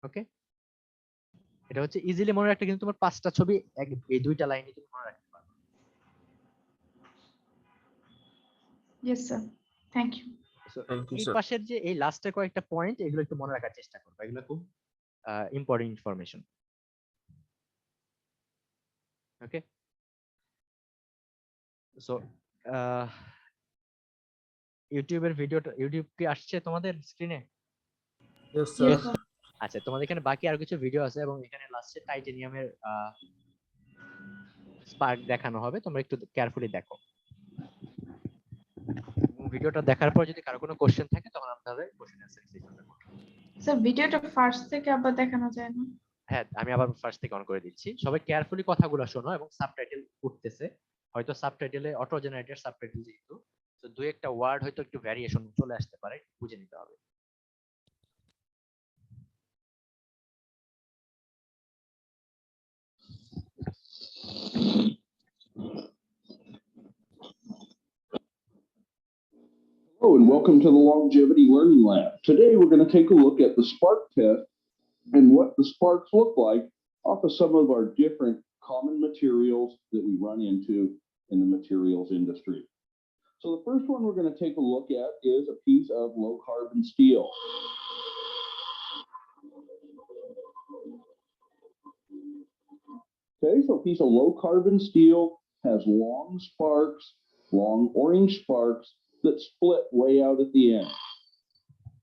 ওকে, এটা হচ্ছে ইজিলি মনে রাখতে, কিন্তু তোমার 5টা ছবি এই 2টা লাইনে তুমি মনে রাখতে পারবে। Yes sir, thank you. এই পাশের যে এই লাস্টের কয়েকটা পয়েন্ট, এগুলো একটু মনে রাখার চেষ্টা করবে, এগুলো খুব ইম্পর্টেন্ট ইনফরমেশন। ওকে, সো ইউটিউবের ভিডিওটা, ইউটিউব কি আসছে তোমাদের স্ক্রিনে? Yes sir. আচ্ছা, তোমাদের এখানে বাকি আরো কিছু ভিডিও আছে, এবং এখানে লাস্টে টাইটেনিয়ামের স্পার্ক দেখানো হবে, তোমরা একটু কেয়ারফুলি দেখো। ভিডিওটা দেখার পর যদি কারো কোনো কোশ্চেন থাকে, তখন আমাদের কোশ্চেন অ্যান্সার সেশনটা করব। স্যার ভিডিওটা ফার্স্ট থেকে আবার দেখানো যায় না? হ্যাঁ, আমি আবার ফার্স্ট থেকে অন করে দিচ্ছি। সবাই কেয়ারফুলি কথাগুলো শোনো, এবং সাবটাইটেল উঠতেছে, হয়তো সাবটাইটেলে অটো জেনারেটেড সাবটাইটেল যেহেতু, তো দুই একটা ওয়ার্ড হয়তো একটু ভ্যারিয়েশন চলে আসতে পারে, বুঝে নিতে হবে। Hello and welcome to the Longevity Learning Lab. Today we're going to take a look at the spark test and what the sparks look like off of some of our different common materials that we run into in the materials industry. So the first one we're going to take a look at is a piece of low carbon steel. Okay, so a piece of low carbon steel has long sparks, long orange sparks that split way out at the end.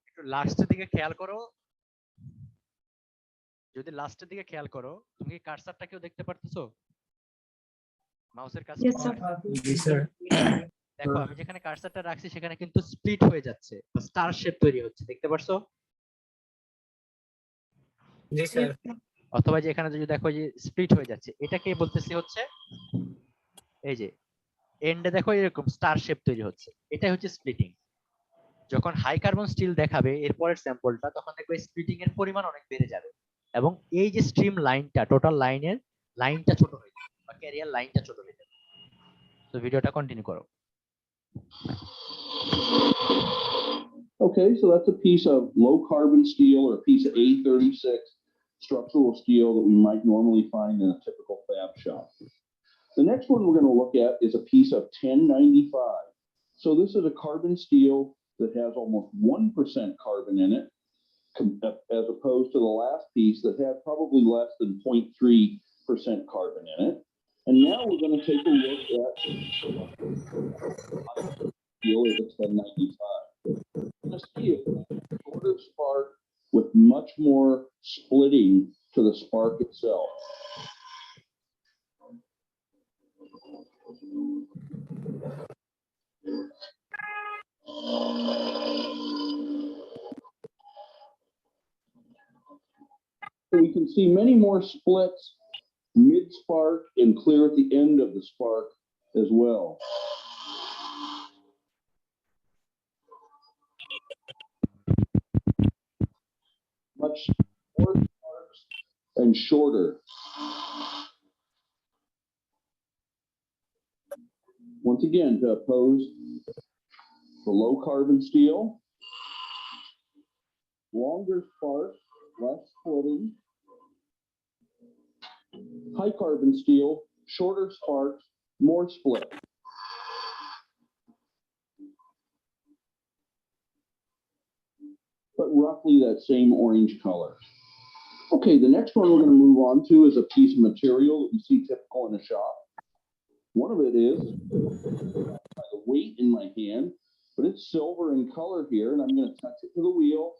একটু লাস্টের দিকে খেয়াল করো, যদি লাস্টের দিকে খেয়াল করো, তুমি কি কার্সারটা কেউ দেখতে পারতেছো? মাউসের কাছে? Yes sir. জি স্যার। দেখো আমি যেখানে কার্সারটা রাখছি সেখানে কিন্তু স্প্লিট হয়ে যাচ্ছে, স্টার শেপ তৈরি হচ্ছে, দেখতে পারছো? জি স্যার। অথবা যে এখানে যদি দেখো যে স্প্লিট হয়ে যাচ্ছে, এটাকে বলতেছি হচ্ছে এই যে এন্ডে দেখো এরকম স্টার শেপ তৈরি হচ্ছে, এটাই হচ্ছে স্প্লিটিং। যখন হাই কার্বন স্টিল দেখাবে এরপরের স্যাম্পলটা, তখন দেখবে স্প্লিটিং এর পরিমাণ অনেক বেড়ে যাবে, এবং এই যে স্ট্রিম লাইনটা, টোটাল লাইনের লাইনটা ছোট হয়ে যাবে, বা ক্যারিয়ার লাইনটা ছোট হয়ে যাবে। তো ভিডিওটা কন্টিনিউ করো। Okay, so that's a piece of low carbon steel or a piece of A36 structural steel that we might normally find in a typical fab shop. The next one we're going to look at is a piece of 1095. So this is a carbon steel that has almost 1% carbon in it, as opposed to the last piece that had probably less than 0.3% carbon in it. And now we're going to take a look at steel is a 1095. We're going to see a shorter spark with much more splitting can see many more splits mid-spark and clear at the end of the spark as well. Much more sparks and shorter. Once again, to oppose the low carbon steel, longer spark, less splitting. High carbon steel, shorter sparks, more split. But roughly that same orange color. Okay, the next one we're going to move on to is a piece of material that we see typical in a shop. One of it is the weight in my hand, but it's silver in color here, and I'm going to touch it to the wheel.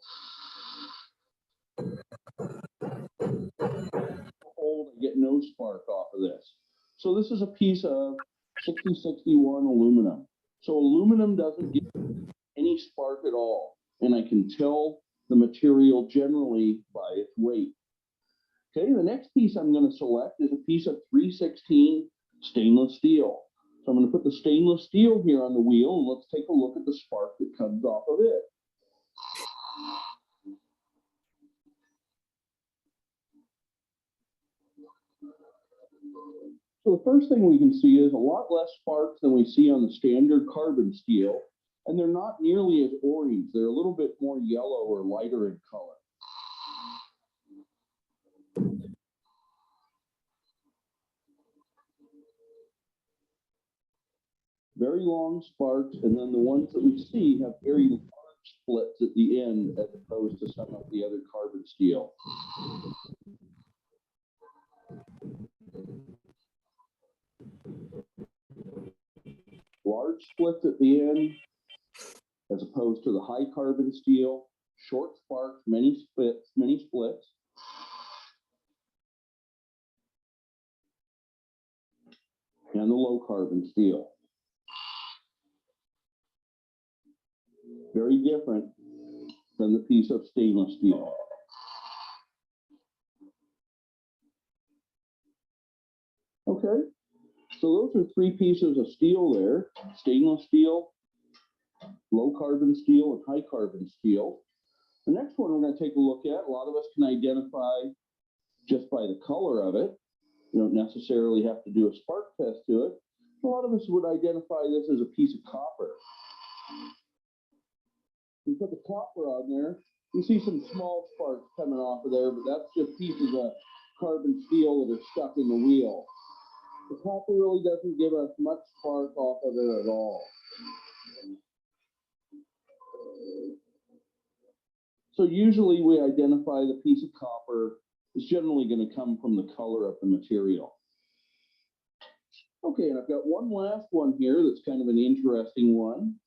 Hold and get no spark off of this. So this is a piece of 6061 aluminum. So aluminum doesn't give any spark at all, and I can tell the material generally by its weight. Okay, the next piece I'm going to select is a piece of 316 stainless steel. So I'm going to put the stainless steel here on the wheel, and let's take a look at the spark that comes off of it. So the first thing we can see is a lot less sparks than we see on the standard carbon steel, and they're not nearly as orange. They're a little bit more yellow or lighter in color. Very long sparks, and then the ones that we see have very large splits at the end as opposed to some of the other carbon steel. Large splits at the end as opposed to the high carbon steel, short sparks, many splits. And the low carbon steel. Very different than the piece of stainless steel. Okay, so those are three pieces of steel there: stainless steel, low carbon steel, and high carbon steel. The next one we're going to take a look at, a lot of us can identify just by the color of it. You don't necessarily have to do a spark test to it. A lot of us would identify this as a piece of copper. We put the copper on there, you see some small sparks coming off of there, but that's just pieces of carbon steel that are stuck in the wheel. The copper really doesn't give us much spark off of it at all. So usually we identify the piece of copper is generally going to come from the color of the material. Okay, and I've got one last one here that's kind of an interesting one.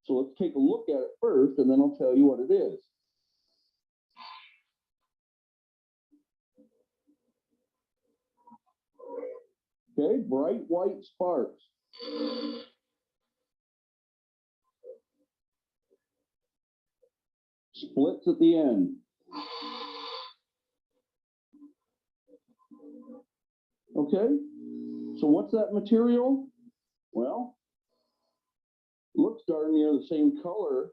So let's take a look at it first, and then I'll tell you what it is. Okay, bright white sparks. Splits at the end. Okay, so what's that material? Well, looks darn near the same color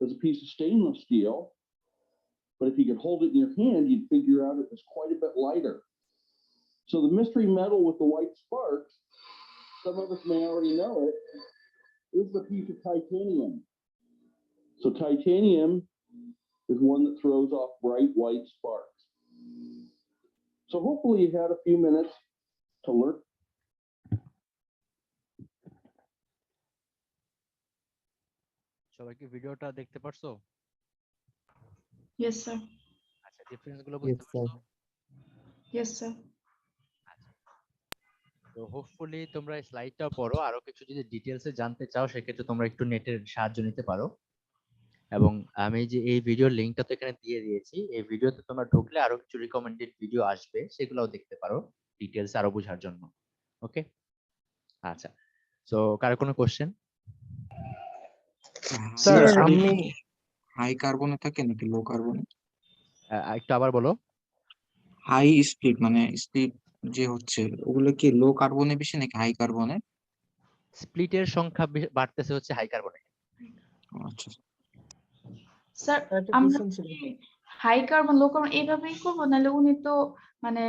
as a piece of stainless steel, but if you could hold it in your hand, you'd figure out it was quite a bit lighter. So the mystery metal with the white sparks, some of us may already know it, is the piece of titanium. So titanium is one that throws off bright white sparks. So hopefully you had a few minutes to learn. সবাই কি ভিডিওটা দেখতে পারছো? Yes, sir. আচ্ছা, difference গুলো বুঝতে পারছো? Yes, sir. তো হোপফুলি তোমরা স্লাইডটা পড়ো, আরো কিছু যদি ডিটেইলসে জানতে চাও সেক্ষেত্রে তোমরা একটু নেটের সাহায্য নিতে পারো। এবং আমি যে এই ভিডিওর লিংকটা তো এখানে দিয়ে দিয়েছি, এই ভিডিওতে তোমরা ঢুকলে আরো কিছু রিকমেন্ডেড ভিডিও আসবে, সেগুলোও দেখতে পারো ডিটেইলস আরো বোঝার জন্য। ওকে, আচ্ছা, সো কারো কোনো কোশ্চেন? স্যার, আমি হাই কার্বনে থাকে নাকি লো কার্বনে? একটু আবার বলো। হাই স্পিড মানে স্পিড যে হচ্ছে ওগুলো কি লো কার্বনে বেশি নাকি হাই কার্বনে? স্প্লিটের সংখ্যা বাড়তেছে হচ্ছে হাই কার্বনে। আচ্ছা স্যার একটা আমরা কোশ্চেন ছিল। হাই কার্বন লো কার্বন এইভাবেই করবো, নাহলে উনি তো মানে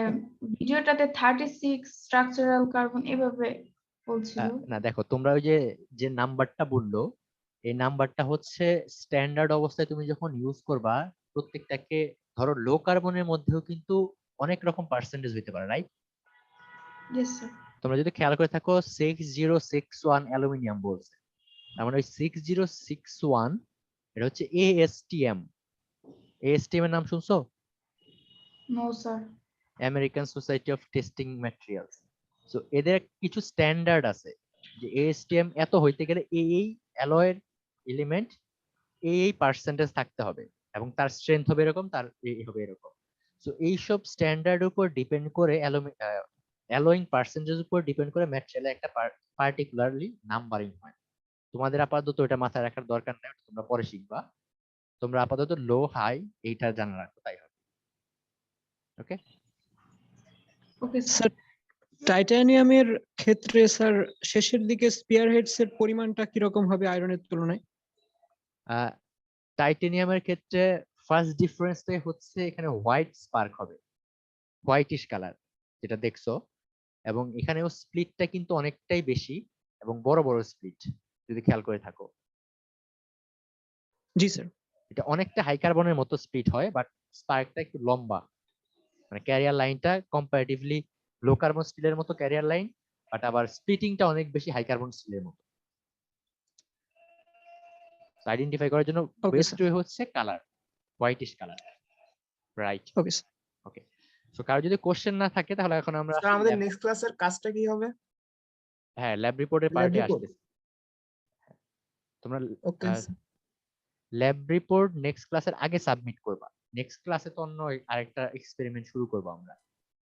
ভিডিওটাতে 36 স্ট্রাকচারাল কার্বন এভাবে বলছিল। না দেখো, তোমরা ওই যে যে নাম্বারটা বললো, এই নাম্বারটা হচ্ছে স্ট্যান্ডার্ড অবস্থায় তুমি যখন ইউজ করবা প্রত্যেকটাকে, ধরো লো কার্বনের মধ্যেও কিন্তু অনেক রকম পার্সেন্টেজ হইতে পারে, রাইট? Yes sir. তোমরা যদি খেয়াল করে থাকো 6061 অ্যালুমিনিয়াম বলছে, তার মানে ওই 6061 এটা হচ্ছে ASTM। ASTM এর নাম শুনছো? No sir. American society of testing materials. So এদের কিছু স্ট্যান্ডার্ড আছে যে ASTM এত হইতে গেলে এই অ্যালয়ের এলিমেন্ট এই পার্সেন্টেজ থাকতে হবে এবং তার স্ট্রেংথ হবে এরকম, তার এই হবে এরকম। সো এইসব স্ট্যান্ডার্ড উপর ডিপেন্ড করে অ্যালোয়িং পার্সেন্টেজ উপর ডিপেন্ড করে ম্যাটেরিয়ালে একটা পার্টিকুলারলি নাম্বারিং হয়। তোমাদের আপাতত এটা মাথায় রাখার দরকার নেই, তোমরা পরে শিখবা। তোমরা আপাতত লো হাই এইটা জানা রাখো, তাই হবে। ওকে ওকে স্যার, টাইটানিয়ামের ক্ষেত্রে স্যার শেষের দিকে স্পিয়ার হেডস এর পরিমাণটা কিরকম হবে আয়রনের তুলনায়? টাইটেনিয়ামের ক্ষেত্রে ফার্স্ট ডিফারেন্সটাই হচ্ছে এখানে হোয়াইট স্পার্ক হবে, হোয়াইটিশ কালার যেটা দেখছো, এবং এখানেও স্প্লিটটা কিন্তু অনেকটাই বেশি এবং বড় বড় স্প্লিট যদি খেয়াল করে থাকো। জি স্যার। এটা অনেকটা হাই কার্বনের মতো স্প্লিট হয়, বাট স্পার্কটা একটু লম্বা, মানে ক্যারিয়ার লাইনটা কম্পারেটিভলি লো কার্বন স্টিলের মতো ক্যারিয়ার লাইন, বাট আবার স্প্লিটিংটা অনেক বেশি হাই কার্বন স্টিলের মতো। আইডেন্টিফাই করার জন্য বেস্ট ওয়ে হচ্ছে colour, whitish colour, right? Okay sir. Okay, so কারো যদি কোশ্চেন না থাকে তাহলে এখন আমরা স্যার আমাদের নেক্সট ক্লাসের কাজটা কি হবে? হ্যাঁ, ল্যাব রিপোর্টের ল্যাব পার্টে রিপোর্ট। আসতেছে। তোমরা ওকে ল্যাব রিপোর্ট নেক্সট ক্লাসের আগে সাবমিট করবা। নেক্সট ক্লাসে তো অন্য আরেকটা এক্সপেরিমেন্ট শুরু করব আমরা।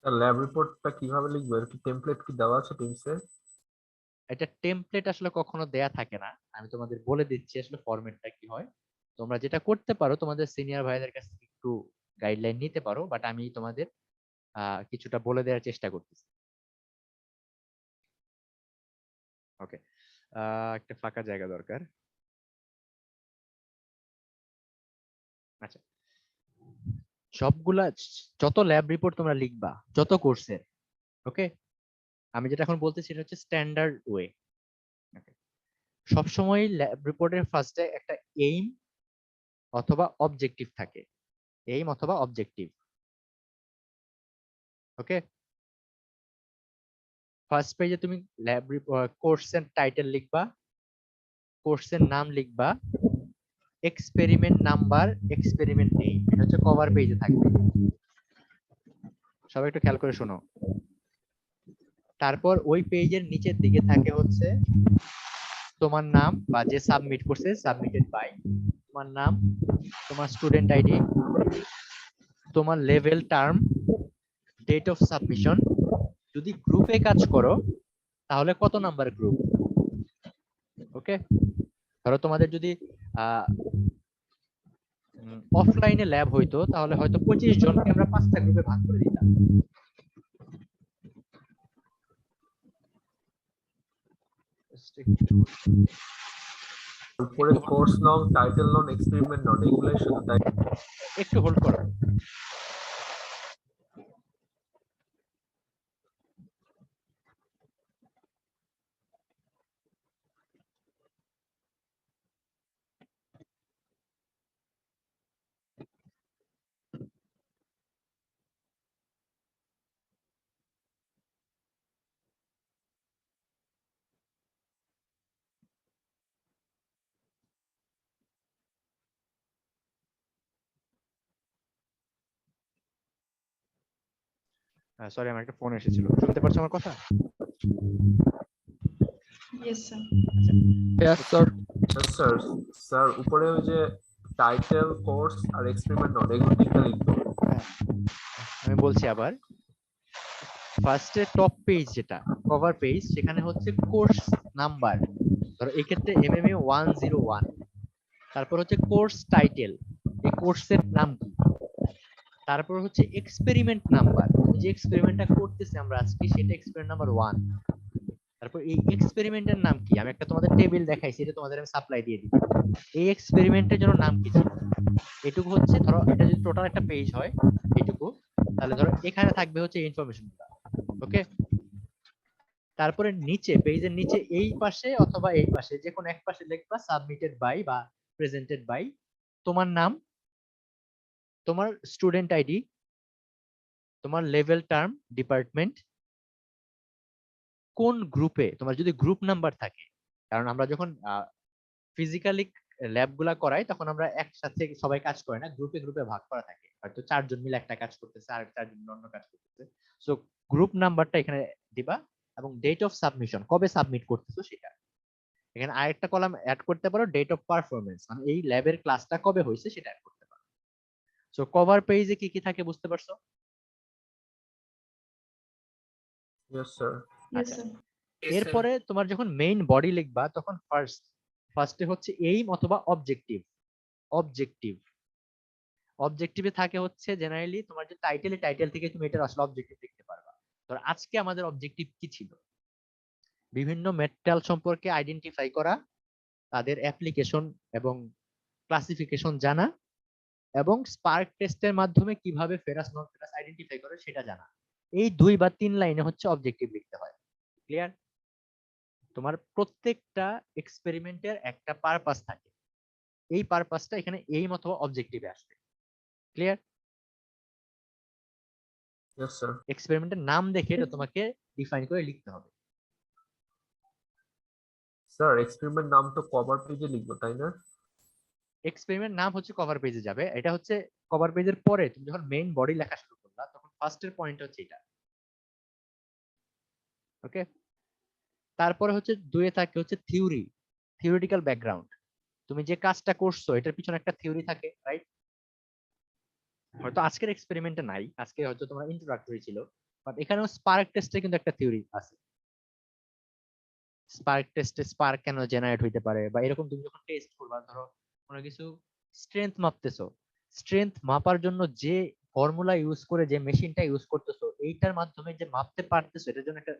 ল্যাব রিপোর্টটা কিভাবে লিখবো, এর কি টেমপ্লেট কি দেওয়া আছে টিমসে? এটা টেমপ্লেট আসলে কখনো দেয়া থাকে না, আমি তোমাদের বলে দিচ্ছি আসলে ফরম্যাটটা কি হয়। তোমরা যেটা করতে পারো, তোমাদের সিনিয়র ভাইদের কাছ থেকে একটু গাইডলাইন নিতে পারো, বাট আমি তোমাদের কিছুটা বলে দেওয়ার চেষ্টা করতেছি। ওকে, একটা ফাঁকা জায়গা দরকার। আচ্ছা, সবগুলা যত ল্যাব রিপোর্ট তোমরা লিখবা যত কোর্সের, ওকে, আমি যেটা এখন বলতেছি সেটা হচ্ছে স্ট্যান্ডার্ড ওয়ে। সবসময় ল্যাব রিপোর্টের ফার্স্টে একটা এইম অথবা অবজেক্টিভ থাকে, এইম অথবা অবজেক্টিভ। ওকে, ফার্স্ট পেজে তুমি ল্যাব কোর্সের টাইটেল লিখবা, কোর্সের নাম লিখবা, এক্সপেরিমেন্ট নাম্বার, এক্সপেরিমেন্ট নেম, এটা হচ্ছে কভার পেজে থাকবে। সবাই একটু খেয়াল করে শোনো। তারপর ওই পেজের নিচের দিকে থাকে হচ্ছে তোমার নাম বা যে সাবমিট করছে, সাবমিটেড বাই, তোমার নাম, তোমার স্টুডেন্ট আইডি, তোমার level term, date of submission, যদি গ্রুপে কাজ করো তাহলে কত নাম্বার গ্রুপ। ওকে, ধরো তোমাদের যদি অফলাইনে ল্যাব হইতো তাহলে হয়তো 25 জনকে আমরা 5টা গ্রুপে ভাগ করে দিতাম। উপরে কোর্স নং, টাইটেল নং, এক্সপেরিমেন্ট নং, এগুলাই শুধু তাই। একটু হোল্ড করো। সরি, আমার একটা ফোন এসেছিল। শুনতে পারছো আমার কথা? Yes sir. Yes sir. Sir sir উপরে ওই যে টাইটেল, কোর্স আর এক্সপেরিমেন্ট নং, এগুলো তিনটা লিখবো। আমি বলছি আবার, ফার্স্টে টপ পেজ যেটা কভার পেজ, সেখানে হচ্ছে কোর্স নাম্বার, ধরো এই ক্ষেত্রে MMA 101, তারপর হচ্ছে কোর্স টাইটেল, এই কোর্সের নাম কি, তারপর হচ্ছে এক্সপেরিমেন্ট নাম্বার, যে এক্সপেরিমেন্টটা করতেছি আমরা আজকে সেটা এক্সপেরিমেন্ট নাম্বার 1। তারপর এই এক্সপেরিমেন্টের নাম কি, আমি একটা তোমাদের টেবিল দেখাইছি, এটা তোমাদের আমি সাপ্লাই দিয়ে দিব। এই এক্সপেরিমেন্টের জন্য নাম কি ছিল, এটুকু হচ্ছে ধরো এটা যদি টোটাল একটা পেজ হয় এটুকু, তাহলে ধরো এখানে থাকবে হচ্ছে ইনফরমেশনগুলো। ওকে, তারপরে নিচে পেজের নিচে এই পাশে অথবা এই পাশে যে কোনো এক পাশে লিখবা সাবমিটেড বাই বা প্রেজেন্টেড বাই, তোমার নাম, তোমার স্টুডেন্ট আইডি, তোমার লেভেল টার্ম, ডিপার্টমেন্ট, কোন গ্রুপে, তোমার যদি গ্রুপ নাম্বার থাকে, কারণ আমরা যখন ফিজিক্যালি ল্যাব গুলা করাই তখন আমরা একসাথে সবাই কাজ করে না, গ্রুপে গ্রুপে ভাগ করা থাকে, হয়তো 4 জন মিলে একটা কাজ করতেছে আর 4 জন অন্য কাজ করতেছে। সো গ্রুপ নাম্বারটা এখানে দিবা এবং ডেট অফ সাবমিশন, কবে সাবমিট করতেছো সেটা। এখানে আরেকটা কলাম অ্যাড করতে পারো ডেট অফ পারফরম্যান্স, মানে এই ল্যাবের ক্লাসটা কবে হয়েছে সেটা অ্যাড করতে পারো। সো কভার পেজে কি কি থাকে বুঝতে পারছো? Yes sir. Yes, sir. এরপরে তোমার যখন মেইন বডি লিখবা তখন ফার্স্টে হচ্ছে এইম অথবা অবজেক্টিভ। অবজেক্টিভে থাকে হচ্ছে জেনারেলি তোমার যে টাইটেল থেকে তুমি এটার আসলে অবজেক্টিভ লিখতে পারবা। তো আজকে আমাদের অবজেক্টিভ কি ছিল, বিভিন্ন মেটাল সম্পর্কে আইডেন্টিফাই করা, তাদের অ্যাপ্লিকেশন এবং ক্লাসিফিকেশন জানা, এবং স্পার্ক টেস্টের মাধ্যমে কিভাবে ফেরাস নন ফেরাস আইডেন্টিফাই করে সেটা জানা। এই 2 বা 3 লাইনে হচ্ছে অবজেক্টিভ লিখতে হয়। ক্লিয়ার? তোমার প্রত্যেকটা এক্সপেরিমেন্টের একটা পারপাস থাকে, এই পারপাসটা এখানে এইম অথবা অবজেক্টিভে আসবে। ক্লিয়ার? Yes sir. এক্সপেরিমেন্টের নাম দেখে এটা তোমাকে ডিফাইন করে লিখতে হবে। স্যার এক্সপেরিমেন্ট নাম তো কভার পেজে লিখবো তাই না? এক্সপেরিমেন্ট নাম হচ্ছে কভার পেজে যাবে, এটা হচ্ছে কভার পেজের পরে তুমি যখন মেইন বডি লেখা শুরু করলা তখন ফার্স্টের পয়েন্ট হচ্ছে এটা। ওকে, তারপরে হচ্ছে 2 এ থাকে হচ্ছে থিওরিটিক্যাল ব্যাকগ্রাউন্ড, তুমি যে কাজটা করছো এটার পিছনে একটা থিওরি থাকে, রাইট? হয়তো আজকের এক্সপেরিমেন্টে নাই, আজকে হয়তো তোমার ইন্ট্রোডাক্টরি ছিল, বাট এখানেও স্পার্ক টেস্টে কিন্তু একটা থিওরি আছে। স্পার্ক টেস্টে স্পার্ক কেন জেনারেট হইতে পারে, বা এরকম তুমি যখন টেস্ট করবা, ধরো কোনো কিছু স্ট্রেংথ মাপতেছো, স্ট্রেংথ মাপার জন্য যে ফর্মুলা ইউজ করে যে মেশিনটা ইউজ করতেছো এইটার মাধ্যমে যে মাপতে পারতেছো এটার জন্য একটা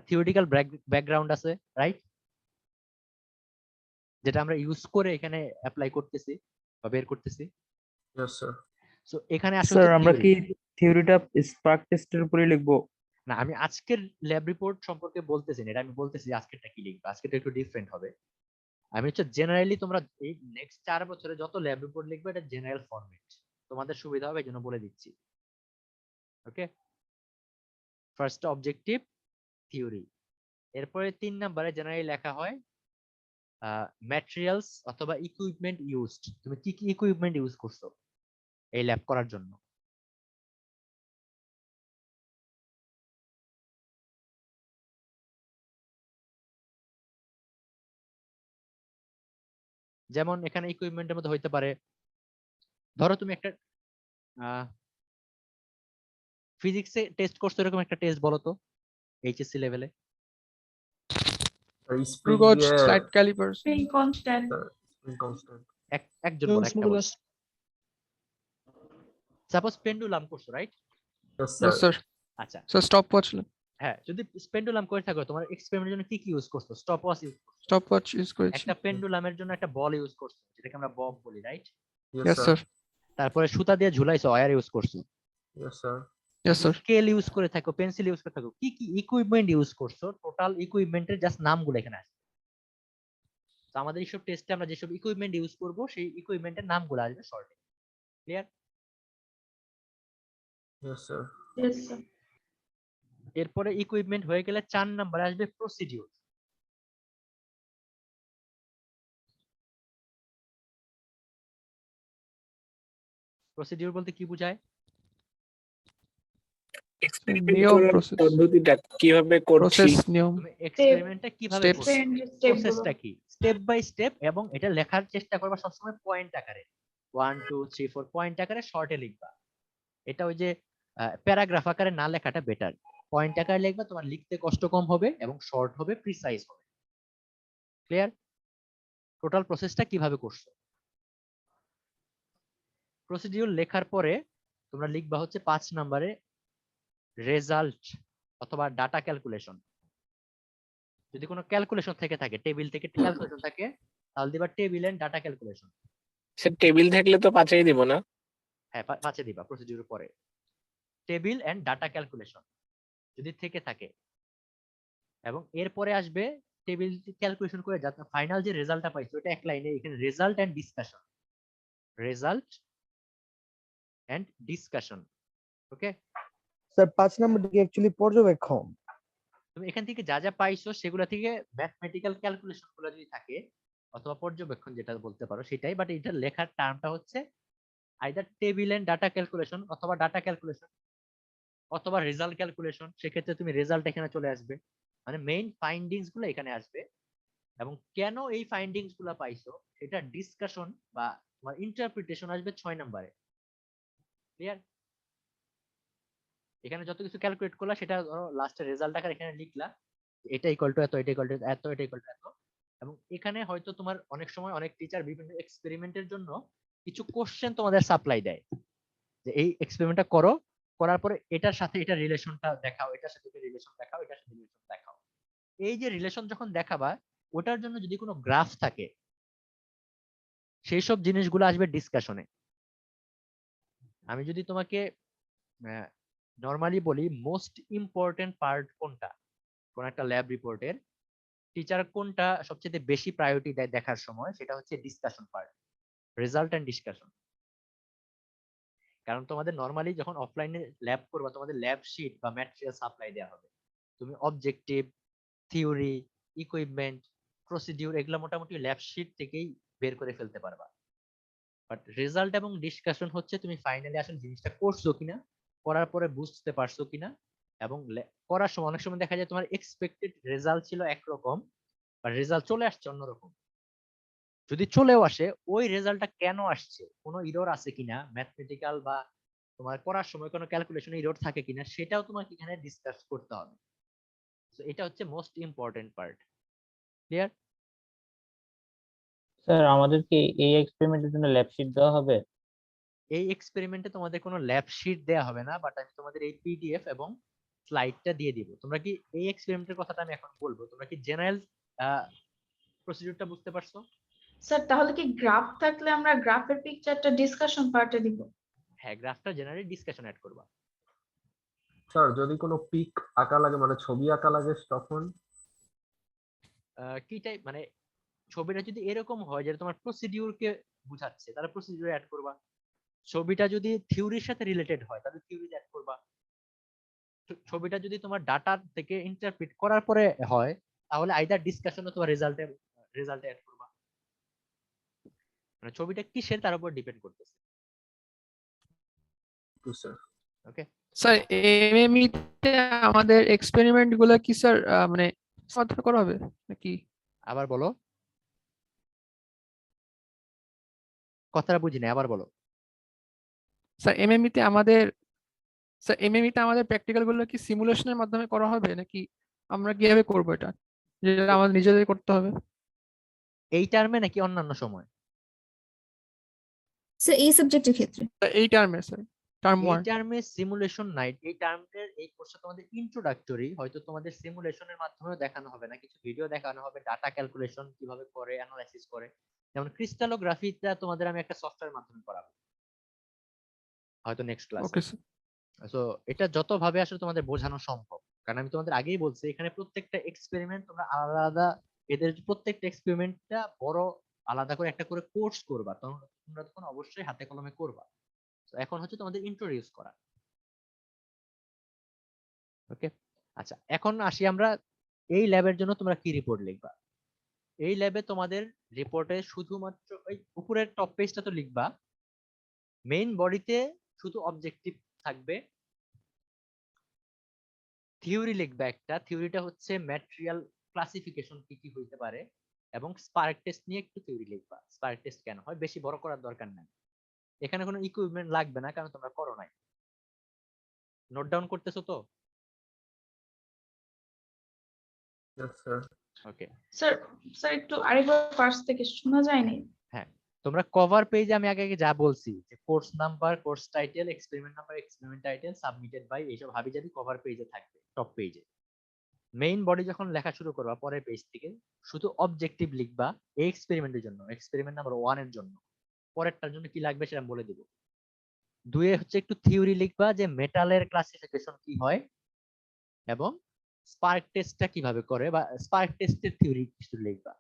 থিওরিটিক্যাল ব্যাকগ্রাউন্ড আছে, রাইট? যেটা আমরা ইউজ করে এখানে অ্যাপ্লাই করতেছি বা বের করতেছি। Yes sir. সো এখানে আসলে স্যার আমরা কি থিওরিটা স্পার্ক টেস্টের উপরে লিখবো? না, আমি আজকের ল্যাব রিপোর্ট সম্পর্কে বলতেছি না, এটা আমি বলতেছি আজকেরটা কি লিখবা, আজকেরটা একটু ডিফারেন্ট হবে। আমি হচ্ছে জেনারেলি তোমরা এই নেক্সট 4 বছরে যত ল্যাব রিপোর্ট লিখবে এটা জেনারেল ফরম্যাট, তোমাদের সুবিধা হবে এজন্য বলে দিচ্ছি। ওকে, ফার্স্ট অবজেক্টিভ, থিওরি, এরপরে 3 নম্বরে জেনারেলি লেখা হয় ম্যাটেরিয়ালস অথবা ইকুইপমেন্ট ইউজড, তুমি কি কি ইকুইপমেন্ট ইউজ করছো এই ল্যাব করার জন্য। যেমন এখানে ইকুইপমেন্টের মধ্যে হইতে পারে, ধরো তুমি একটা ফিজিক্সে টেস্ট করছো, এরকম একটা টেস্ট বলো তো এইচএসসি লেভেলে। স্প্রিং Screw gauge, দিয়ে slide calipers. Spring constant. Spring constant. একজন বলো, একটা বলো। সাপোজ পেন্ডুলাম করছো, right? Yes Yes, sir. sir. আচ্ছা, So stopwatch. হ্যাঁ, যদি পেন্ডুলাম করে থাকো তোমার এক্সপেরিমেন্টের জন্য কি কি ইউজ করছো? স্টপওয়াচ ইউজ করছো, Stopwatch use করেছি। একটা পেন্ডুলামের জন্য একটা বল ইউজ করছো যেটাকে আমরা বব বলি, রাইট? Yes, sir. তারপরে সুতা দিয়ে ঝুলাইছো, ওয়্যার ইউজ করছো। Yes sir. Yes, sir. Scale use করে থাকো, পেন্সিল ইউজ করে থাকো, কি কি ইকুইপমেন্ট ইউজ করছো, টোটাল ইকুইপমেন্টের জাস্ট নামগুলো এখানে আসবে। তো আমাদের এইসব টেস্টে আমরা যেসব ইকুইপমেন্ট ইউজ করব সেই ইকুইপমেন্টের নামগুলো আসবে শর্টে। Clear? Yes sir. Yes, sir. এরপরে ইকুইপমেন্ট হয়ে গেলে 4 নম্বরে আসবে প্রসিডিউর। প্রসিডিউর বলতে কি বোঝায়? এক্সপেরিমেন্ট নিয়ম, করার process. পদ্ধতিটা কিভাবে করছি, Process, নিয়ম, তুমি এক্সপেরিমেন্টটা কিভাবে steps. করছো, Step প্রসেসটা কি, স্টেপ বাই স্টেপ, এবং এটা লেখার চেষ্টা করবা সবসময় পয়েন্ট আকারে, 1 2 3 4 পয়েন্ট আকারে শর্টে লিখবা। এটা ওই যে প্যারাগ্রাফ আকারে না লেখাটা বেটার, পয়েন্ট আকারে লিখবা, তোমার লিখতে কষ্ট কম হবে এবং শর্ট হবে, প্রিসাইজ হবে। ক্লিয়ার? টোটাল প্রসেসটা কিভাবে করছো। প্রসিডিউর লেখার পরে তোমরা লিখবা হচ্ছে 5 নম্বরে রেজাল্ট অথবা ডাটা ক্যালকুলেশন। যদি কোনো ক্যালকুলেশন থেকে থাকে, টেবিল থেকে ক্যালকুলেশন থাকে, তাহলে দিবা টেবিল এন্ড ডাটা ক্যালকুলেশন। সে টেবিল থাকলে তো 5-এই দিব না? হ্যাঁ, 5-এ দিবা প্রসিডিউরের পরে টেবিল এন্ড ডাটা ক্যালকুলেশন যদি থেকে থাকে, এবং এরপরে আসবে টেবিল ক্যালকুলেশন করে যা ফাইনাল যে রেজাল্টটা পাইছো এটা এক লাইনে এখানে result and discussion, result and discussion. Okay sir 5 নম্বরটা কি অ্যাকচুয়ালি পর্যবেক্ষণ? তুমি এখান থেকে যা যা পাইছো সেগুলো থেকে ম্যাথমেটিক্যাল ক্যালকুলেশন গুলো যদি থাকে অথবা পর্যবেক্ষণ যেটা বলতে পারো সেটাই, বাট এটা লেখার টার্মটা হচ্ছে either table and data calculation অথবা ডাটা ক্যালকুলেশন অথবা রেজাল্ট ক্যালকুলেশন। সেক্ষেত্রে তুমি রেজাল্ট এখানে চলে আসবে, মানে মেইন ফাইন্ডিংস গুলো এখানে আসবে, এবং কেন এই ফাইন্ডিংস গুলো পাইছো এটা ডিসকাশন বা তোমার ইন্টারপ্রিটেশন আসবে 6 নম্বরে। ক্লিয়ার? এখানে যত কিছু ক্যালকুলেট করলা সেটা লাস্টের রেজাল্ট আকারে এখানে লিখলা, এটা ইকুয়াল টু এত, এটা ইকুয়াল টু এত, এটা ইকুয়াল টু এত। এবং এখানে হয়তো তোমার অনেক সময় অনেক টিচার বিভিন্ন এক্সপেরিমেন্টের জন্য কিছু কোশ্চেন তোমাদের সাপ্লাই দেয়, যে এই এক্সপেরিমেন্টটা করো, করার পরে এটার সাথে এটা রিলেশনটা দেখাও, এটার সাথে এটা রিলেশন দেখাও, এটার সাথে রিলেশন দেখাও। এই যে রিলেশন যখন দেখাবা ওটার জন্য যদি কোনো গ্রাফ থাকে সেই সব জিনিসগুলো আসবে ডিসকাশনে। আমি যদি তোমাকে নরমালি বলি মোস্ট ইম্পর্টেন্ট পার্ট কোনটা কোন একটা ল্যাব রিপোর্টের, টিচার কোনটা সবচেয়ে বেশি প্রায়োরিটি দেয় দেখার সময়, সেটা হচ্ছে discussion part, result and discussion. কারণ তোমাদের নরমালি যখন অফলাইনে ল্যাব করবা তোমাদের ল্যাব শিট বা ম্যাটেরিয়াল সাপ্লাই দেওয়া হবে, তুমি অবজেক্টিভ, থিওরি, ইকুইপমেন্ট, প্রসিডিউর এগুলো মোটামুটি ল্যাব শিট থেকেই বের করে ফেলতে পারবা। বাট রেজাল্ট এবং ডিসকাশন হচ্ছে তুমি ফাইনালি আসলে জিনিসটা করছো কিনা, করার পরে বুঝতে পারছো কিনা, এবং করার সময় অনেক সময় দেখা যায় তোমার এক্সপেক্টেড রেজাল্ট ছিল একরকম আর রেজাল্ট চলে আসছে অন্যরকম। যদি চলেও আসে ওই রেজাল্টটা কেন আসছে, কোনো ইরর আছে কিনা ম্যাথমেটিক্যাল বা তোমার করার সময় কোনো ক্যালকুলেশনে ইরর থাকে কিনা সেটাও তোমাকে এখানে ডিসকাস করতে হবে। তো এটা হচ্ছে most important part. Clear? Sir আমাদের কি এই এক্সপেরিমেন্টের জন্য ল্যাব শিট দেওয়া হবে? এই এক্সপেরিমেন্টে তোমাদের কোনো ল্যাব শিট দেয়া হবে না, বাট আমি তোমাদের এই পিডিএফ এবং স্লাইডটা দিয়ে দিব। তোমরা কি এই এক্সপেরিমেন্টের কথাটা আমি এখন বলবো, তোমরা কি জেনারেল প্রসিডিউরটা বুঝতে পারছো? স্যার তাহলে কি গ্রাফ থাকলে আমরা গ্রাফের পিকচারটা ডিসকাশন পার্টে দিব? হ্যাঁ, গ্রাফটা জেনারেলি ডিসকাশন অ্যাড করবা। স্যার যদি কোনো পিক আঁকা লাগে মানে ছবি আঁকা লাগে তখন কি টাইপ, মানে ছবিটা যদি এরকম হয় যে তোমার প্রসিডিউরকে বোঝাচ্ছে তাহলে প্রসিডিউর অ্যাড করবা। ছবিটা যদি থিওরির সাথে রিলেটেড হয় তাহলে থিওরি অ্যাড করবা। ছবিটা যদি তোমার ডাটা থেকে ইন্টারপ্রিট করার পরে হয় তাহলে আইদার ডিসকাশন অথবা রেজাল্টে অ্যাড করবা। মানে ছবিটা কিসের তার উপর ডিপেন্ড করতেছে। ওকে স্যার এমএমই তে আমাদের এক্সপেরিমেন্ট গুলো কি স্যার মানে সমাধান করা হবে নাকি? আবার বলো, কথাটা বুঝি না, আবার বলো। স্যার এমএমই তে আমাদের প্র্যাকটিক্যাল গুলো কি সিমুলেশনের মাধ্যমে করা হবে নাকি আমরা কিভাবে করব এটা, যেটা আমাদের নিজেদের করতে হবে? এই টার্মে নাকি অন্যান্য সময়? স্যার এই সাবজেক্টের ক্ষেত্রে এই টার্মে স্যার, টার্ম এই 1। টার্মে সিমুলেশন নাই। এই টার্মের এই কোর্সটা তোমাদের ইন্ট্রোডাক্টরি, হয়তো তোমাদের সিমুলেশনের মাধ্যমেও দেখানো হবে না, কিছু ভিডিও দেখানো হবে ডাটা ক্যালকুলেশন কিভাবে করে, অ্যানালাইসিস করে। যেমন ক্রিস্টালোগ্রাফিটা তোমাদের আমি একটা সফটওয়্যার মাধ্যমে করাবো হয়তো নেক্সট ক্লাসে। ওকে স্যার। সো এটা যতভাবে আসলে তোমাদের বোঝানো সম্ভব, কারণ আমি তোমাদের আগেই বলছি এখানে প্রত্যেকটা এক্সপেরিমেন্ট তোমরা আলাদা আলাদা, এদের প্রত্যেকটা এক্সপেরিমেন্টটা বড় আলাদা করে একটা করে কোর্স করবা, তোমরা তখন অবশ্যই হাতে কলমে করবা। তো এখন হচ্ছে তোমাদের ইন্ট্রোডিউস করা। ওকে, আচ্ছা এখন আসি আমরা এই ল্যাবের জন্য তোমরা কি রিপোর্ট লিখবা। এই ল্যাবে তোমাদের রিপোর্টে শুধুমাত্র ওই উপরের টপ পেজটা তো লিখবা, মেইন বডিতে শুধু অবজেক্টিভ থাকবে, থিওরি লিখবে একটা, থিওরিটা হচ্ছে ম্যাটেরিয়াল ক্লাসিফিকেশন কি কি হইতে পারে, এবং স্পার্ক টেস্ট নিয়ে একটু থিওরি লিখবা। স্পার্ক টেস্ট কেন হয়, বেশি বড় করার দরকার নাই, এখানে কোনো ইকুইপমেন্ট লাগবে না কারণ তোমরা করো নাই। নোট ডাউন করতেছো তো? ওকে স্যার একটু আরেকবার ফার্স্ট থেকে শোনা যায়নি। হ্যাঁ, তোমরা কভার পেজে আমি আগে আগে যা বলছি যে course number, course title, experiment number, experiment title, submitted by, এইসব হাবিজাবি কভার পেজে থাকবে, টপ পেজে। মেইন বডি যখন লেখা শুরু করবা পরের পেজ থেকে শুধু অবজেক্টিভ লিখবা এই এক্সপেরিমেন্টের জন্য, এক্সপেরিমেন্ট নাম্বার 1 এর জন্য। পরেরটার জন্য কি লাগবে সেটা আমি বলে দিব। 2 এ হচ্ছে একটু থিওরি লিখবা যে মেটালের ক্লাসিফিকেশন কি হয় এবং স্পার্ক টেস্টটা কিভাবে করে, বা স্পার্ক টেস্টের থিওরি কিছু লিখবা।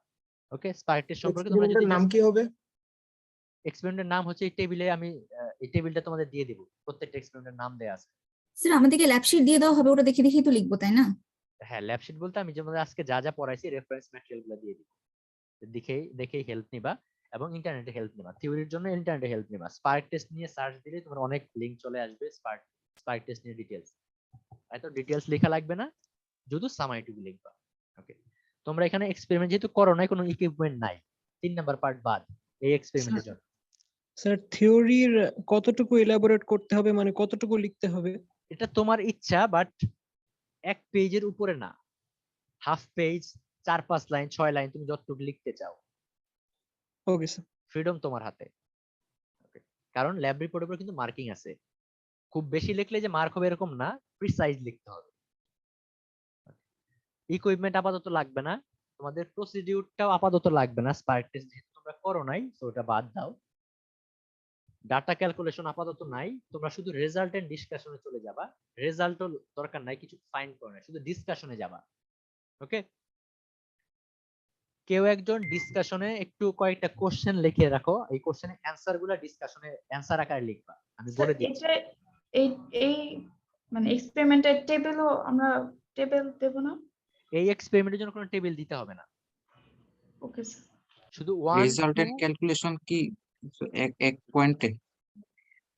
ওকে, স্পার্ক টেস্ট সম্পর্কে তোমরা যদি নাম কি হবে? এক্সপেরিমেন্টের নাম হচ্ছে এই টেবিলে, আমি এই টেবিলটা তোমাদের দিয়ে দিব, প্রত্যেকটা এক্সপেরিমেন্টের নাম দেয়া আছে। স্যার আমাদেরকে ল্যাব শিট দিয়ে দেওয়া হবে, ওটা দেখে দেখেই তো লিখবো তাই না? হ্যাঁ, ল্যাব শিট বলতে আমি যেমন আজকে যা যা পড়াইছি রেফারেন্স ম্যাটেরিয়াল গুলো দিয়ে দিব, দেখেই হেল্প নিবা এবং ইন্টারনেটে হেল্প নিবা। থিওরির জন্য ইন্টারনেটে হেল্প নিবা। স্পার্ক টেস্ট নিয়ে সার্চ দিলে তোমার অনেক লিংক চলে আসবে স্পার্ক টেস্ট নিয়ে ডিটেইলস। এত ডিটেইলস লেখা লাগবে না, শুধু সামারিটুকু লিখবা। ওকে, তোমরা এখানে এক্সপেরিমেন্ট যেহেতু করো নাই, কোনো ইকুইপমেন্ট নাই, 3 নাম্বার পার্ট বাদ এই এক্সপেরিমেন্টের জন্য। স্যার থিওরির কতটুকু এলাবোরেট করতে হবে, মানে কতটুকু লিখতে হবে? এটা তোমার ইচ্ছা, বাট এক পেজের উপরে না, হাফ পেজ, 4-5 লাইন, 6 লাইন, তুমি যতটুকু লিখতে চাও। Okay sir. ফ্রিডম তোমার হাতে। ওকে, কারণ ল্যাব রিপোর্টের উপর কিন্তু মার্কিং আছে। খুব বেশি লিখলে যে মার্ক হবে এরকম না, প্রিসাইজ লিখতে হবে। ইকুইপমেন্ট আপাতত লাগবে না, তোমাদের প্রসিডিউরটাও আপাতত লাগবে না, স্পার্ক টেস্ট যেহেতু তোমরা করো নাই, তো ওটা বাদ দাও। ডাটা ক্যালকুলেশন আপাতত নাই, তোমরা শুধু রেজাল্ট এন্ড ডিসকাশনে চলে যাবা। রেজাল্টও দরকার নাই, কিছু ফাইন্ড করো না, শুধু ডিসকাশনে যাবা। ওকে, কেউ একজন ডিসকাশনে একটু কয়েকটা কোশ্চেন লিখে রাখো, এই কোশ্চেনের অ্যানসার গুলা ডিসকাশনে অ্যানসার আকারে লিখবা, আমি বলে দিচ্ছি। এটা এই মানে এক্সপেরিমেন্টের টেবিলও আমরা টেবিল দেব না? এই এক্সপেরিমেন্টের জন্য কোনো টেবিল দিতে হবে না, ওকে স্যার। শুধু 1 রেজাল্টেন্ট 2 ক্যালকুলেশন কি এক পয়েন্টে?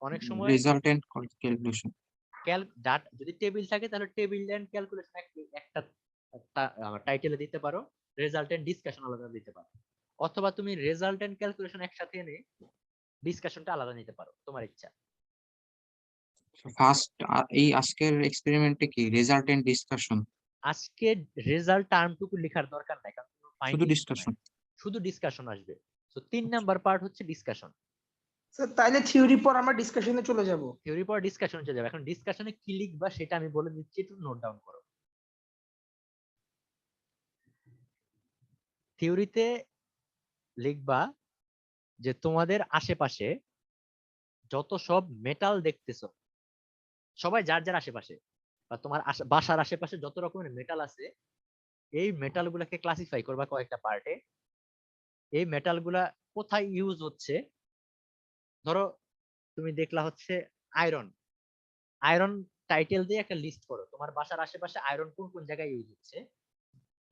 অনেক সময় রেজাল্টেন্ট ক্যালকুলেশন যদি টেবিল থাকে তাহলে টেবিল এন্ড ক্যালকুলেশন একটা টাইটেলে দিতে পারো, রেজাল্ট এন্ড ডিসকাশন আলাদা দিতে পারো, অথবা তুমি রেজাল্ট এন্ড ক্যালকুলেশন একসাথে এনে ডিসকাশনটা আলাদা নিতে পারো, তোমার ইচ্ছা। ফার্স্ট এই আজকের এক্সপেরিমেন্টে কি রেজাল্ট এন্ড ডিসকাশন? আজকে রেজাল্ট টার্মটুকু লেখার দরকার নাই, কারণ শুধু ডিসকাশন, শুধু ডিসকাশন আসবে। তো 3 নাম্বার পার্ট হচ্ছে ডিসকাশন। স্যার তাইলে থিওরি পর আমরা ডিসকাশনে চলে যাব? থিওরি পর ডিসকাশনে চলে যাবে। এখন ডিসকাশনে কি লিখবা সেটা আমি বলে দিচ্ছি, একটু নোট ডাউন করো। থিওরিতে লিখবা যে তোমাদের আশেপাশে যত সব মেটাল দেখতেছো, সবাই যার যার আশেপাশে বা তোমার বাসার আশেপাশে যত রকমের মেটাল আছে, এই মেটাল গুলাকে ক্লাসিফাই করবা কয়েকটা পার্টে। এই মেটাল গুলা কোথায় ইউজ হচ্ছে, ধরো তুমি দেখলা হচ্ছে আয়রন, আয়রন টাইটেল দিয়ে একটা লিস্ট করো, তোমার বাসার আশেপাশে আয়রন কোন কোন জায়গায় ইউজ হচ্ছে।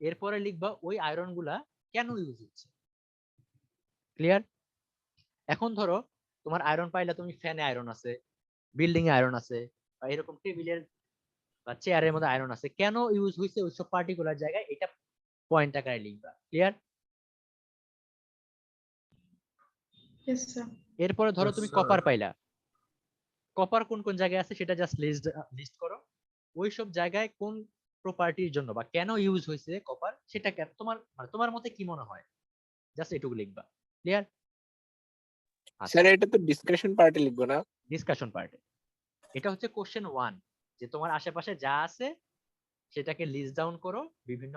এরপরে লিখবা ওই আয়রন গুলা কেন ইউজ হচ্ছে। ক্লিয়ার? এখন ধরো তোমার আয়রন পাইলা, তুমি ফ্যানে আয়রন আছে, বিল্ডিং এ আয়রন আছে, বা এরকম টেবিলের বা চেয়ারের মধ্যে আয়রন আছে, কেন ইউজ হয়েছে ওইসব পার্টিকুলার জায়গায়, এটা পয়েন্ট আকারে লিখবা। ক্লিয়ার? Yes sir. এরপরে ধরো তুমি কপার পাইলা, কপার কোন কোন জায়গায় আছে সেটা জাস্ট লিস্ট করো। ওই সব জায়গায় কোন প্রপার্টির জন্য বা কেন ইউজ হয়েছে কপার, সেটা তোমার মতে কি মনে হয়, জাস্ট এটুকু লিখবা। ক্লিয়ার? স্যার এটা তো ডিসকাশন পার্টে লিখবো না? ডিসকাশন পার্টে। এটা হচ্ছে কোশ্চেন 1, যে তোমার আশেপাশে যা আছে সেটাকে লিস্ট ডাউন করো বিভিন্ন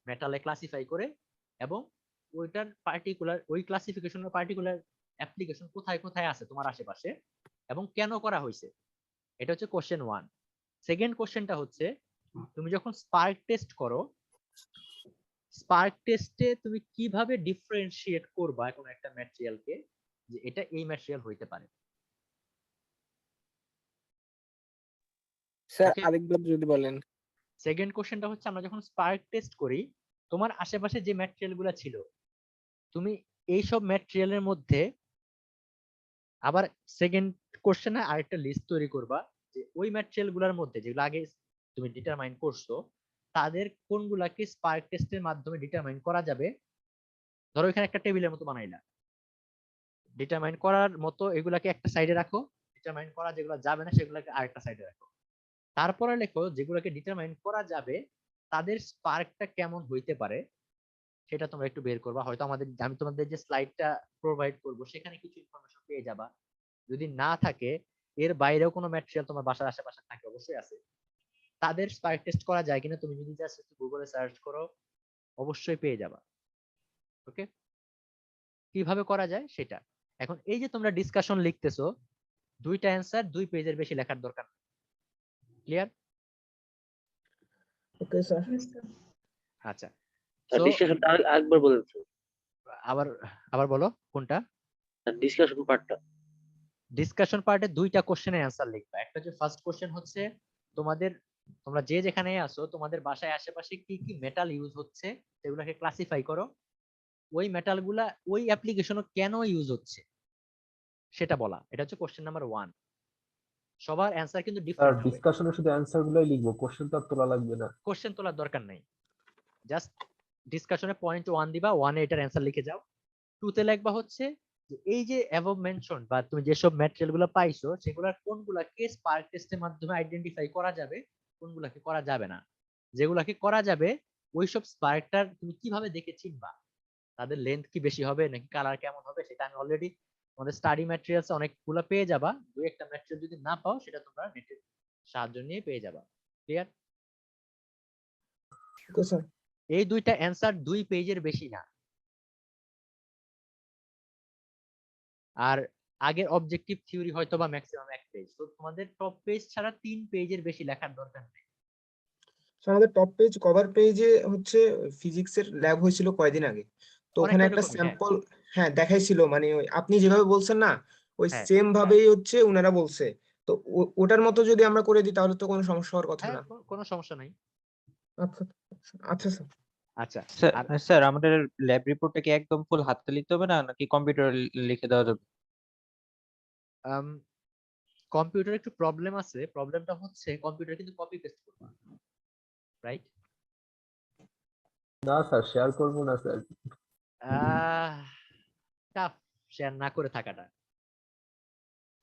মেটালে ক্লাসিফাই করে, এবং ওইটার পার্টিকুলার ওই ক্লাসিফিকেশনের পার্টিকুলার অ্যাপ্লিকেশন কোথায় কোথায় আছে তোমার আশেপাশে এবং কেন করা হয়েছে। এটা হচ্ছে কোশ্চেন 1। সেকেন্ড কোশ্চেনটা হচ্ছে তুমি যখন স্পার্ক টেস্ট করো, স্পার্ক টেস্টে তুমি কিভাবে ডিফারেন্সিয়েট করবা কোন একটা ম্যাটেরিয়ালকে, যে এটা এই ম্যাটেরিয়াল হইতে পারে। স্যার আরেকবার যদি বলেন। সেকেন্ড কোশ্চেনটা হচ্ছে আমরা যখন স্পার্ক টেস্ট করি, তোমার আশেপাশে যে ম্যাটেরিয়াল গুলা ছিল, তুমি এই সব ম্যাটেরিয়ালের মধ্যে আবার সেকেন্ড কোশ্চেনে আরেকটা লিস্ট তৈরি করবা, যে ওই ম্যাটেরিয়াল গুলার মধ্যে যেগুলো আগে তুমি ডিটারমাইন করছো, তাদের কোনগুলাকে স্পার্ক টেস্টের মাধ্যমে ডিটারমাইন করা যাবে। ধরো এখানে একটা টেবিলের মতো বানাইলা, ডিটারমাইন করার মতো এগুলাকে একটা সাইডে রাখো, ডিটারমাইন করা যেগুলো যাবে না সেগুলোকে আরেকটা সাইডে রাখো। তারপরে লেখো যেগুলোকে ডিটারমাইন করা যাবে তাদের স্পার্কটা কেমন হইতে পারে, সেটা তোমরা একটু বের করবা। হয়তো আমি তোমাদের যে স্লাইডটা প্রোভাইড করব সেখানে কিছু ইনফরমেশন পেয়ে যাবা। যদি না থাকে, এর বাইরেও কোনো ম্যাটেরিয়াল তোমার বাসার আশেপাশে থাকে, অবশ্যই আছে। তাদের স্পার্ক টেস্ট করা যায় কিনা তুমি যদি জাস্ট গুগলে সার্চ করো অবশ্যই পেয়ে যাবা। ওকে, কিভাবে করা যায় সেটা। এখন এই যে তোমরা ডিসকাশন লিখতেছো, 2টা অ্যান্সার 2 পেজের বেশি লেখার দরকার নেই। ক্লিয়ার? Okay sir. আচ্ছা, স্যার সো ডিসকাশনটা আরেকবার বলেন স্যার। আবার আবার বলো কোনটা? ডিসকাশন পার্টটা। ডিসকাশন পার্টে 2টা কোশ্চেনের অ্যান্সার লিখবা। একটা যে ফার্স্ট কোশ্চেন হচ্ছে তোমরা যে যেখানে আছো তোমাদের বাসায় আশেপাশে কি কি মেটাল ইউজ হচ্ছে সেগুলোকে ক্লাসিফাই করো। ওই মেটালগুলা ওই অ্যাপ্লিকেশনে কেন ইউজ হচ্ছে সেটা বলা। এটা হচ্ছে কোশ্চেন নাম্বার 1। সবার অ্যান্সার কিন্তু স্যার ডিফারেন্ট হবে। ডিসকাশনে শুধু অ্যান্সার গুলোই লিখবো, কোশ্চেন তো আর তোলা লাগবে না। কোশ্চেন তোলার দরকার নাই, জাস্ট ডিসকাশনে পয়েন্ট 1 দিবা, 1 এ এটার অ্যান্সার লিখে যাও। 2 তে লিখবা হচ্ছে যে এই যে অ্যাবভ মেনশন বা তুমি যেসব ম্যাটেরিয়াল গুলো পাইছো সেগুলোর কোনগুলাকে স্পার্ক টেস্টের মাধ্যমে আইডেন্টিফাই করা যাবে, কোনগুলাকে করা যাবে না। যেগুলাকে করা যাবে ওইসব স্পার্কটার তুমি কিভাবে দেখে চিনবা, তাদের লেন্থ কি বেশি হবে নাকি কালার কেমন হবে সেটা আমি অলরেডি আমাদের স্টাডি ম্যাটেরিয়ালস অনেকগুলো পেয়ে যাবা। দুই একটা ম্যাটেরিয়াল যদি না পাও সেটা তোমরা নেটের সাহায্য নিয়ে পেয়ে যাবা। ক্লিয়ার? Okay sir. এই 2টা অ্যান্সার 2 পেজের বেশি না। আর আগের অবজেক্টিভ থিওরি হয়তো বা ম্যাক্সিমাম 1 পেজ, তো তোমাদের টপ পেজ ছাড়া 3 পেজের বেশি লেখার দরকার নেই। স্যার আমাদের টপ পেজ কভার পেজে হচ্ছে ফিজিক্সের ল্যাব হয়েছিল কয়দিন আগে, তো ওখানে অনেকটা একটা এরকমই, হ্যাঁ স্যাম্পল হ্যাঁ দেখাইছিল, মানে আপনি যেভাবে বলছেন না ওই হ্যাঁ সেম ভাবেই হচ্ছে উনারা বলছে। তো ওটার মতো যদি আমরা করে দিই তাহলে তো কোনো সমস্যা হওয়ার কথা হ্যাঁ, না। কোনো সমস্যা নাই। আচ্ছা আচ্ছা স্যার। আচ্ছা, আর স্যার আমাদের ল্যাব রিপোর্টটা কি একদম ফুল হাতে লিখতে হবে না নাকি কম্পিউটারে লিখে দেওয়া যাবে? কম্পিউটারে একটু প্রবলেম আছে। প্রবলেমটা হচ্ছে কম্পিউটার কিন্তু কপি পেস্ট করবা, রাইট? না স্যার, শেয়ার করবো না স্যার। টাফ শেয়ার না করে থাকাটা।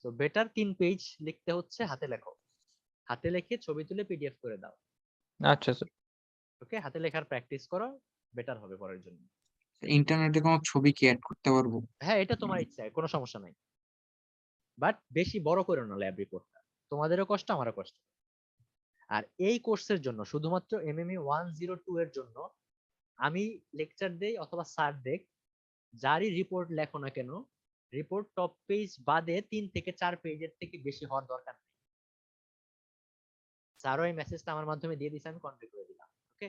তো বেটার 3 পেজ লিখতে হচ্ছে হাতে লেখো, হাতে লিখে ছবি তুলে পিডিএফ করে দাও। আচ্ছা স্যার। ওকে, হাতে লেখার প্র্যাকটিস করো, বেটার হবে পরের জন্য। ইন্টারনেটে কোনো ছবি কি অ্যাড করতে পারবো? হ্যাঁ, এটা তোমার ইচ্ছা, কোনো সমস্যা নাই। বাট বেশি বড় করো না ল্যাব রিপোর্টটা, তোমাদেরও কষ্ট আমারও কষ্ট। আর এই কোর্সের জন্য শুধুমাত্র এমএমই 102 এর জন্য আমি লেকচার দেই অথবা স্যার দেখ, যারই রিপোর্ট লেখো না কেন, রিপোর্ট টপ পেজ বাদে 3 থেকে 4 পেজের থেকে বেশি হওয়ার দরকার নেই। স্যারও এই মেসেজটা আমার মাধ্যমে দিয়ে দিয়েছে, আমি কনভে করে দিলাম। ওকে,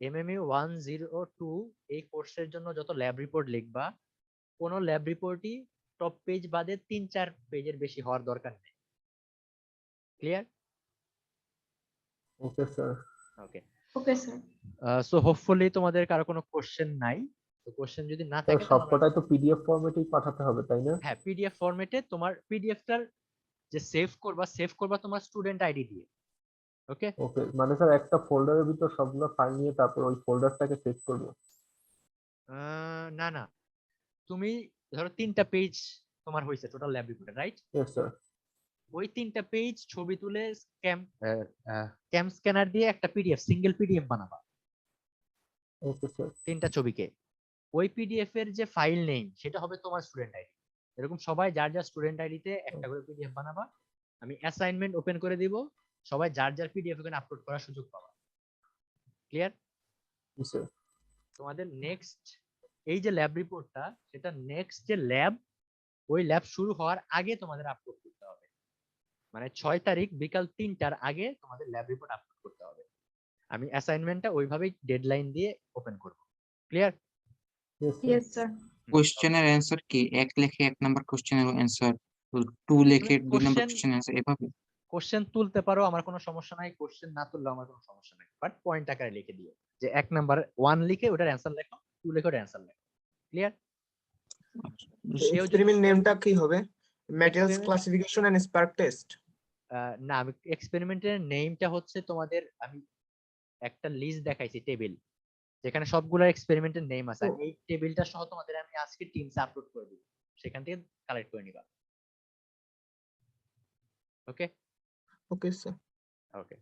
এমএমইউ 102 এই কোর্সের জন্য যত ল্যাব রিপোর্ট লিখবা, কোন ল্যাব রিপোর্টই টপ পেজ বাদে 3-4 পেজের বেশি হওয়ার দরকার নেই। Clear? Okay sir. Okay okay sir. So hopefully তোমাদের কারো কোনো কোশ্চেন নাই। তো কোশ্চেন যদি না স্যার থাকে তাহলে সবকটাই তো পিডিএফ ফরম্যাটেই পাঠাতে হবে তাই না? হ্যাঁ, পিডিএফ ফরম্যাটে তোমার পিডিএফটার যে সেভ করবা তোমার স্টুডেন্ট আইডি দিয়ে। ওকে ওকে, মানে স্যার একটা ফোল্ডারের ভিতর সবগুলো ফাইল নিয়ে তারপর ওই ফোল্ডারটাকে সেভ করব? না না, তুমি ধরো 3টা পেজ তোমার হয়েছে টোটাল ল্যাব রিপোর্টে, রাইট? Yes sir. ওই 3টা পেজ ছবি তুলে ক্যাম স্ক্যানার দিয়ে একটা পিডিএফ, সিঙ্গেল পিডিএফ বানাবা। Okay sir. 3টা ছবিকে ওই পিডিএফ এর যে ফাইল নেম সেটা হবে তোমার স্টুডেন্ট আইডি। এরকম সবাই যার যার স্টুডেন্ট আইডিতে একটা করে পিডিএফ বানাবা। আমি অ্যাসাইনমেন্ট ওপেন করে দিব, সবাই যার যার পিডিএফ এখানে আপলোড করার সুযোগ পাবা। ক্লিয়ার? স্যার। তোমাদের নেক্সট এই যে ল্যাব রিপোর্টটা, সেটা নেক্সট যে ল্যাব, ওই ল্যাব শুরু হওয়ার আগে তোমাদের আপলোড করতে হবে। মানে 6 তারিখ বিকাল 3টার আগে তোমাদের ল্যাব রিপোর্ট আপলোড করতে হবে। আমি অ্যাসাইনমেন্টটা ওইভাবেই ডেডলাইন দিয়ে ওপেন করব। ক্লিয়ার? Yes sir. কোশ্চেনের অ্যান্সার কি 1 লেখে 1 নাম্বার কোশ্চেনের অ্যান্সার, 2 লেখে 2 নাম্বার কোশ্চেনের অ্যান্সার, এভাবে? কোশ্চেন তুলতে পারো, আমার কোনো সমস্যা নাই। কোশ্চেন না তুললে আমার কোনো সমস্যা নাই, বাট পয়েন্ট আকারে লিখে দিও যে 1 নাম্বার 1 লিখে ওটার অ্যান্সার লেখো, 2 লিখে ওটার অ্যান্সার লেখো। ক্লিয়ার? এক্সপেরিমেন্ট নেমটা কি হবে? Materials classification and spark test? না, আমি এক্সপেরিমেন্টের নেমটা হচ্ছে তোমাদের, আমি একটা লিস্ট দেখাইছি, টেবিল, যেখানে সবগুলো এক্সপেরিমেন্টের নেম আছে। এই টেবিলটা সহ তোমাদের আমি আজকে টিমসে আপলোড করে দিব, সেখান থেকে কালেক্ট করে নিবা। ওকে ওকে স্যার। ওকে,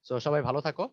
সো সবাই ভালো থাকো।